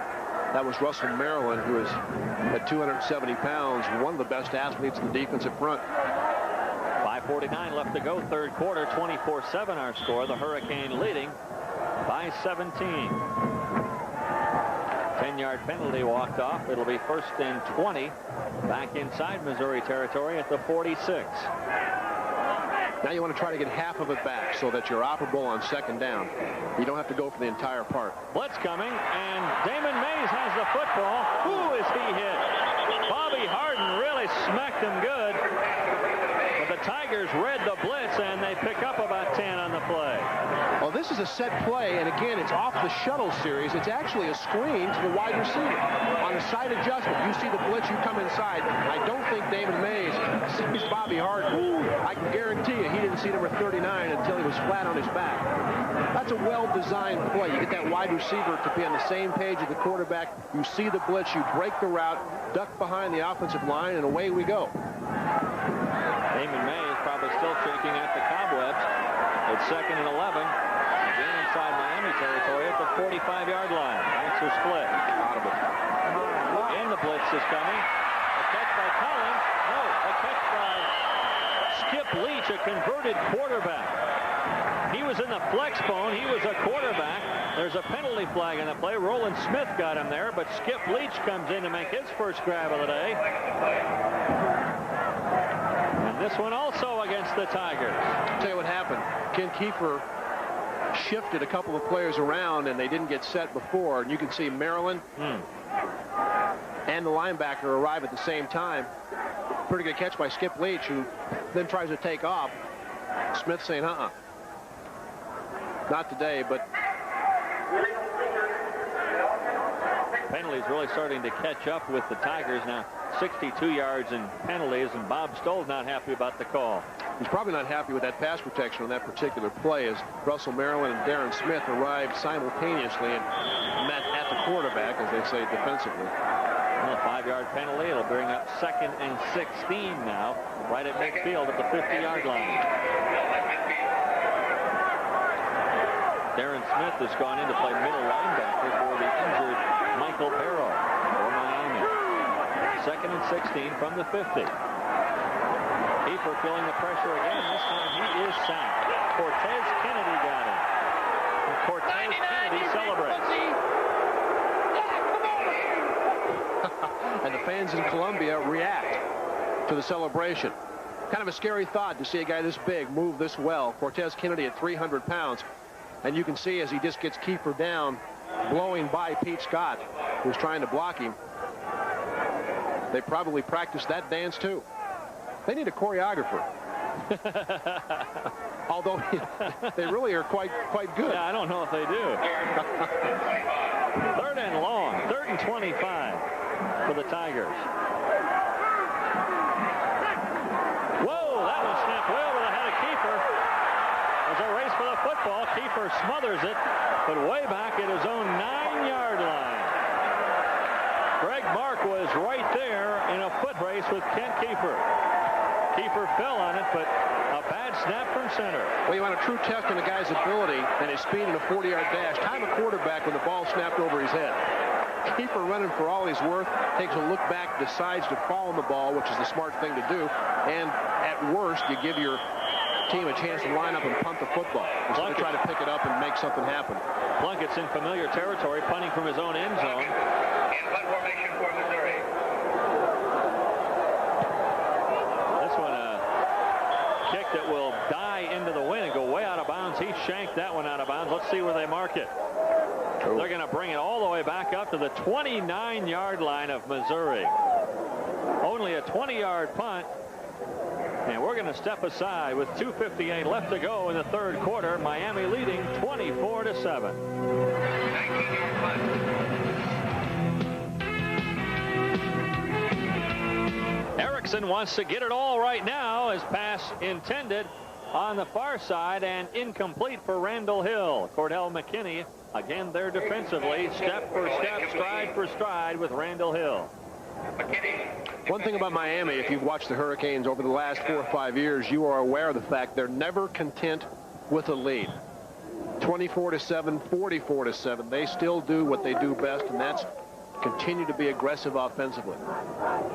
that was Russell Maryland, who is at 270 pounds, one of the best athletes in the defensive front. 5:49 left to go, third quarter, 24-7 our score. The Hurricane leading by 17. 10-yard penalty walked off. It'll be first and 20 back inside Missouri territory at the 46. Now you want to try to get half of it back so that you're operable on second down. You don't have to go for the entire part. Blitz coming, and Damon Mays has the football. Who is he hit? Bobby Harden really smacked him good. But the Tigers read the blitz, and they pick up about 10 on the play. Well, this is a set play, and again, it's off the shuttle series. It's actually a screen to the wide receiver. On a side adjustment, you see the blitz, you come inside. I don't think David Mays sees Bobby Harden. I can guarantee you he didn't see number 39 until he was flat on his back. That's a well-designed play. You get that wide receiver to be on the same page as the quarterback. You see the blitz, you break the route, duck behind the offensive line, and away we go. Damon Mays probably still shaking at the cobwebs. It's second and 11. Again inside Miami territory at the 45-yard line. Backs are split. Audible. And the blitz is coming. A catch by Collins. No, a catch by Skip Leach, a converted quarterback. He was in the flex bone. He was a quarterback. There's a penalty flag on the play. Roland Smith got him there, but Skip Leach comes in to make his first grab of the day. This one also against the Tigers. I'll tell you what happened. Ken Kiefer shifted a couple of players around, and they didn't get set before. And you can see Maryland and the linebacker arrive at the same time. Pretty good catch by Skip Leach, who then tries to take off. Smith saying, not today, but penalties really starting to catch up with the Tigers now. 62 yards in penalties, and Bob Stoll's not happy about the call. He's probably not happy with that pass protection on that particular play as Russell Maryland and Darren Smith arrived simultaneously and met at the quarterback, as they say defensively. Well, 5 5-yard penalty. It'll bring up 2nd and 16 now, right at midfield at the 50-yard line. Darren Smith has gone in to play middle linebacker for the injured Michael Barrow for Miami. 2nd and 16 from the 50. Kiefer feeling the pressure again. This time he is sacked. Cortez Kennedy got him. And Cortez Kennedy celebrates. And the fans in Columbia react to the celebration. Kind of a scary thought to see a guy this big move this well. Cortez Kennedy at 300 pounds. And you can see as he just gets Kiefer down, blowing by Pete Scott, who's trying to block him. They probably practiced that dance too. They need a choreographer. Although they really are quite good. Yeah, I don't know if they do. 3rd and long, 3rd and 25 for the Tigers. Whoa, that one snapped way over the head of Kiefer. There's a race for the football. Kiefer smothers it, but way back at his own 9-yard line. Greg Mark was right there in a foot race with Kent Kiefer. Kiefer fell on it, but a bad snap from center. Well, you want a true test on a guy's ability and his speed in a 40-yard dash. Time a quarterback when the ball snapped over his head. Kiefer running for all he's worth, takes a look back, decides to fall on the ball, which is the smart thing to do. And at worst, you give your team a chance to line up and punt the football instead of try to pick it up and make something happen. Plunkett's in familiar territory, punting from his own end zone. In punt formation for Missouri. This one a kick that will die into the wind and go way out of bounds. He shanked that one out of bounds. Let's see where they mark it. They're going to bring it all the way back up to the 29-yard line of Missouri. Only a 20-yard punt. And we're going to step aside with 2:58 left to go in the 3rd quarter. Miami leading 24-7. 19-yard punt. Erickson wants to get it all right now. His pass intended on the far side and incomplete for Randall Hill. Cordell McKinney again there defensively, step for step, stride for stride with Randall Hill. One thing about Miami, if you've watched the Hurricanes over the last 4 or 5 years, you are aware of the fact they're never content with a lead. 24-7, 44-7. They still do what they do best, and that's continue to be aggressive offensively.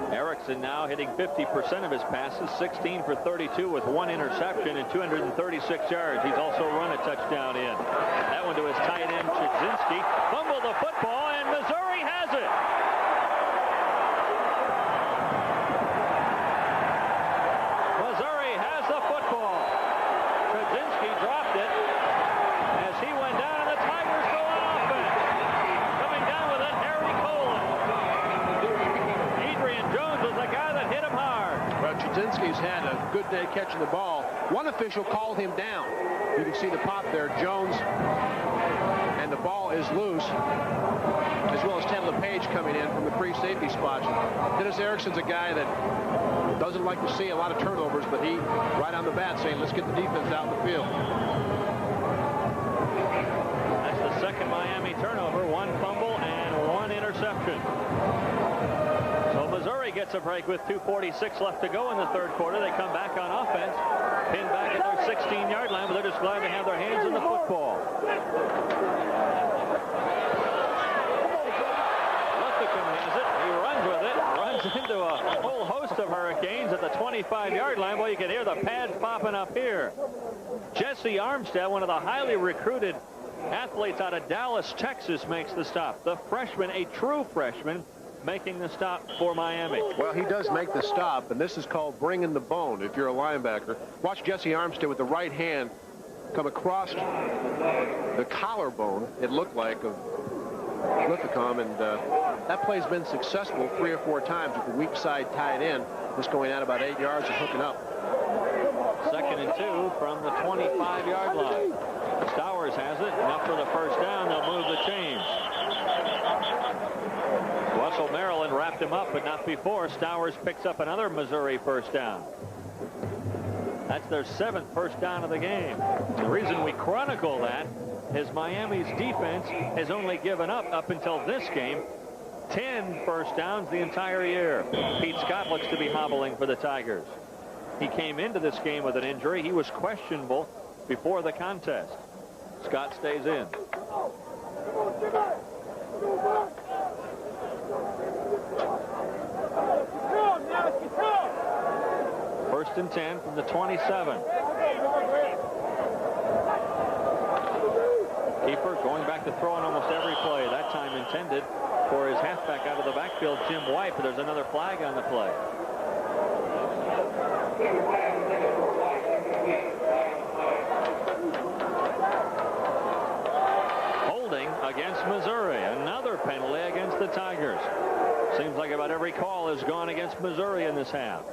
Erickson now hitting 50% of his passes, 16 for 32 with 1 interception and 236 yards. He's also run a touchdown in. That one to his tight end, Chudzinski. Fumbled the football, and Missouri has it. Missouri has the football. Chudzinski dropped it as he went down, and the Tigers go on offense. Coming down with it, Harry Colon. Adrian Jones was the guy that hit him hard. Well, Chudzinski's had a good day catching the ball. One official called him down. You can see the pop there. Jones, and the ball is loose, as well as Ted LePage coming in from the free safety spot. Dennis Erickson's a guy that doesn't like to see a lot of turnovers, but he right on the bat saying, let's get the defense out in the field. That's the second Miami turnover, 1 fumble and 1 interception. So Missouri gets a break with 2:46 left to go in the 3rd quarter. They come back on offense, pinned back at their 16-yard line, but they're just glad to have their hands in the football. Lefticum has it. He runs with it, runs into a whole host of Hurricanes at the 25-yard line. Well, you can hear the pads popping up here. Jesse Armstead, one of the highly recruited athletes out of Dallas, Texas, makes the stop. The freshman, a true freshman, making the stop for Miami. Well, he does make the stop, and this is called bringing the bone if you're a linebacker. Watch Jesse Armstead with the right hand come across the collarbone, it looked like, of Lithicum, and that play's been successful 3 or 4 times with the weak side tied in, just going out about 8 yards and hooking up. 2nd and 2 from the 25-yard line. Stowers has it, enough for the first down. They'll move the chains. Russell Maryland wrapped him up, but not before. Stowers picks up another Missouri first down. That's their 7th first down of the game. The reason we chronicle that is Miami's defense has only given up until this game 10 first downs the entire year. Pete Scott looks to be hobbling for the Tigers. He came into this game with an injury. He was questionable before the contest. Scott stays in. First and 10 from the 27. Kiefer going back to throw on almost every play. That time intended for his halfback out of the backfield, Jim White, but there's another flag on the play. Holding against Missouri. Another penalty against the Tigers. Seems like about every call has gone against Missouri in this half.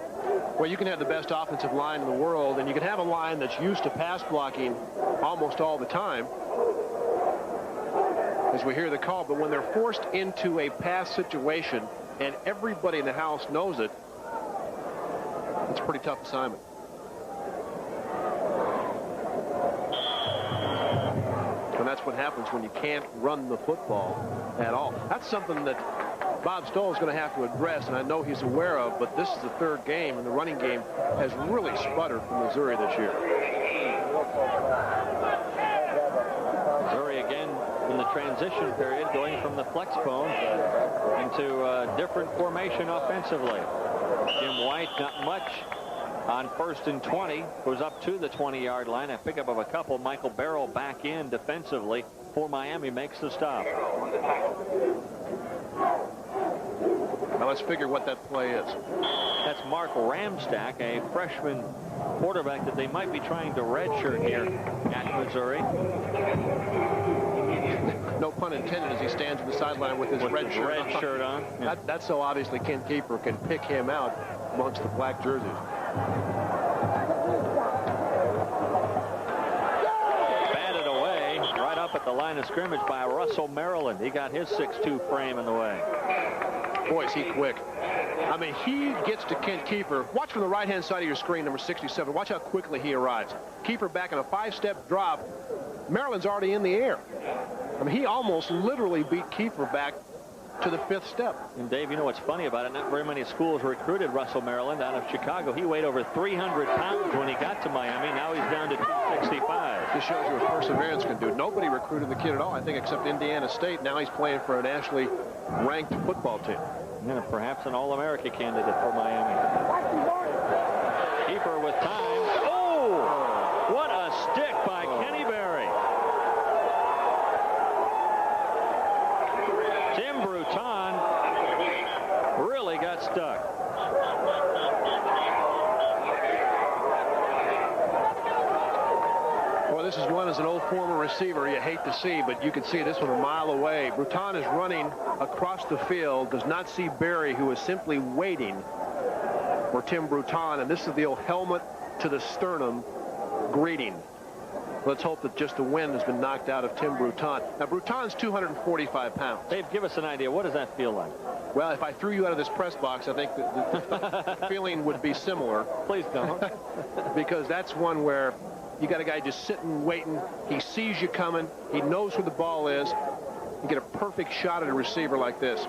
Well, you can have the best offensive line in the world, and you can have a line that's used to pass blocking almost all the time, as we hear the call. But when they're forced into a pass situation and everybody in the house knows it, it's a pretty tough assignment. And that's what happens when you can't run the football at all. That's something that Bob Stoll is going to have to address, and I know he's aware of, but this is the third game, and the running game has really sputtered for Missouri this year. Missouri again in the transition period, going from the flex bone into a different formation offensively. Jim White, not much on 1st and 20, goes up to the 20-yard line. A pickup of a couple. Michael Barrow back in defensively for Miami, makes the stop. Now let's figure what that play is. That's Mark Ramstack, a freshman quarterback that they might be trying to redshirt here at Missouri. No pun intended, as he stands on the sideline with his red shirt on. Yeah. That's so obviously Ken Kiefer can pick him out amongst the black jerseys. Batted away right up at the line of scrimmage by Russell Maryland. He got his 6'2" frame in the way. Boy, is he quick. I mean, he gets to Kent Kiefer. Watch from the right-hand side of your screen, number 67. Watch how quickly he arrives. Kiefer back in a 5-step drop. Maryland's already in the air. I mean, he almost literally beat Kiefer back to the 5th step. And Dave, you know what's funny about it? Not very many schools recruited Russell Maryland out of Chicago. He weighed over 300 pounds when he got to Miami. Now he's down to 265. This shows you what perseverance can do. Nobody recruited the kid at all, I think, except Indiana State. Now he's playing for a nationally ranked football team. And perhaps an All-America candidate for Miami. Kiefer with time. Oh! What a stick by Kenny Berry. Tim Bruton really got stuck. Well, this is one as an old former receiver you hate to see, but you can see this one a mile away. Bruton is running across the field, does not see Berry, who is simply waiting for Tim Bruton, and this is the old helmet to the sternum greeting. Let's hope that just the wind has been knocked out of Tim Bruton. Now, Bruton's 245 pounds. Dave, give us an idea. What does that feel like? Well, if I threw you out of this press box, I think the feeling would be similar. Please don't. Because that's one where you got a guy just sitting, waiting. He sees you coming. He knows where the ball is. You get a perfect shot at a receiver like this.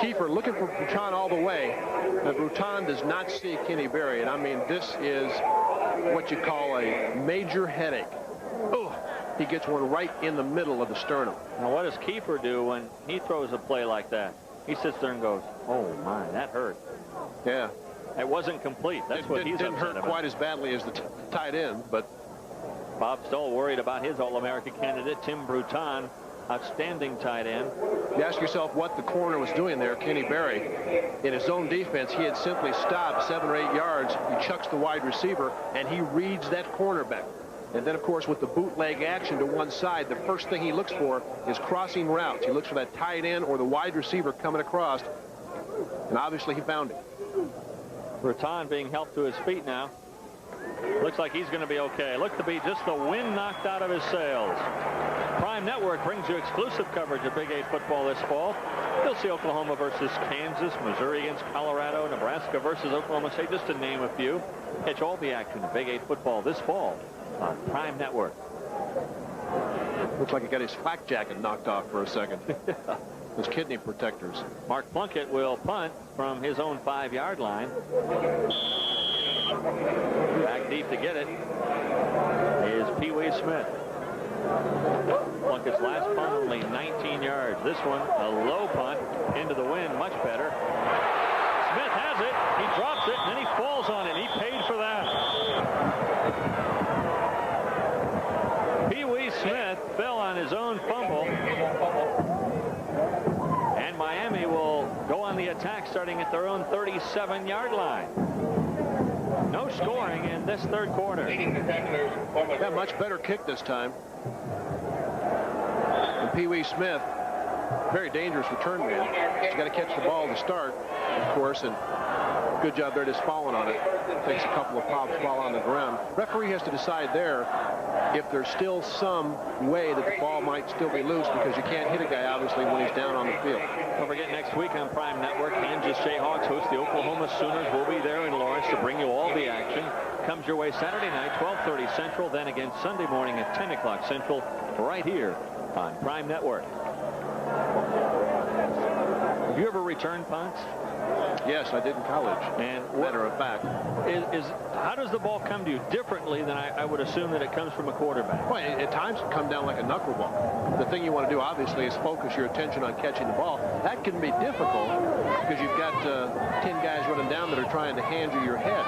Kiefer looking for Bruton all the way. But Bruton does not see Kenny Berry. And I mean, this is what you call a major headache. Oh, he gets one right in the middle of the sternum. Now, what does Kiefer do when he throws a play like that? He sits there and goes, oh, my, that hurt. Yeah. It wasn't complete. That's what he's upset about. Didn't hurt quite as badly as the tight end, but Bob Stoll worried about his All-America candidate, Tim Bruton, outstanding tight end. You ask yourself what the corner was doing there, Kenny Berry. In his own defense, he had simply stopped 7 or 8 yards. He chucks the wide receiver, and he reads that cornerback. And then, of course, with the bootleg action to one side, the first thing he looks for is crossing routes. He looks for that tight end or the wide receiver coming across, and obviously he found it. Bruton being helped to his feet now. Looks like he's going to be okay. Looked to be just the wind knocked out of his sails. Prime Network brings you exclusive coverage of Big 8 football this fall. You'll see Oklahoma versus Kansas, Missouri against Colorado, Nebraska versus Oklahoma State, just to name a few. Catch all the action of Big 8 football this fall on Prime Network. Looks like he got his flak jacket knocked off for a second. those kidney protectors. Mark Plunkett will punt from his own 5-yard line. Back deep to get it is Pee Wee Smith. Plunkett's last punt only 19 yards. This one, a low punt into the wind, much better. Smith has it. He drops it, and then he falls on it. He paid for that. Pee Wee Smith fell on his own fumble. And Miami will go on the attack starting at their own 37-yard line. No scoring in this third quarter. Yeah, much better kick this time. And Pee Wee Smith, very dangerous return man. He's got to catch the ball to start, of course, and good job there just falling on it. Takes a couple of pops while on the ground. Referee has to decide there if there's still some way that the ball might still be loose, because you can't hit a guy, obviously, when he's down on the field. Don't forget, next week on Prime Network, Kansas Jayhawks host the Oklahoma Sooners. We'll be there in Lawrence to bring you all the action. Comes your way Saturday night, 12:30 Central, then again Sunday morning at 10 o'clock Central, right here on Prime Network. Have you ever returned punts? Yes, I did in college. And matter of fact, how does the ball come to you differently than I would assume that it comes from a quarterback? Well, at times it come down like a knuckleball. The thing you want to do, obviously, is focus your attention on catching the ball. That can be difficult because you've got 10 guys running down that are trying to hand you your head.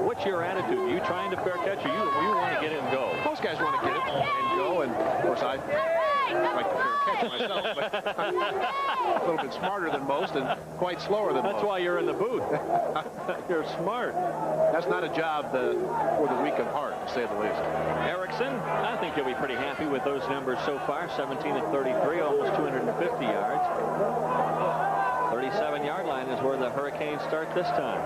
What's your attitude? Are you trying to fair catch, or you want to get it and go? Most guys want to get it and go, and of course I like to fair catch myself, but I'm a little bit smarter than most and quite slower than most. That's why you're in the booth. You're smart. That's not a job for the weak of heart, to say the least. Erickson, I think you'll be pretty happy with those numbers so far. 17 of 33, almost 250 yards. 37-yard line is where the Hurricanes start this time.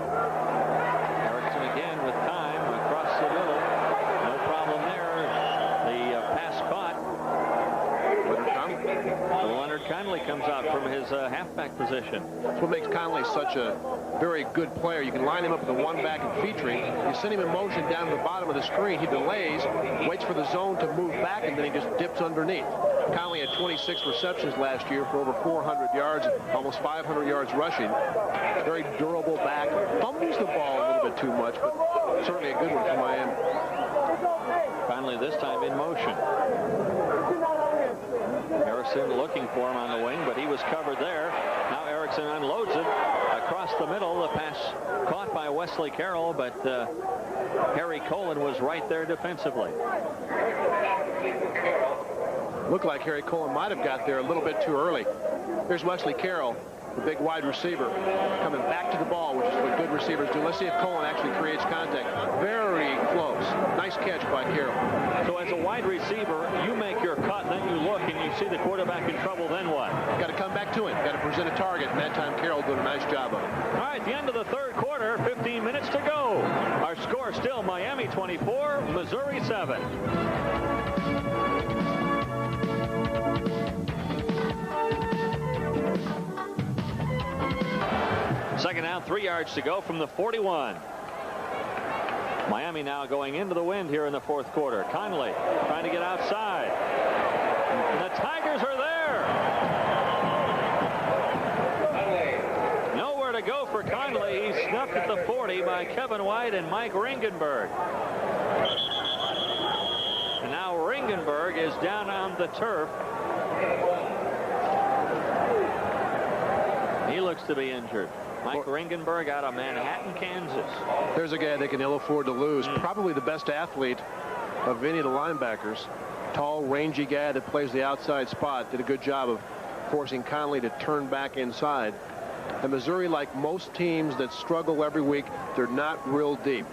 Erickson again with time across the middle. No problem there. The pass caught. Leonard Conley comes out from his halfback position. That's what makes Conley such a very good player. You can line him up with a one-back and featuring. You send him in motion down to the bottom of the screen. He delays, waits for the zone to move back, and then he just dips underneath. Conley had 26 receptions last year for over 400 yards, almost 500 yards rushing. Very durable back. Fumbles the ball a little bit too much, but certainly a good one for Miami. Conley this time in motion. Harrison looking for him on the wing, but he was covered there. Now Erickson unloads it across the middle. The pass caught by Wesley Carroll, but Harry Colon was right there defensively. Looked like Harry Colon might have got there a little bit too early. Here's Wesley Carroll, the big wide receiver, coming back to the ball, which is what good receivers do. Let's see if Colon actually creates contact. Very close. Nice catch by Carroll. So as a wide receiver, you make your cut, then you look, and you see the quarterback in trouble, then what? Got to come back to him. Got to present a target, and that time Carroll did a nice job of it. All right, the end of the third quarter, 15 minutes to go. Our score still Miami 24, Missouri 7. Second down, 3 yards to go from the 41. Miami now going into the wind here in the fourth quarter. Conley trying to get outside. And the Tigers are there. Nowhere to go for Conley. He's snuffed at the 40 by Kevin White and Mike Ringenberg. And now Ringenberg is down on the turf. He looks to be injured. Mike Ringenberg out of Manhattan, Kansas. There's a guy they can ill afford to lose. Probably the best athlete of any of the linebackers. Tall, rangy guy that plays the outside spot. Did a good job of forcing Conley to turn back inside. And Missouri, like most teams that struggle every week, they're not real deep.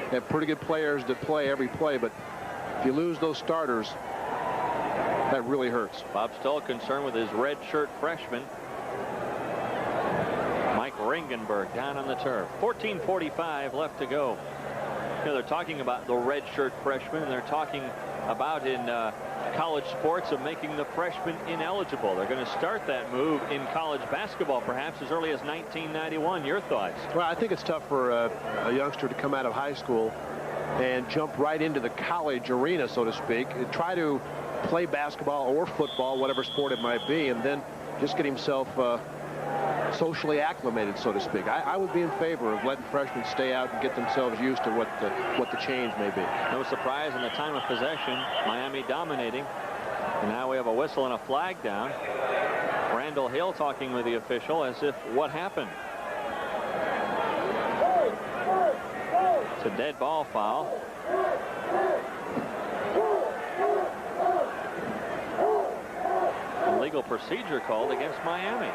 They have pretty good players that play every play, but if you lose those starters, that really hurts. Bob Stoll concerned with his red shirt freshman. Mike Ringenberg down on the turf. 14:45 left to go. You know, they're talking about the red shirt freshman, and they're talking about in college sports of making the freshmen ineligible. They're going to start that move in college basketball perhaps as early as 1991. Your thoughts? Well, I think it's tough for a youngster to come out of high school and jump right into the college arena, so to speak, and try to play basketball or football, whatever sport it might be, and then just get himself socially acclimated, so to speak. I would be in favor of letting freshmen stay out and get themselves used to what the change may be. No surprise in the time of possession, Miami dominating. And now we have a whistle and a flag down. Randall Hill talking with the official as if what happened. It's a dead ball foul. Illegal procedure called against Miami.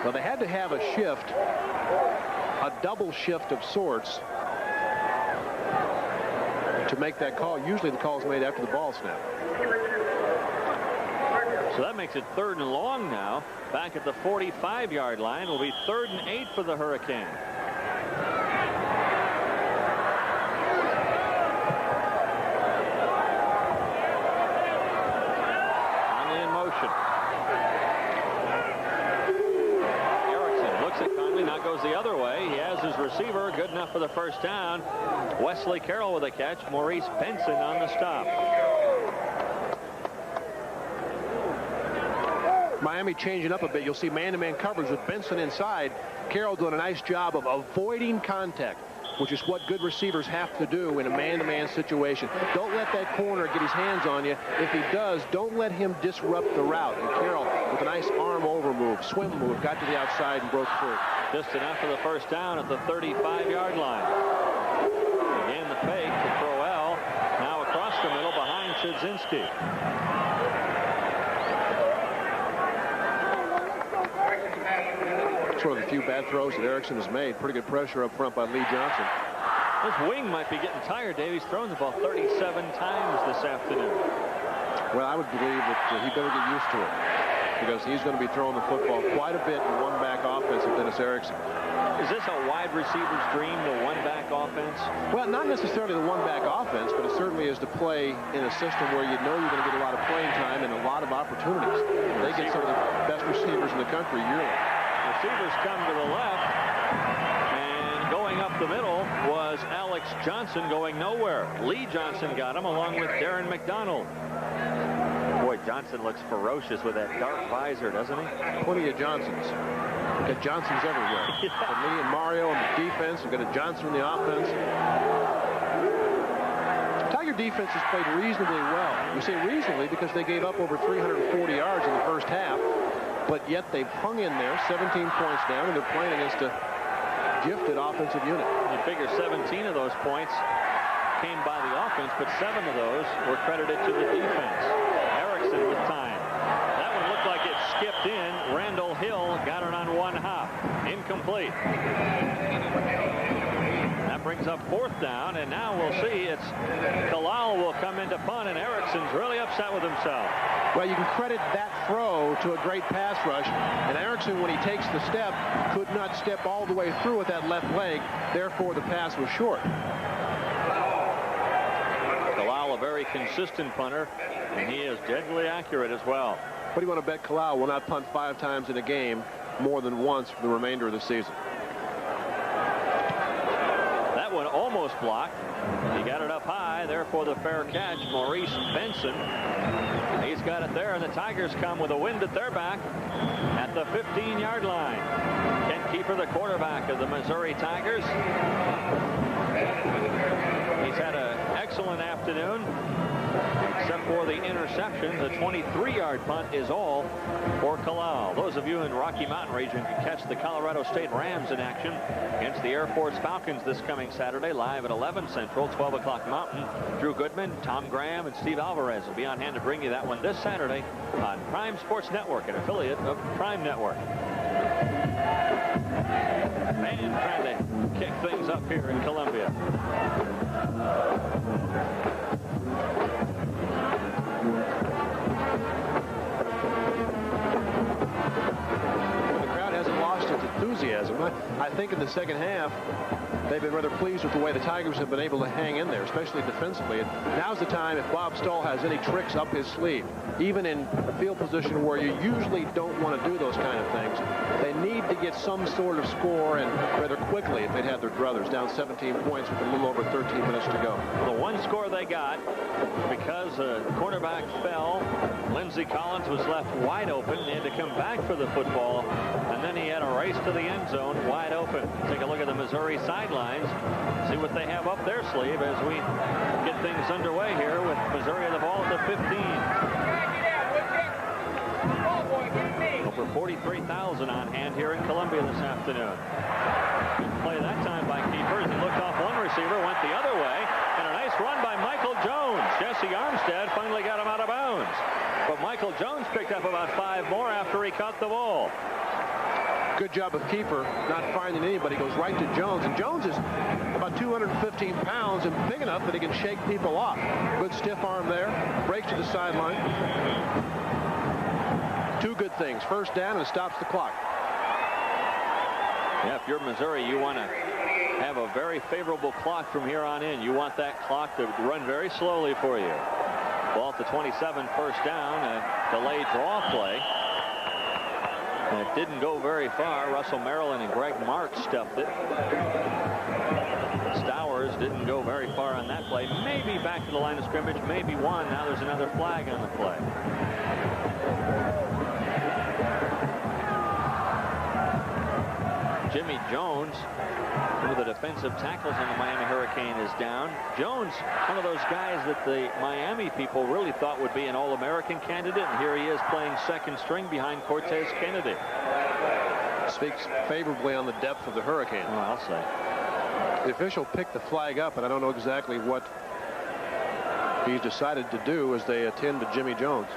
Well, they had to have a shift, a double shift of sorts, to make that call. Usually the call is made after the ball snap. So that makes it 3rd and long now. Back at the 45-yard line will be 3rd and 8 for the Hurricane. Conley in motion. Erickson looks at Conley, now goes the other way. He has his receiver, good enough for the first down. Wesley Carroll with a catch. Maurice Benson on the stop. Miami changing up a bit. You'll see man-to-man coverage with Benson inside. Carroll doing a nice job of avoiding contact, which is what good receivers have to do in a man-to-man situation. Don't let that corner get his hands on you. If he does, don't let him disrupt the route. And Carroll, with a nice arm over move, swim move, got to the outside and broke through. Just enough for the first down at the 35-yard line. Again, the fake to Crowell. Now across the middle behind Chudzinski. One of the few bad throws that Erickson has made. Pretty good pressure up front by Lee Johnson. This wing might be getting tired, Dave. He's thrown the ball 37 times this afternoon. Well, I would believe that he better get used to it, because he's going to be throwing the football quite a bit in one-back offense with Dennis Erickson. Is this a wide receiver's dream, the one-back offense? Well, not necessarily the one-back offense, but it certainly is to play in a system where you know you're going to get a lot of playing time and a lot of opportunities. They get some of the best receivers in the country yearly. Receivers come to the left, and going up the middle was Alex Johnson, going nowhere. Lee Johnson got him along with Darren McDonald. Boy, Johnson looks ferocious with that dark visor, doesn't he? Plenty of Johnsons. Got Johnsons everywhere. Yeah. Lee and Mario on the defense. We've got a Johnson in the offense. Tiger defense has played reasonably well. We say reasonably because they gave up over 340 yards in the first half. But yet they've hung in there, 17 points down, and they're playing against a gifted offensive unit. You figure 17 of those points came by the offense, but 7 of those were credited to the defense. Erickson with time. That one looked like it skipped in. Randall Hill got it on one hop. Incomplete. That brings up 4th down, and now we'll see it's Kalal will come into punt, and Erickson's really upset with himself. Well, you can credit that throw to a great pass rush, and Erickson, when he takes the step, could not step all the way through with that left leg. Therefore, the pass was short. Kalal, a very consistent punter, and he is deadly accurate as well. What do you want to bet Kalal will not punt 5 times in a game more than once for the remainder of the season? That one almost blocked. He got it up high, therefore the fair catch. Maurice Benson. He's got it there, and the Tigers come with a wind at their back at the 15-yard line. Kent Keefer, the quarterback of the Missouri Tigers. He's had an excellent afternoon, except for the interception. The 23-yard punt is all for Kalal. Those of you in the Rocky Mountain region can catch the Colorado State Rams in action against the Air Force Falcons this coming Saturday, live at 11 Central, 12 o'clock Mountain. Drew Goodman, Tom Graham, and Steve Alvarez will be on hand to bring you that one this Saturday on Prime Sports Network, an affiliate of Prime Network. Man trying to kick things up here in Columbia. The crowd hasn't lost it to enthusiasm. I think in the second half, they've been rather pleased with the way the Tigers have been able to hang in there, especially defensively. And now's the time, if Bob Stahl has any tricks up his sleeve, even in a field position where you usually don't want to do those kind of things, they need to get some sort of score, and rather quickly if they'd had their druthers, down 17 points with a little over 13 minutes to go. The one score they got, because a cornerback fell, Lindsey Collins was left wide open. He had to come back for the football, and then he had a race to the end zone wide open. Take a look at the Missouri sidelines, see what they have up their sleeve as we get things underway here with Missouri the ball at the 15. Over 43,000 on hand here in Columbia this afternoon. Good play that time by Keeper as he looked off one receiver, went the other way, and a nice run by Michael Jones. Jesse Armstead finally got him out of bounds. But Michael Jones picked up about 5 more after he caught the ball. Good job of Keeper not finding anybody. Goes right to Jones, and Jones is about 215 pounds and big enough that he can shake people off. Good stiff arm there. Breaks to the sideline. 2 good things. First down, and stops the clock. Yeah, if you're Missouri, you want to have a very favorable clock from here on in. You want that clock to run very slowly for you. Ball at the 27, first down, a delayed draw play. And it didn't go very far. Russell Maryland and Greg Marks stuffed it. Stowers didn't go very far on that play. Maybe back to the line of scrimmage, maybe one. Now there's another flag on the play. Jimmy Jones, one of the defensive tackles on the Miami Hurricane, is down. Jones, one of those guys that the Miami people really thought would be an All-American candidate, and here he is playing second string behind Cortez Kennedy. Speaks favorably on the depth of the Hurricane. Well, I'll say. The official picked the flag up, and I don't know exactly what he's decided to do as they attend to Jimmy Jones.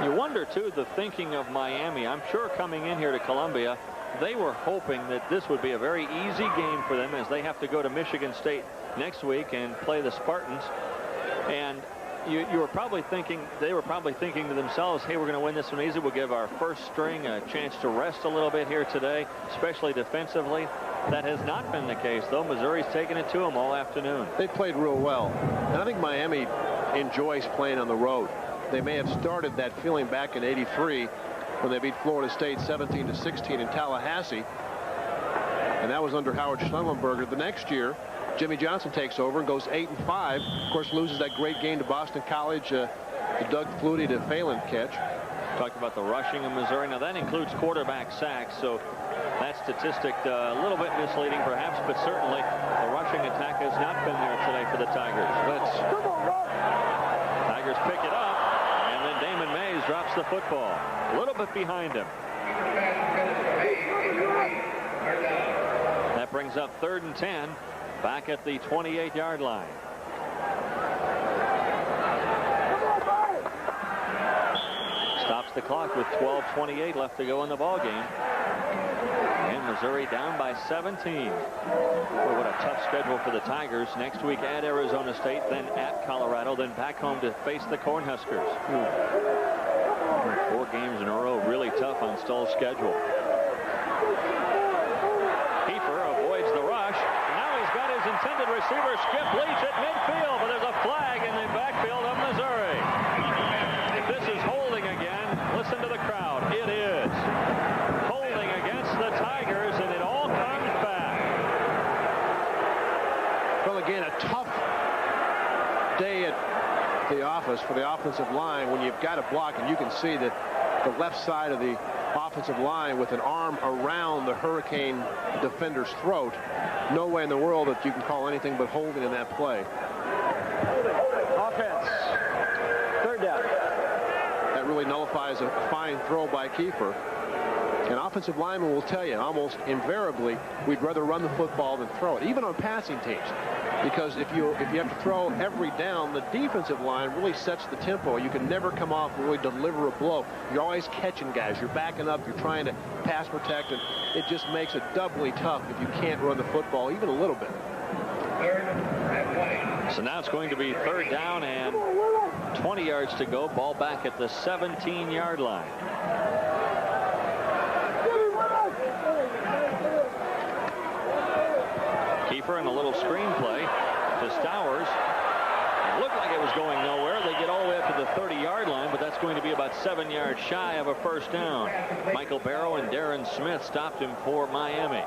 You wonder, too, the thinking of Miami. I'm sure coming in here to Columbia, they were hoping that this would be a very easy game for them as they have to go to Michigan State next week and play the Spartans. And you were probably thinking, they were probably thinking to themselves, hey, we're going to win this one easy. We'll give our first string a chance to rest a little bit here today, especially defensively. That has not been the case, though. Missouri's taken it to them all afternoon. They played real well. And I think Miami enjoys playing on the road. They may have started that feeling back in '83 when they beat Florida State 17-16 in Tallahassee. And that was under Howard Schnellenberger. The next year, Jimmy Johnson takes over and goes 8-5. Of course, loses that great game to Boston College, the Doug Flutie to Phelan catch. Talked about the rushing of Missouri. Now, that includes quarterback sacks, so that statistic a little bit misleading, perhaps, but certainly the rushing attack has not been there today for the Tigers. Tigers pick it up, and then Damon Mays drops the football. A little bit behind him. That brings up 3rd and 10, back at the 28-yard line. Stops the clock with 12:28 left to go in the ball game. And Missouri down by 17. Boy, what a tough schedule for the Tigers. Next week at Arizona State, then at Colorado, then back home to face the Cornhuskers. 4 games in a row, really tough on Stahl's schedule. Keeper avoids the rush. Now he's got his intended receiver, Skip Leach, at midfield, but there's a flag in the backfield of Missouri. If this is holding again, listen to the crowd. It is. Holding against the Tigers, and it all comes back. Well, again, a tough day at the office for the offensive line when you've got a block, and you can see that the left side of the offensive line with an arm around the Hurricane defender's throat. No way in the world that you can call anything but holding in that play. Offense. 3rd down. That really nullifies a fine throw by Kiefer. An offensive lineman will tell you almost invariably we'd rather run the football than throw it, even on passing teams. Because if you have to throw every down, the defensive line really sets the tempo. You can never come off and really deliver a blow. You're always catching guys. You're backing up. You're trying to pass protect, and it just makes it doubly tough if you can't run the football even a little bit. So now it's going to be 3rd down and 20 yards to go. Ball back at the 17-yard line. Kiefer and a little screenplay to Stowers. It looked like it was going nowhere. They get all the way up to the 30-yard line, but that's going to be about 7 yards shy of a first down. Michael Barrow and Darren Smith stopped him for Miami.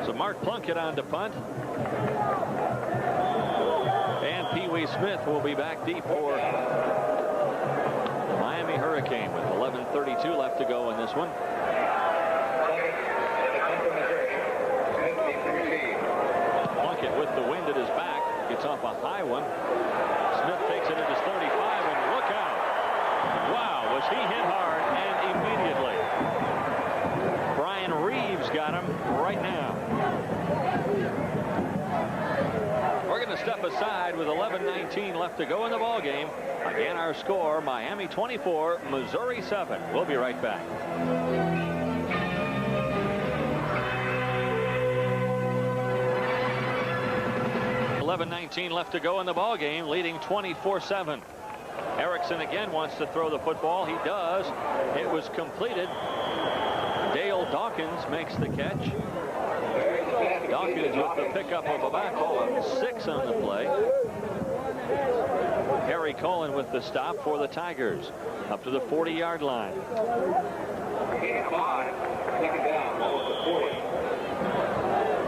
So Mark Plunkett on to punt. And Pee Wee Smith will be back deep for Miami Hurricane with 11:32 left to go in this one. Plunkett with the wind at his back gets off a high one. Smith takes it at his 35, and look out. Wow, was he hit hard, and immediately. Brian Reeves got him right now. We're going to step aside with 11:19 left to go in the ball game. Again, our score, Miami 24, Missouri 7. We'll be right back. 11:19 left to go in the ball game, leading 24-7. Erickson again wants to throw the football. He does. It was completed. Dale Dawkins makes the catch. Dawkins with the pickup of about 6 on the play. Harry Cullen with the stop for the Tigers up to the 40-yard line.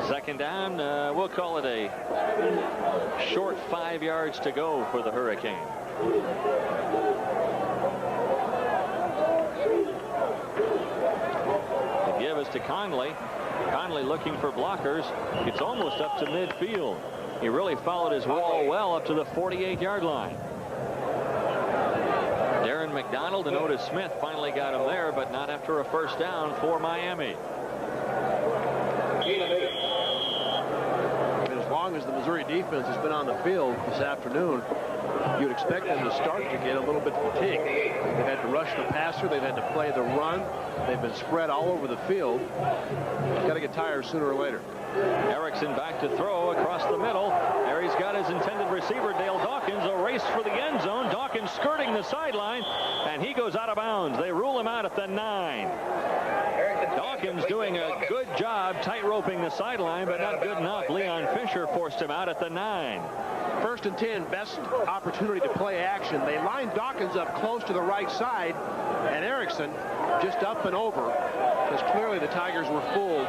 Second down, we'll call it a short 5 yards to go for the Hurricane. The give is to Conley. Conley looking for blockers. It's almost up to midfield. He really followed his wall well up to the 48-yard line. Darren McDonald and Otis Smith finally got him there, but not after a first down for Miami. As long as the Missouri defense has been on the field this afternoon, you'd expect them to start to get a little bit fatigued. They've had to rush the passer. They've had to play the run. They've been spread all over the field. Got to get tired sooner or later. Erickson back to throw across the middle. There he's got his intended receiver, Dale Dawkins, a race for the end zone. Dawkins skirting the sideline, and he goes out of bounds. They rule him out at the 9. Dawkins doing a good job tight-roping the sideline, but not good enough. Leon Fisher forced him out at the 9. First and 10, best opportunity to play action. They line Dawkins up close to the right side, and Erickson just up and over, because clearly the Tigers were fooled.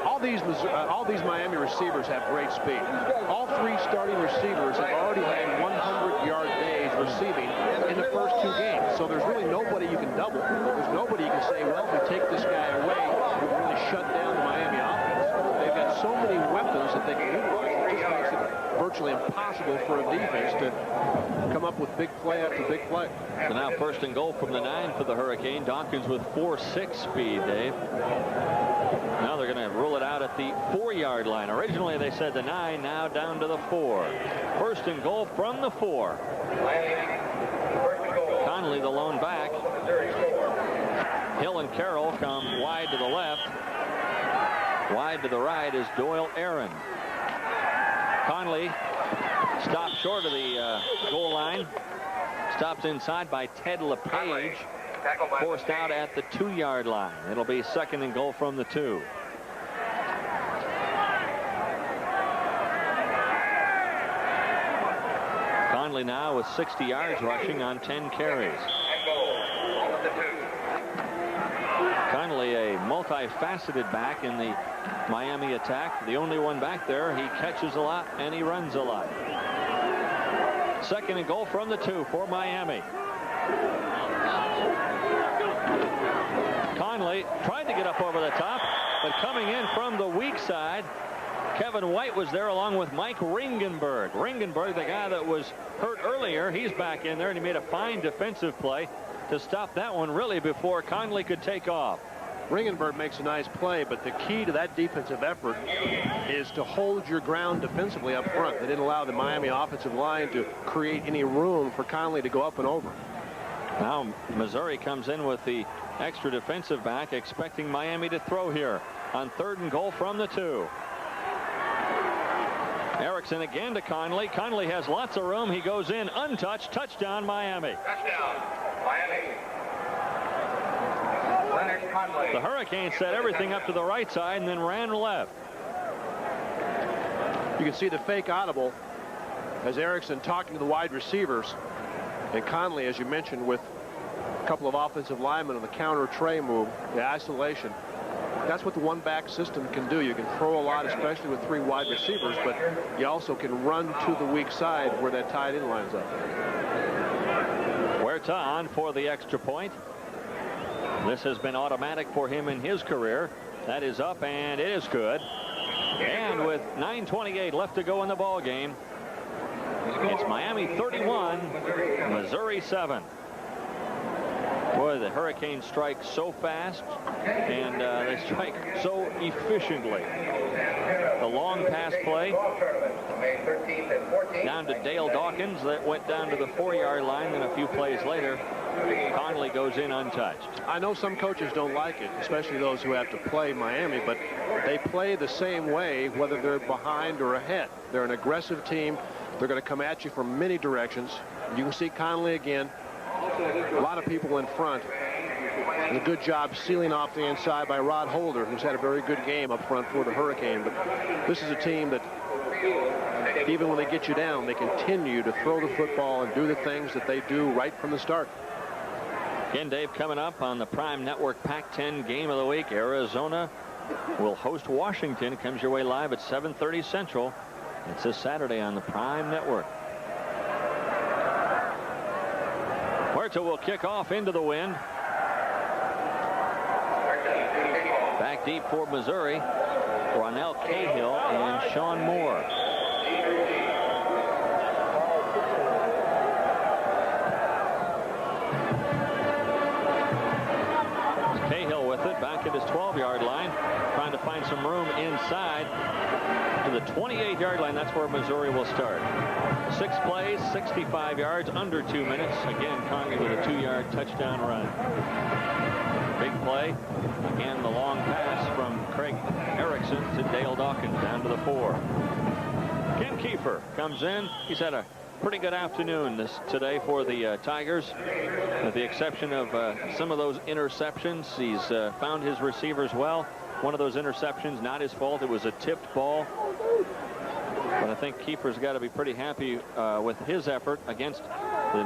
All these Miami receivers have great speed. All 3 starting receivers have already had 100-yard days receiving in the first 2 games. So there's really nobody you can double. There's nobody you can say, well, if we take this guy away, we can really shut down the Miami offense. They've got so many weapons that they can utilize. It just makes it virtually impossible for a defense to come up with big play after big play. So now first and goal from the 9 for the Hurricane. Dawkins with 4.6 speed, Dave. Now they're going to rule it out at the 4-yard line. Originally they said the 9, now down to the 4. First and goal from the 4. Conley the lone back. Hill and Carroll come wide to the left. Wide to the right is Doyle Aaron. Conley stopped short of the goal line. Stopped inside by Ted LePage. Forced out at the 2-yard line. It'll be second and goal from the 2. Conley now with 60 yards rushing on 10 carries. Conley, a multifaceted back in the Miami attack. The only one back there. He catches a lot and he runs a lot. Second and goal from the 2 for Miami. Conley tried to get up over the top, but coming in from the weak side, Kevin White was there along with Mike Ringenberg. Ringenberg, the guy that was hurt earlier, he's back in there, and he made a fine defensive play to stop that one really before Conley could take off. Ringenberg makes a nice play, but the key to that defensive effort is to hold your ground defensively up front. They didn't allow the Miami offensive line to create any room for Conley to go up and over. Now Missouri comes in with the extra defensive back, expecting Miami to throw here on third and goal from the 2. Erickson again to Conley. Conley has lots of room. He goes in untouched. Touchdown, Miami. Touchdown, Miami. Leonard Conley. The Hurricanes set everything up to the right side and then ran left. You can see the fake audible as Erickson talking to the wide receivers. And Conley, as you mentioned, with a couple of offensive linemen on the counter tray move, the isolation. That's what the one-back system can do. You can throw a lot, especially with 3 wide receivers, but you also can run to the weak side where that tight end lines up. Huerta on for the extra point. This has been automatic for him in his career. That is up, and it is good. And with 9:28 left to go in the ball game, it's Miami 31, Missouri 7. Boy, the Hurricanes strike so fast, and they strike so efficiently. The long pass play down to Dale Dawkins. That went down to the 4-yard line, and a few plays later, Conley goes in untouched. I know some coaches don't like it, especially those who have to play Miami, but they play the same way whether they're behind or ahead. They're an aggressive team. They're going to come at you from many directions. You can see Conley again. A lot of people in front. And a good job sealing off the inside by Rod Holder, who's had a very good game up front for the Hurricane. But this is a team that, even when they get you down, they continue to throw the football and do the things that they do right from the start. Again, Dave, coming up on the Prime Network Pac-10 Game of the Week, Arizona will host Washington. It comes your way live at 7:30 Central. It's this Saturday on the Prime Network. Huerta will kick off into the wind. Back deep for Missouri, Ronell Cahill and Sean Moore. Cahill with it back at his 12-yard line, trying to find some room inside to the 28-yard line. That's where Missouri will start. 6 plays, 65 yards, under 2 minutes. Again, Conley with a 2-yard touchdown run. Big play. Again, the long pass from Craig Erickson to Dale Dawkins down to the 4. Ken Kiefer comes in. He's had a pretty good afternoon today for the Tigers, with the exception of some of those interceptions. He's found his receivers well. One of those interceptions, not his fault. It was a tipped ball. But I think Kiefer's got to be pretty happy with his effort against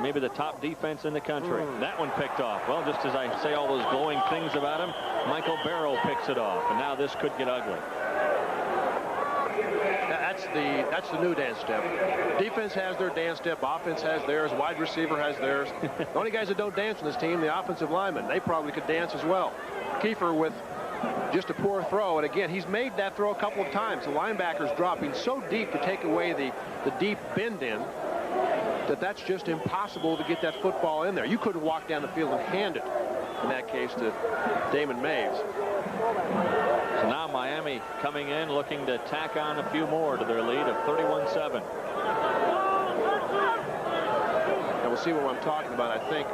maybe the top defense in the country. That one picked off. Well, just as I say all those glowing things about him, Michael Barrow picks it off. And now this could get ugly. That's the new dance step. Defense has their dance step. Offense has theirs. Wide receiver has theirs. The only guys that don't dance on this team, the offensive linemen. They probably could dance as well. Kiefer with just a poor throw, and again, he's made that throw a couple of times. The linebacker's dropping so deep to take away the deep bend in that's just impossible to get that football in there. You couldn't walk down the field and hand it, in that case, to Damon Maves. So now Miami coming in, looking to tack on a few more to their lead of 31-7. And we'll see what I'm talking about, I think,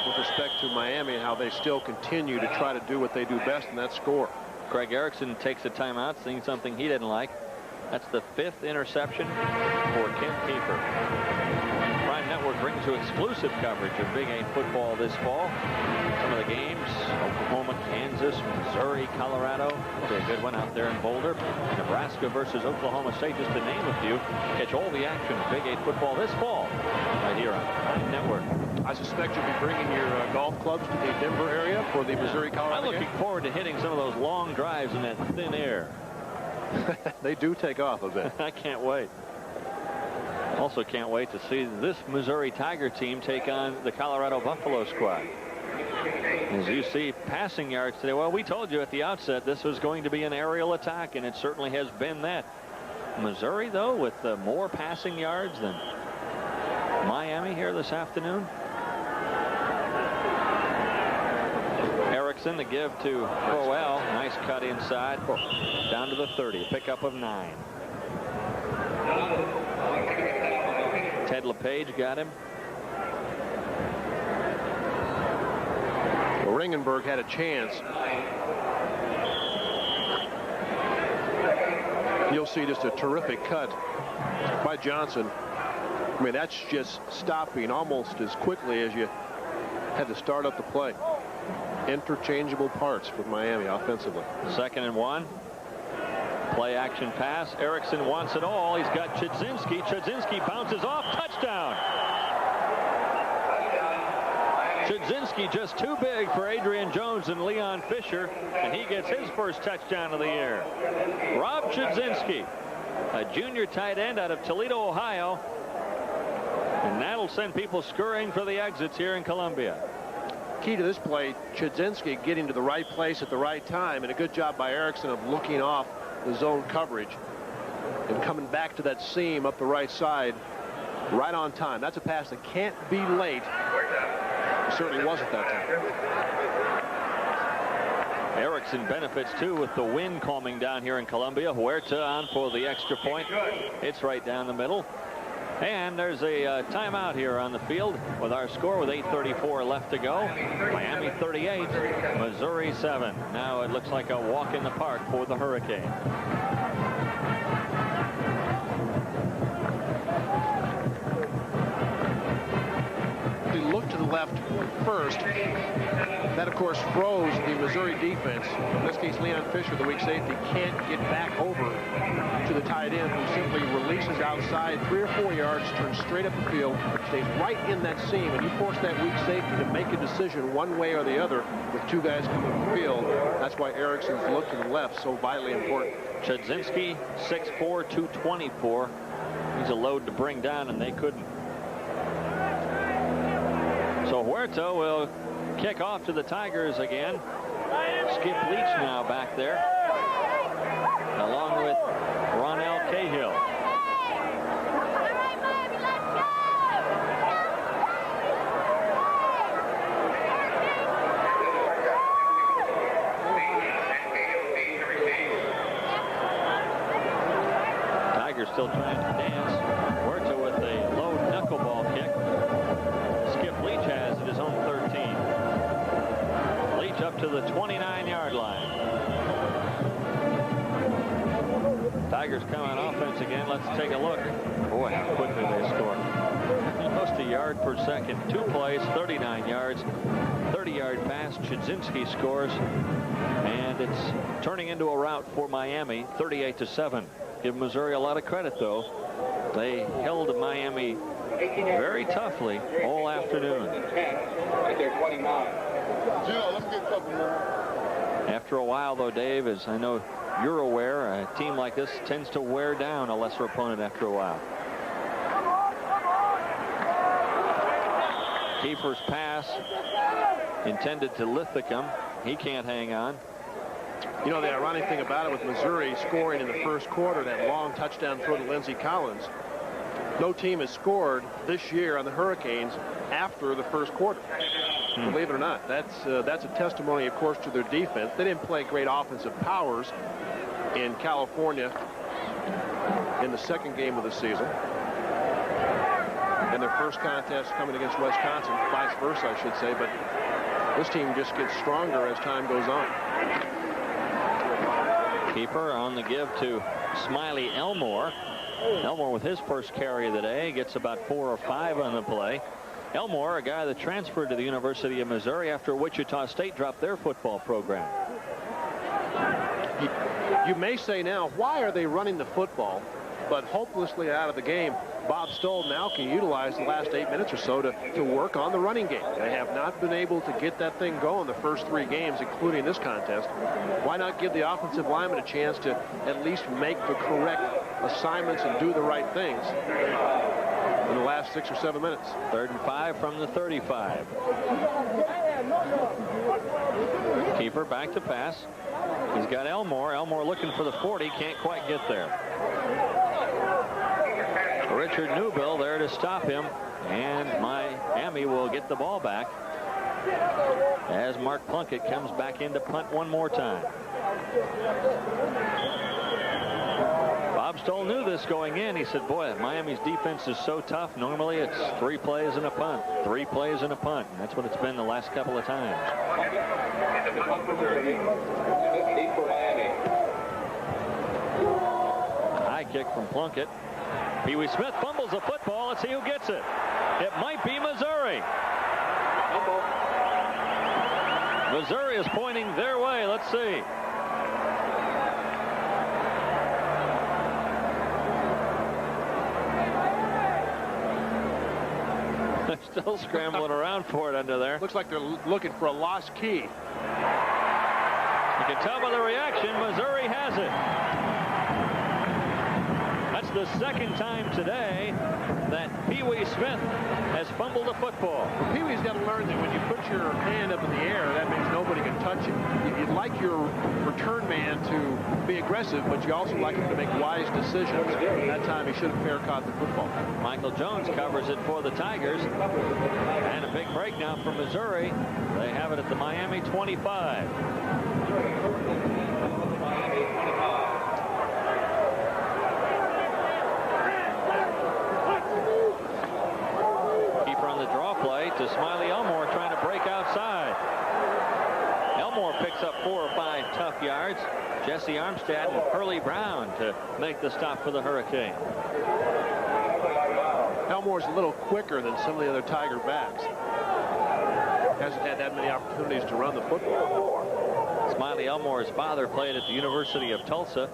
with respect to Miami and how they still continue to try to do what they do best, and that's score. Craig Erickson takes a timeout, seeing something he didn't like. That's the 5th interception for Ken Kiefer. Prime Network brings you exclusive coverage of Big 8 football this fall. Some of the games: Oklahoma, Kansas, Missouri, Colorado. It'll be a good one out there in Boulder. Nebraska versus Oklahoma State, just to name a few. Catch all the action of Big 8 football this fall right here on Prime Network. I suspect you'll be bringing your golf clubs to the Denver area for the Missouri-Colorado I'm looking forward to hitting some of those long drives in that thin air. They do take off a bit. I can't wait. Also can't wait to see this Missouri Tiger team take on the Colorado Buffalo squad. As you see passing yards today, well, we told you at the outset this was going to be an aerial attack, and it certainly has been that. Missouri, though, with more passing yards than Miami here this afternoon. Erickson, the give to Crowell. Nice cut inside. Down to the 30. A pickup of 9. Ted LePage got him. Well, Ringenberg had a chance. you'll see just a terrific cut by Johnson. I mean, that's just stopping almost as quickly as you had to start up the play. Interchangeable parts for Miami offensively. 2nd and 1. Play action pass. Erickson wants it all. He's got Chudzinski. Chudzinski bounces off. Touchdown. Chudzinski just too big for Adrian Jones and Leon Fisher, and he gets his first touchdown of the year. Rob Chudzinski, a junior tight end out of Toledo, Ohio. And that'll send people scurrying for the exits here in Columbia. Key to this play, Chudzinski getting to the right place at the right time, and a good job by Erickson of looking off the zone coverage and coming back to that seam up the right side right on time. That's a pass that can't be late. It certainly wasn't that time. Erickson benefits too with the wind calming down here in Columbia. Huerta on for the extra point. It's right down the middle. And there's a timeout here on the field with our score with 8:34 left to go. Miami 38, Missouri 7. Now it looks like a walk in the park for the Hurricane. They look to the left first. That, of course, froze the Missouri defense. In this case, Leon Fisher, the weak safety, can't get back over to the tight end, who simply releases outside 3 or 4 yards, turns straight up the field, stays right in that seam, and you force that weak safety to make a decision one way or the other with 2 guys coming to the field. That's why Erickson's look to the left so vitally important. Chudzinski, 6'4", 224. He's a load to bring down, and they couldn't. So Huerta will kick off to the Tigers again. Skip Leach now back there, along with Ronell Cahill. Tigers still trying to dance. Huerta with a low knuckleball kick. Skip Leach has at his own 13. Leach up to the 29-yard line. Tigers come on offense again. Let's take a look. Boy, how quickly they score. Almost a yard per second. 2 plays, 39 yards. 30-yard pass. Chudzinski scores. And it's turning into a rout for Miami, 38-7. Give Missouri a lot of credit, though. They held Miami very toughly all afternoon. After a while, though, Dave, as I know you're aware, a team like this tends to wear down a lesser opponent after a while. Kiefer's pass intended to Linthicum. He can't hang on. You know, the ironic thing about it with Missouri scoring in the first quarter, that long touchdown throw to Lindsey Collins, no team has scored this year on the Hurricanes after the first quarter. Believe it or not, that's a testimony, of course, to their defense. They didn't play great offensive powers in California in the second game of the season. And their first contest coming against Wisconsin, vice versa, I should say. But this team just gets stronger as time goes on. Keeper on the give to Smiley Elmore. Elmore with his first carry of the day gets about 4 or 5 on the play. Elmore, a guy that transferred to the University of Missouri after Wichita State dropped their football program. You may say now, why are they running the football? But hopelessly out of the game, Bob Stoll now can utilize the last 8 minutes or so to work on the running game. They have not been able to get that thing going the first 3 games, including this contest. Why not give the offensive lineman a chance to at least make the correct assignments and do the right things in the last 6 or 7 minutes? 3rd and 5 from the 35. Keeper back to pass. He's got Elmore. Elmore looking for the 40. Can't quite get there. Richard Newbill there to stop him. And Miami will get the ball back as Mark Plunkett comes back in to punt one more time. Bob Stoll knew this going in. He said, boy, Miami's defense is so tough. Normally it's 3 plays and a punt, 3 plays and a punt. And that's what it's been the last couple of times. kick from Plunkett. Pee Wee Smith fumbles the football. Let's see who gets it. It might be Missouri. Missouri is pointing their way. Let's see. They're still scrambling around for it under there. Looks like they're looking for a lost key. You can tell by the reaction, Missouri has it. That's the second time today that Pee Wee Smith has fumbled a football. Well, Pee Wee's got to learn that when you put your hand up in the air, that means nobody can touch it. You'd like your return man to be aggressive, but you also like him to make wise decisions. That time he should have fair caught the football. Michael Jones covers it for the Tigers. And a big break now for Missouri. They have it at the Miami 25. Keeper on the draw play to Smiley Elmore, trying to break outside. Elmore picks up 4 or 5 tough yards. Jesse Armstead and Hurley Brown to make the stop for the Hurricane. Elmore's a little quicker than some of the other Tiger backs. Hasn't had that many opportunities to run the football. Smiley Elmore's father played at the University of Tulsa.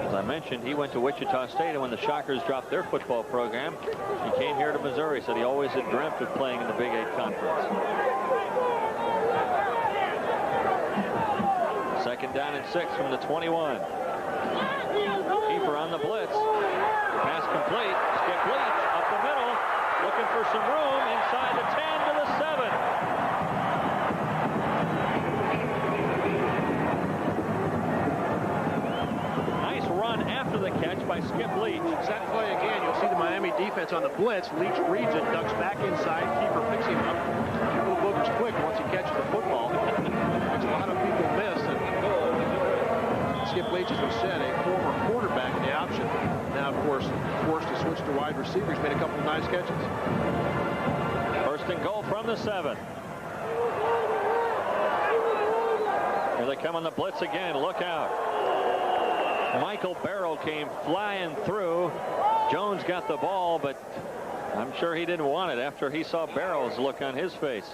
As I mentioned, he went to Wichita State, and when the Shockers dropped their football program, he came here to Missouri. Said he always had dreamt of playing in the Big 8 Conference. Second down and 6 from the 21. Keeper on the blitz. Pass complete. Skip Leach up the middle, looking for some room inside the 10 to the 7. Nice run after the catch by Skip Leach. That play again, you'll see the Miami defense on the blitz. Leach reads it, ducks back inside. Keeper picks him up. Little Booker's quick once he catches the football, which a lot of people miss. And Skip Leach, as we said, a former quarterback in the option. Now, of course, forced to switch to wide receivers. Made a couple of nice catches. First and goal from the 7. Here they come on the blitz again. Look out. Michael Barrow came flying through. Jones got the ball, but I'm sure he didn't want it after he saw Barrow's look on his face.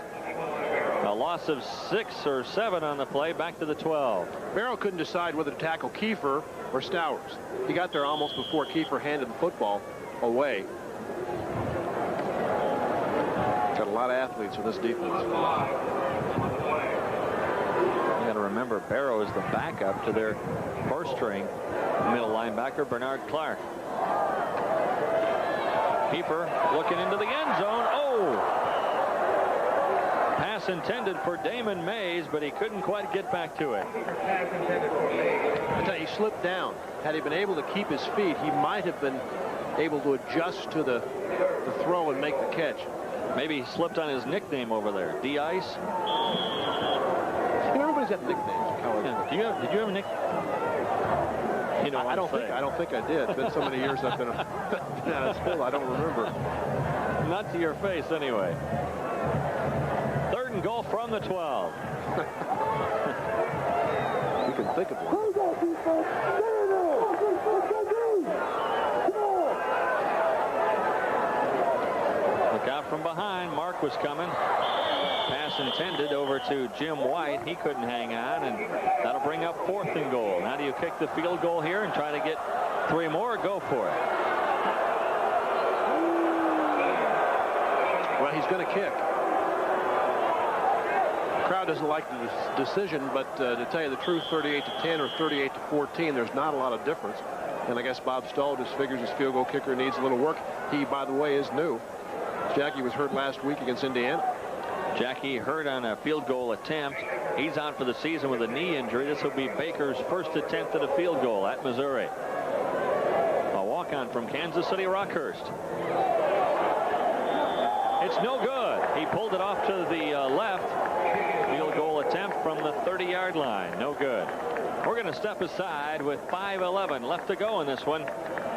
A loss of 6 or 7 on the play, back to the 12. Barrow couldn't decide whether to tackle Kiefer or Stowers. He got there almost before Kiefer handed the football away. Got a lot of athletes in this defense. You got to remember, Barrow is the backup to their first string middle linebacker, Bernard Clark. Keeper looking into the end zone. Oh! Pass intended for Damon Mays, but he couldn't quite get back to it. I tell you, he slipped down. Had he been able to keep his feet, he might have been able to adjust to the throw and make the catch. Maybe he slipped on his nickname over there, D-Ice. You know, everybody's got nicknames in college. Yeah. Did you have a nickname? You know, I don't think I did. It's been so many years I've been out of school, I don't remember. Not to your face, anyway. Third and goal from the 12. You can think of one. Look out from behind. Mark was coming. Pass intended over to Jim White. He couldn't hang on, and that'll bring up 4th and goal. Now do you kick the field goal here and try to get 3 more? Go for it. Well, he's going to kick. The crowd doesn't like the decision, but to tell you the truth, 38-10 or 38-14, there's not a lot of difference. And I guess Bob Stoll just figures his field goal kicker needs a little work. He, by the way, is new. Jackie was hurt last week against Indiana. Jackie hurt on a field goal attempt. He's out for the season with a knee injury. This will be Baker's first attempt at a field goal at Missouri. A walk-on from Kansas City Rockhurst. It's no good. He pulled it off to the left. Field goal attempt from the 30-yard line. No good. We're going to step aside with 5:11 left to go in this one.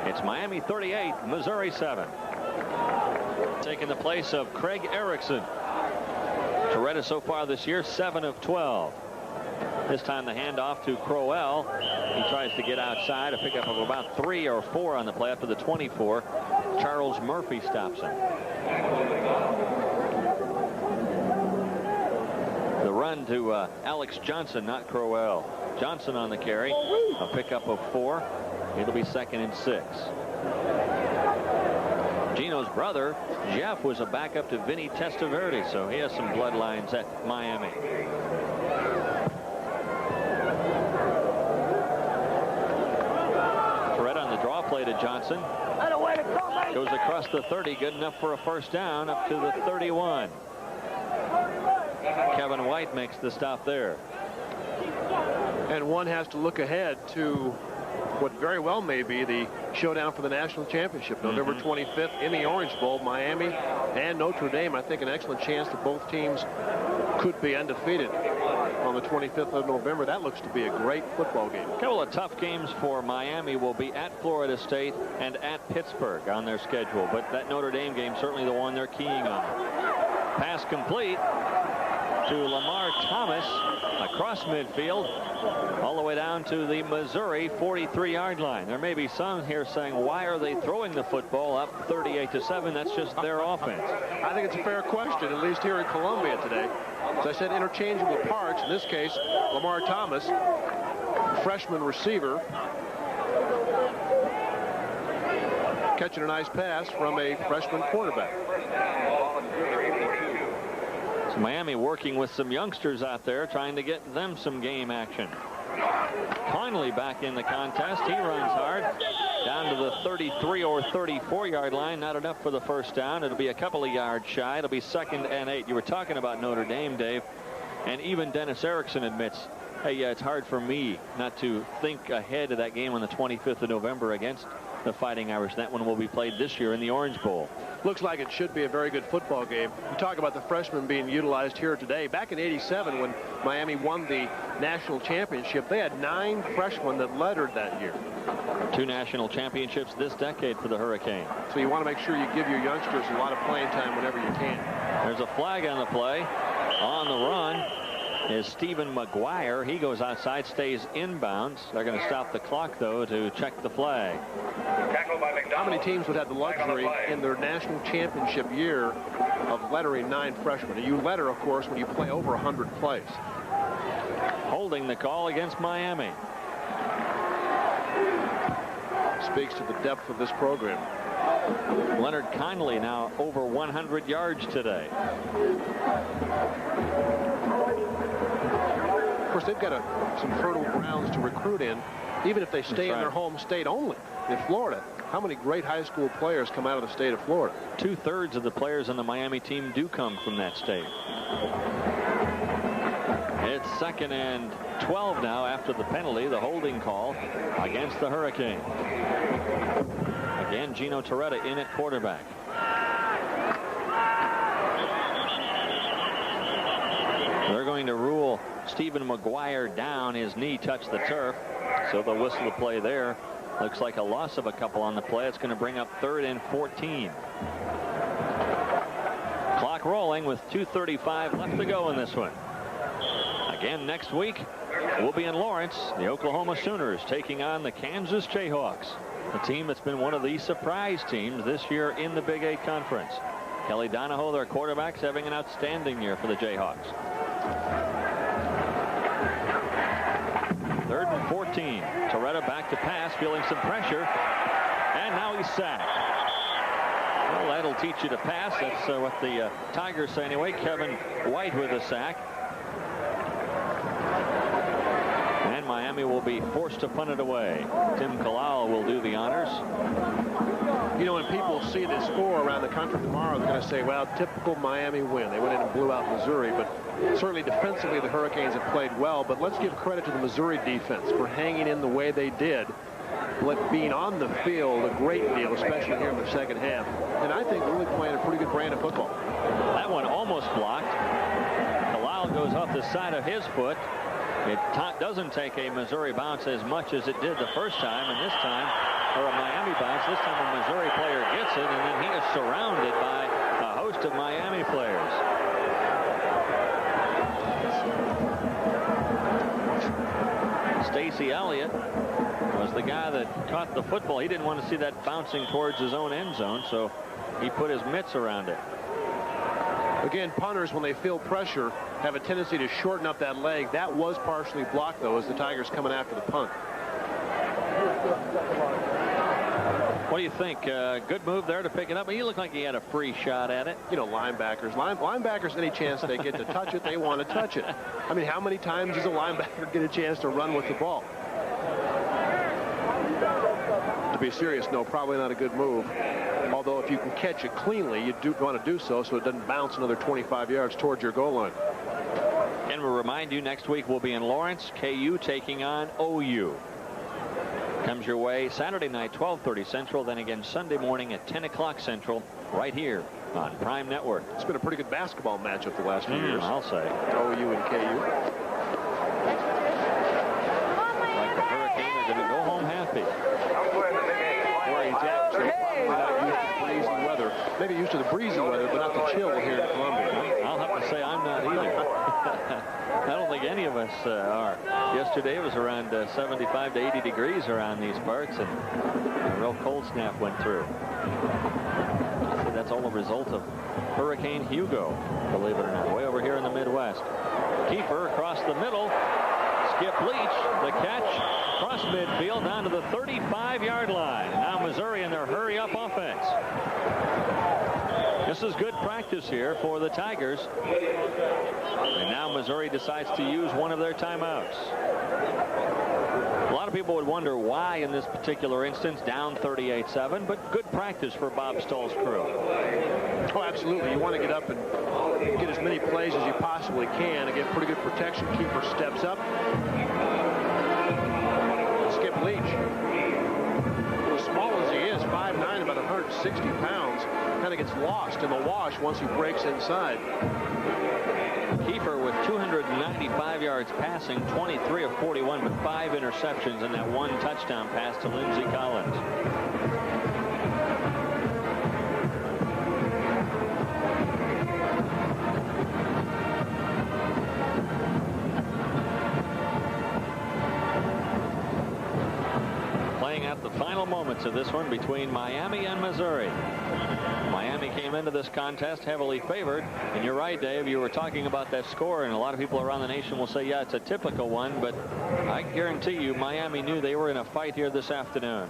It's Miami 38, Missouri 7. Taking the place of Craig Erickson. Toretta so far this year, 7 of 12. This time the handoff to Crowell. He tries to get outside, a pickup of about 3 or 4 on the play up to the 24. Charles Murphy stops him. The run to Alex Johnson, not Crowell. Johnson on the carry, a pickup of 4. It'll be 2nd and 6. Gino's brother, Jeff, was a backup to Vinny Testaverde, so he has some bloodlines at Miami. Threat on the draw play to Johnson. Goes across the 30, good enough for a first down, up to the 31. Kevin White makes the stop there. And one has to look ahead to what very well may be the showdown for the national championship. November 25th in the Orange Bowl. Miami and Notre Dame, I think, an excellent chance that both teams could be undefeated on the 25th of November. That looks to be a great football game. A couple of tough games for Miami will be at Florida State and at Pittsburgh on their schedule, but that Notre Dame game certainly the one they're keying on. Pass complete to Lamar Thomas across midfield all the way down to the Missouri 43-yard line. There may be some here saying, why are they throwing the football up 38-7? That's just their offense. I think it's a fair question, at least here in Columbia today. As I said, interchangeable parts. In this case, Lamar Thomas, freshman receiver, catching a nice pass from a freshman quarterback. So Miami working with some youngsters out there, trying to get them some game action. Conley back in the contest. He runs hard down to the 33 or 34-yard line. Not enough for the first down. It'll be a couple of yards shy. It'll be 2nd and 8. You were talking about Notre Dame, Dave, and even Dennis Erickson admits, hey, yeah, it's hard for me not to think ahead of that game on the 25th of November against the Fighting Irish. That one will be played this year in the Orange Bowl. Looks like it should be a very good football game. You talk about the freshmen being utilized here today. Back in '87, when Miami won the national championship, they had 9 freshmen that lettered that year. 2 national championships this decade for the Hurricanes. So you want to make sure you give your youngsters a lot of playing time whenever you can. There's a flag on the play. On the run is Stephen McGuire. He goes outside, stays inbounds. They're going to stop the clock, though, to check the flag. How many teams would have the luxury in their national championship year of lettering 9 freshmen? And you letter, of course, when you play over 100 plays. Holding the call against Miami. Speaks to the depth of this program. Leonard Conley now over 100 yards today. Of course, they've got some fertile grounds to recruit in, even if they stay in their home state only. In Florida, how many great high school players come out of the state of Florida? 2/3 of the players on the Miami team do come from that state. It's 2nd and 12 now after the penalty, the holding call against the Hurricane. Again, Gino Torretta in at quarterback. They're going to rule Stephen McGuire down. His knee touched the turf, so they'll whistle the play there. Looks like a loss of a couple on the play. It's going to bring up 3rd and 14. Clock rolling with 2:35 left to go in this one. Again next week, we'll be in Lawrence. The Oklahoma Sooners taking on the Kansas Jayhawks, a team that's been one of the surprise teams this year in the Big 8 Conference. Kelly Donahoe, their quarterback's having an outstanding year for the Jayhawks. 3rd and 14. Torretta back to pass, feeling some pressure, and now he's sacked. Well, that'll teach you to pass. That's what the Tigers say anyway. Kevin White with a sack. And Miami will be forced to punt it away. Tim Kalal will do the honors. You know, when people see this score around the country tomorrow, they're going to say, well, typical Miami win. They went in and blew out Missouri, but certainly defensively the Hurricanes have played well. But let's give credit to the Missouri defense for hanging in the way they did, but being on the field a great deal, especially here in the second half. And I think really playing a pretty good brand of football. That one almost blocked. Kalal goes off the side of his foot. It doesn't take a Missouri bounce as much as it did the first time, and this time, or a Miami bounce, this time a Missouri player gets it, and then he is surrounded by a host of Miami players. Jesse Elliott was the guy that caught the football. He didn't want to see that bouncing towards his own end zone, so he put his mitts around it. Again, punters, when they feel pressure, have a tendency to shorten up that leg. That was partially blocked, though, as the Tigers coming after the punt. What do you think? Good move there to pick it up. He looked like he had a free shot at it. You know, linebackers, any chance they get to touch it, they want to touch it. I mean, how many times does a linebacker get a chance to run with the ball? To be serious, no, probably not a good move. Although if you can catch it cleanly, you do want to do so it doesn't bounce another 25 yards towards your goal line. And we'll remind you, next week we'll be in Lawrence, KU taking on OU. Comes your way Saturday night, 12:30 Central, then again Sunday morning at 10 o'clock Central, right here on Prime Network. It's been a pretty good basketball matchup the last few years. I'll say. OU and KU. Like the Hurricane are going to go home happy. Where he's at, so probably not used to the breezy weather. Maybe used to the breezy weather, but not the chill here in Columbia. I'll have to say I'm not either. I don't think any of us are. Yesterday it was around 75 to 80 degrees around these parts, and a real cold snap went through. So that's all a result of Hurricane Hugo, believe it or not, way over here in the Midwest. Kiefer across the middle. Skip Leach, the catch across midfield down to the 35-yard line. Now Missouri in their hurry-up offense. This is good practice here for the Tigers. And now Missouri decides to use one of their timeouts. A lot of people would wonder why in this particular instance, down 38-7, but good practice for Bob Stoll's crew. Oh, absolutely. You want to get up and get as many plays as you possibly can and get pretty good protection. Keeper steps up. Skip Leach, as small as he is, 5'9", about 160 pounds, kind of gets lost in the wash once he breaks inside. Kiefer with 295 yards passing, 23 of 41, but 5 interceptions and that 1 touchdown pass to Lindsey Collins. Playing out the final moments of this one between Miami and Missouri. Miami came into this contest heavily favored, and you're right, Dave, you were talking about that score, and a lot of people around the nation will say, yeah, it's a typical one, but I guarantee you Miami knew they were in a fight here this afternoon.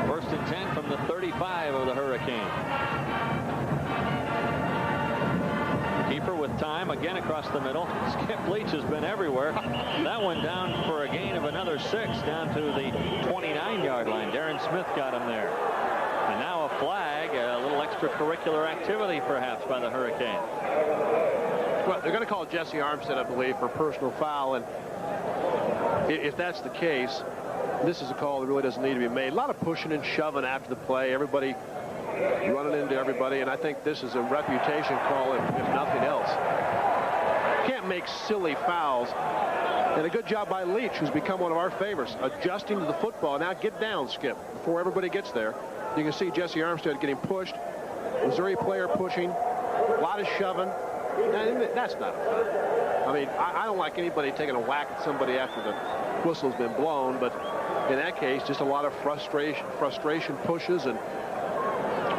First and 10 from the 35 of the Hurricane. Keeper with time again across the middle. Skip Leach has been everywhere. That one down for a gain of another 6 down to the 29-yard line. Darren Smith got him there. And now a flag, a little extracurricular activity perhaps by the Hurricane. Well, they're going to call Jesse Armstead, I believe, for personal foul, and if that's the case, this is a call that really doesn't need to be made. A lot of pushing and shoving after the play, everybody running into everybody, and I think this is a reputation call if nothing else. Can't make silly fouls. And a good job by Leach, who's become one of our favorites, adjusting to the football. Now get down, Skip, before everybody gets there. You can see Jesse Armstead getting pushed. Missouri player pushing. A lot of shoving. That's not a foul. I mean, I don't like anybody taking a whack at somebody after the whistle's been blown, but in that case, just a lot of frustration pushes and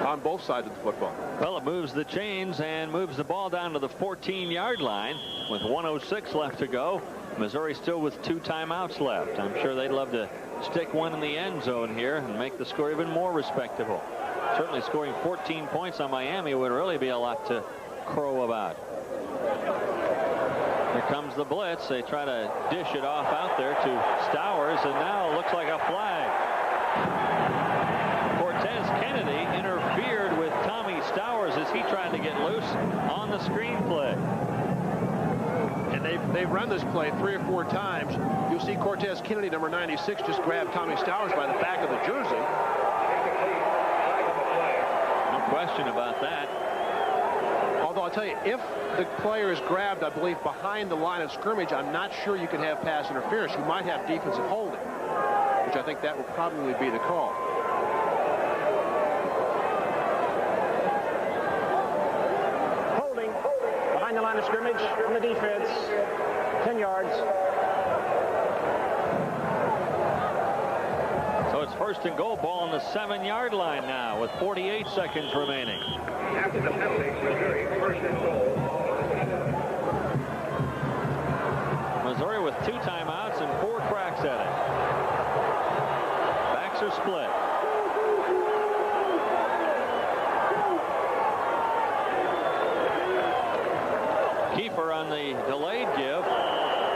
on both sides of the football. Well, it moves the chains and moves the ball down to the 14-yard line with 1:06 left to go. Missouri still with 2 timeouts left. I'm sure they'd love to stick one in the end zone here and make the score even more respectable. Certainly scoring 14 points on Miami would really be a lot to crow about. Here comes the blitz. They try to dish it off out there to Stowers, and now it looks like a flag. Cortez Kennedy interfered with Tommy Stowers as he tried to get loose on the screen play. And they've run this play 3 or 4 times. You'll see Cortez Kennedy, number 96, just grab Tommy Stowers by the back of the jersey. No question about that. Although I'll tell you, if the player is grabbed, I believe, behind the line of scrimmage, I'm not sure you can have pass interference. You might have defensive holding, which I think that will probably be the call. Holding behind the line of scrimmage from the defense. 10 yards. So it's first and goal, ball on the 7-yard line now with 48 seconds remaining. After the penalty, Missouri, first and goal. Missouri with 2 timeouts and 4 cracks at it. Backs are split. Kiefer on the delayed give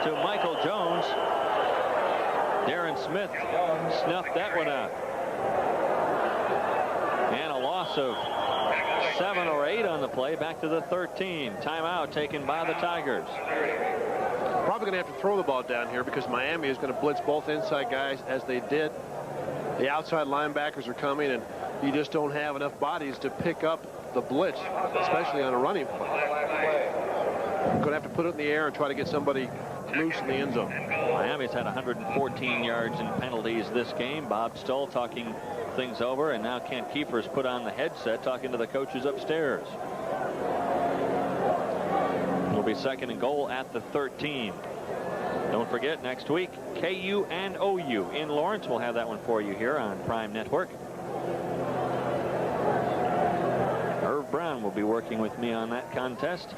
to Michael Jones. Darren Smith snuffed that one out. And a loss of 7 or 8 on the play, back to the 13. Timeout taken by the Tigers. Probably going to have to throw the ball down here because Miami is going to blitz both inside guys as they did. The outside linebackers are coming, and you just don't have enough bodies to pick up the blitz, especially on a running play. Going to have to put it in the air and try to get somebody loose in the end zone. Miami's had 114 yards in penalties this game. Bob Stoll talking things over, and now Kent Kiefer's put on the headset talking to the coaches upstairs. It'll be second and goal at the 13. Don't forget, next week, KU and OU in Lawrence. We'll have that one for you here on Prime Network. Irv Brown will be working with me on that contest.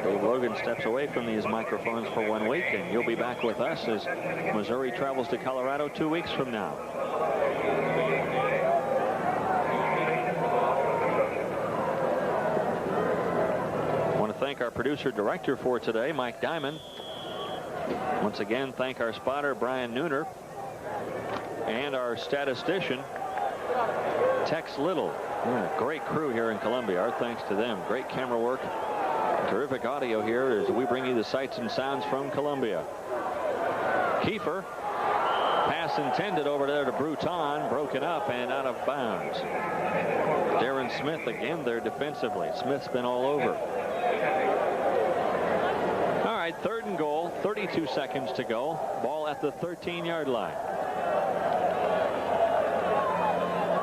Dave Logan steps away from these microphones for 1 week, and you'll be back with us as Missouri travels to Colorado 2 weeks from now. I want to thank our producer-director for today, Mike Diamond. Once again, thank our spotter, Brian Nooner, and our statistician, Tex Little. Great crew here in Columbia. Our thanks to them. Great camera work. Terrific audio here as we bring you the sights and sounds from Columbia. Kiefer. Pass intended over there to Bruton. Broken up and out of bounds. Darren Smith again there defensively. Smith's been all over. All right, third and goal. 32 seconds to go. Ball at the 13-yard line.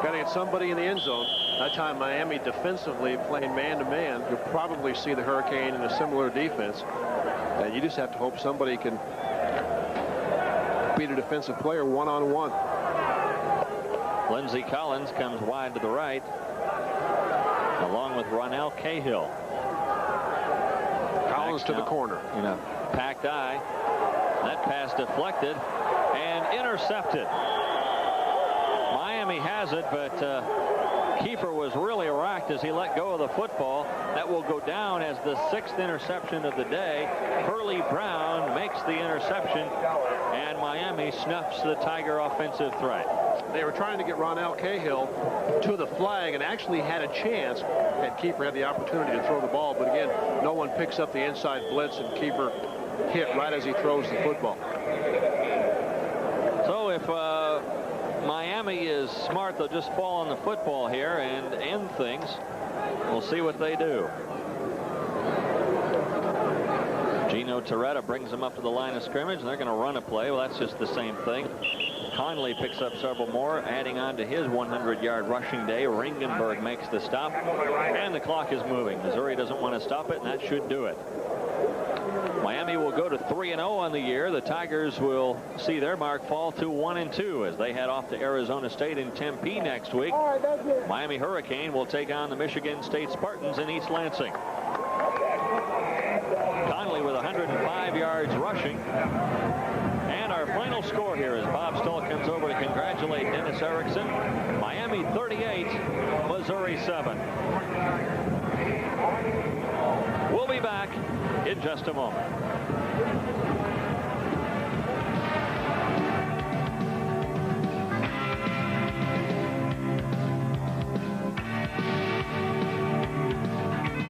Got to get somebody in the end zone. That time Miami defensively playing man-to-man. You'll probably see the Hurricane in a similar defense. And you just have to hope somebody can beat a defensive player one-on-one. Lindsey Collins comes wide to the right, along with Ronell Cahill. Collins to the corner. In a packed eye. That pass deflected and intercepted. Miami has it, but Kiefer was really racked as he let go of the football. That will go down as the 6th interception of the day. Hurley Brown makes the interception, and Miami snuffs the Tiger offensive threat. They were trying to get Ronell Cahill to the flag and actually had a chance had Kiefer had the opportunity to throw the ball. But again, no one picks up the inside blitz, and Kiefer hit right as he throws the football. So if Miami is smart, they'll just fall on the football here and end things. We'll see what they do. Gino Torretta brings them up to the line of scrimmage, and they're going to run a play. Well, that's just the same thing. Conley picks up several more, adding on to his 100-yard rushing day. Ringenberg makes the stop, and the clock is moving. Missouri doesn't want to stop it, and that should do it. Miami will go to 3-0 on the year. The Tigers will see their mark fall to 1-2 as they head off to Arizona State in Tempe next week. Miami Hurricane will take on the Michigan State Spartans in East Lansing. Conley with 105 yards rushing. And our final score here as Bob Stoll comes over to congratulate Dennis Erickson. Miami 38, Missouri 7. We'll be back in just a moment.